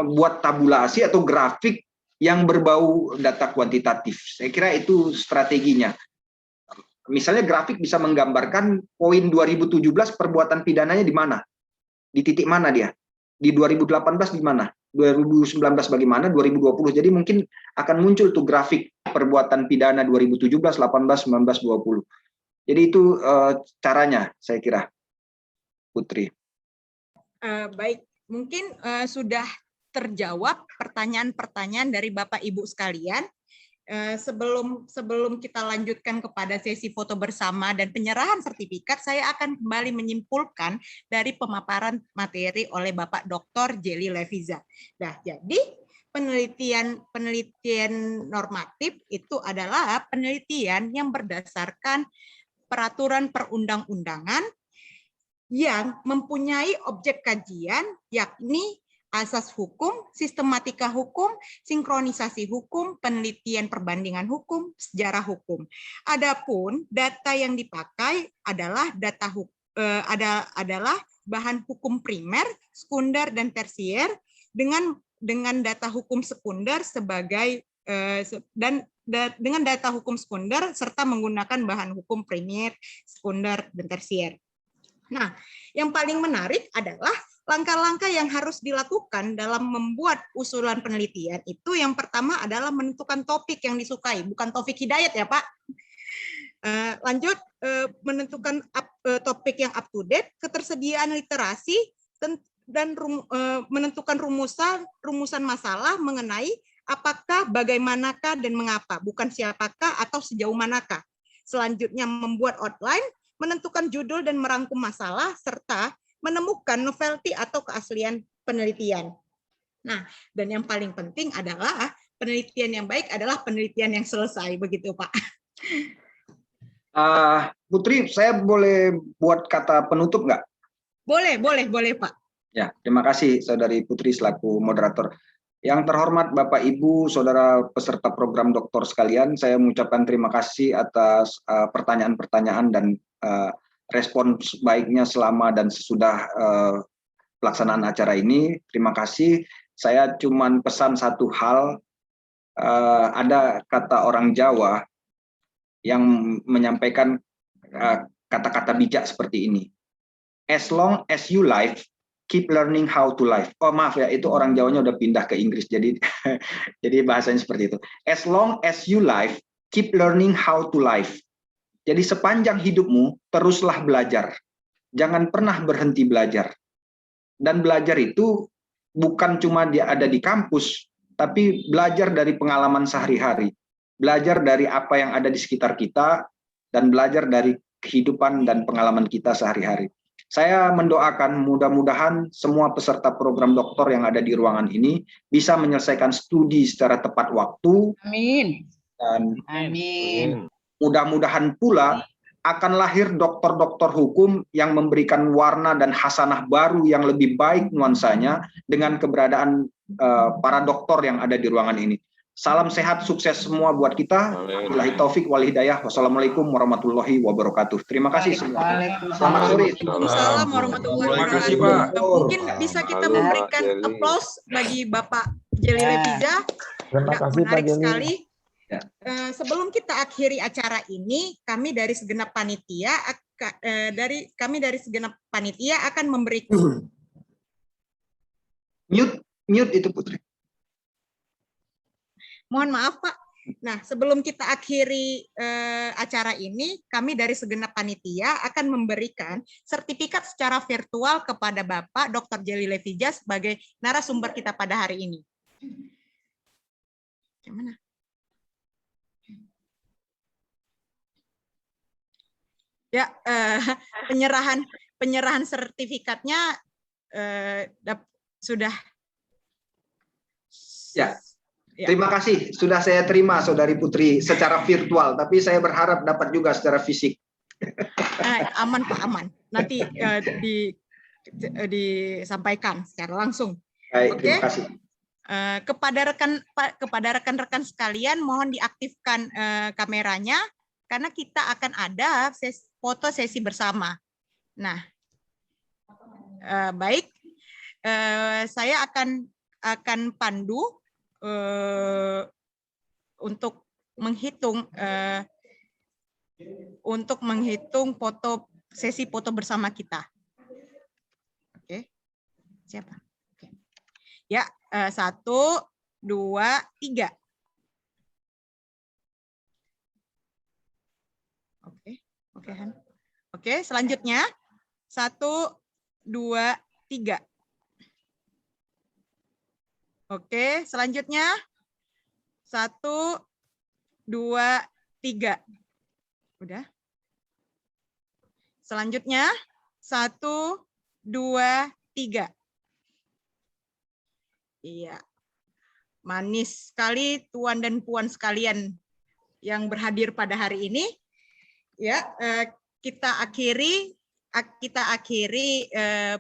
buat tabulasi atau grafik yang berbau data kuantitatif. Saya kira itu strateginya. Misalnya grafik bisa menggambarkan poin 2017 perbuatan pidananya di mana? Di titik mana dia? Di 2018 di mana? 2019 bagaimana? 2020. Jadi mungkin akan muncul tuh grafik perbuatan pidana 2017, 18, 19, 20. Jadi itu caranya, saya kira, Putri. Baik, mungkin sudah terjawab pertanyaan-pertanyaan dari Bapak Ibu sekalian. Sebelum kita lanjutkan kepada sesi foto bersama dan penyerahan sertifikat, saya akan kembali menyimpulkan dari pemaparan materi oleh Bapak Dr. Jelly Leviza. Nah, jadi penelitian normatif itu adalah penelitian yang berdasarkan peraturan perundang-undangan yang mempunyai objek kajian, yakni asas hukum, sistematika hukum, sinkronisasi hukum, penelitian perbandingan hukum, sejarah hukum. Adapun data yang dipakai adalah adalah bahan hukum primer, sekunder, dan tersier dengan data hukum sekunder sebagai dengan data hukum sekunder serta menggunakan bahan hukum primer, sekunder, dan tersier. Nah, yang paling menarik adalah langkah-langkah yang harus dilakukan dalam membuat usulan penelitian itu. Yang pertama adalah menentukan topik yang disukai, bukan topik hidayat ya Pak. Lanjut, menentukan topik yang up to date, ketersediaan literasi, dan menentukan rumusan masalah mengenai apakah, bagaimanakah, dan mengapa, bukan siapakah atau sejauh manakah. Selanjutnya membuat outline, menentukan judul dan merangkum masalah, serta menemukan novelty atau keaslian penelitian. Nah, dan yang paling penting adalah penelitian yang baik adalah penelitian yang selesai, begitu Pak. Putri, saya boleh buat kata penutup nggak? Boleh Pak. Ya, terima kasih Saudari Putri selaku moderator. Yang terhormat Bapak Ibu, Saudara peserta program doktor sekalian, saya mengucapkan terima kasih atas pertanyaan-pertanyaan dan respon baiknya selama dan sesudah pelaksanaan acara ini. Terima kasih. Saya cuman pesan satu hal, ada kata orang Jawa yang menyampaikan kata-kata bijak seperti ini. As long as you live, keep learning how to live. Oh maaf ya, itu orang Jawanya udah pindah ke Inggris, jadi bahasanya seperti itu. As long as you live, keep learning how to live. Jadi sepanjang hidupmu, teruslah belajar. Jangan pernah berhenti belajar. Dan belajar itu bukan cuma dia ada di kampus, tapi belajar dari pengalaman sehari-hari. Belajar dari apa yang ada di sekitar kita, dan belajar dari kehidupan dan pengalaman kita sehari-hari. Saya mendoakan mudah-mudahan semua peserta program doktor yang ada di ruangan ini bisa menyelesaikan studi secara tepat waktu. Amin. Dan Amin. Mudah-mudahan pula akan lahir dokter-dokter hukum yang memberikan warna dan hasanah baru yang lebih baik nuansanya dengan keberadaan para dokter yang ada di ruangan ini. Salam sehat, sukses semua buat kita. Wabillahi taufik wal hidayah. Wassalamualaikum warahmatullahi wabarakatuh. Terima kasih semua. Selamat sore. Waalaikumsalam warahmatullahi wabarakatuh. Mungkin bisa kita memberikan applause bagi Bapak Jelly Leviza. Terima kasih Pak Menarik Jelly. sekali. Ya. Sebelum kita akhiri acara ini, kami dari segenap panitia akan memberikan Mute itu Putri. Mohon maaf Pak. Nah, sebelum kita akhiri acara ini, kami dari segenap panitia akan memberikan sertifikat secara virtual kepada Bapak Dr. Jelly Leviza sebagai narasumber kita pada hari ini. Gimana? Ya, penyerahan sertifikatnya sudah. Ya. Ya. Terima kasih, sudah saya terima Saudari Putri secara virtual, tapi saya berharap dapat juga secara fisik. Aman Pak, aman. Nanti disampaikan secara langsung. Baik, Oke. terima kasih. Kepada rekan-rekan sekalian, mohon diaktifkan kameranya karena kita akan ada foto sesi bersama. Nah, baik, saya akan pandu untuk menghitung sesi foto bersama kita. Oke, siapa? Oke. Ya, 1, 2, 3. Oke, Han. Oke, selanjutnya 1, 2, 3. Oke, selanjutnya 1, 2, 3. Udah. Selanjutnya 1, 2, 3. Iya. Manis sekali tuan dan puan sekalian yang berhadir pada hari ini. Ya, kita akhiri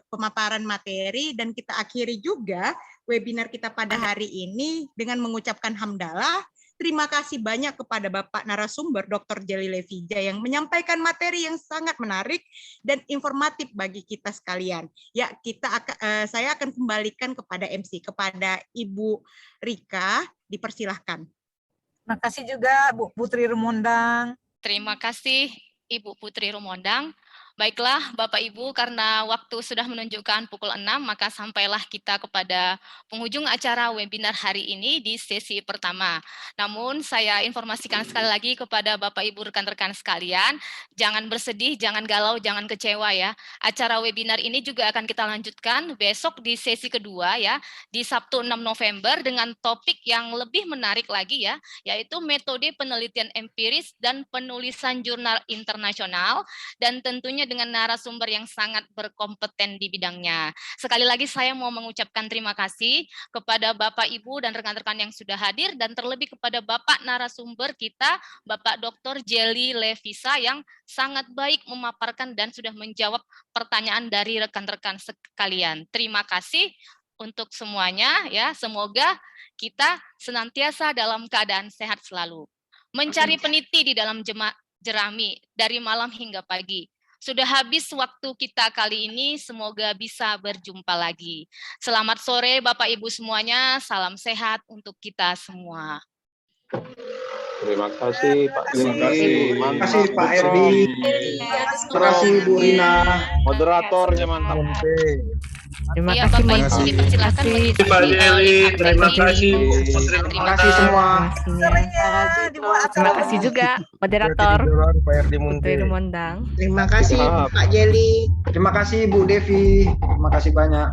pemaparan materi dan kita akhiri juga webinar kita pada hari ini dengan mengucapkan hamdalah. Terima kasih banyak kepada Bapak narasumber Dr. Jelly Levija yang menyampaikan materi yang sangat menarik dan informatif bagi kita sekalian. Ya, saya akan kembalikan kepada MC, kepada Ibu Rika, dipersilahkan. Terima kasih juga Bu Putri Rumondang. Terima kasih Ibu Putri Rumondang. Baiklah Bapak Ibu, karena waktu sudah menunjukkan pukul 6, maka sampailah kita kepada penghujung acara webinar hari ini di sesi pertama. Namun saya informasikan sekali lagi kepada Bapak Ibu rekan-rekan sekalian, jangan bersedih, jangan galau, jangan kecewa ya. Acara webinar ini juga akan kita lanjutkan besok di sesi kedua ya, di Sabtu 6 November dengan topik yang lebih menarik lagi ya, yaitu metode penelitian empiris dan penulisan jurnal internasional, dan tentunya dengan narasumber yang sangat berkompeten di bidangnya. Sekali lagi saya mau mengucapkan terima kasih kepada Bapak, Ibu, dan rekan-rekan yang sudah hadir, dan terlebih kepada Bapak narasumber kita, Bapak Dr. Jelly Levisa, yang sangat baik memaparkan dan sudah menjawab pertanyaan dari rekan-rekan sekalian. Terima kasih untuk semuanya ya, semoga kita senantiasa dalam keadaan sehat selalu. Mencari peniti di dalam jerami dari malam hingga pagi. Sudah habis waktu kita kali ini, semoga bisa berjumpa lagi. Selamat sore Bapak Ibu semuanya, salam sehat untuk kita semua. Terima kasih Pak. Terima kasih Pak Erdi. Terima kasih Bu Rina. Moderatornya mantap. Terima kasih Bapak Ibu, dipersilakan Pak Jelly. Terima kasih Terima kasih semua. Terima kasih juga moderator Pak Erdi Putri Rumondang. Terima kasih Pak Jelly. Terima kasih Bu Devi. Terima kasih banyak.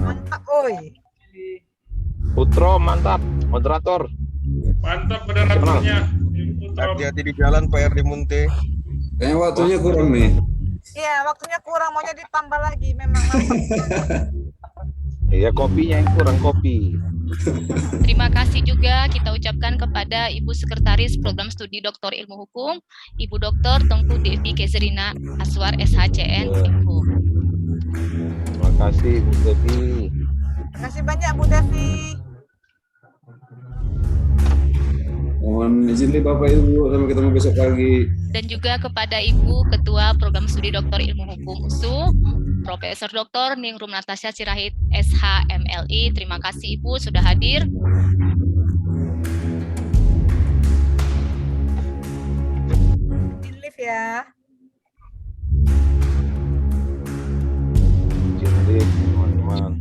Mantap, oi. Putro mantap, moderator. Mantap moderatornya. Hati-hati di jalan Pak Erdi Munte. Kayaknya waktunya kurang nih. Iya, waktunya kurang, maunya ditambah lagi memang. Iya, kopinya yang kurang kopi. Terima kasih juga kita ucapkan kepada Ibu Sekretaris Program Studi Doktor Ilmu Hukum, Ibu Dr. Tengku Devi Kezerina Aswar SHCN Hukum. Terima kasih Bu Devi. Terima kasih banyak Bu Devi. Mohon izin nih Bapak Ibu, sampai ketemu besok pagi. Dan juga kepada Ibu Ketua Program Studi Doktor Ilmu Hukum USU, Profesor Dr. Ningrum Natasha Sirahid SHMLI. Terima kasih Ibu sudah hadir. Di lift ya. Jadi teman-teman.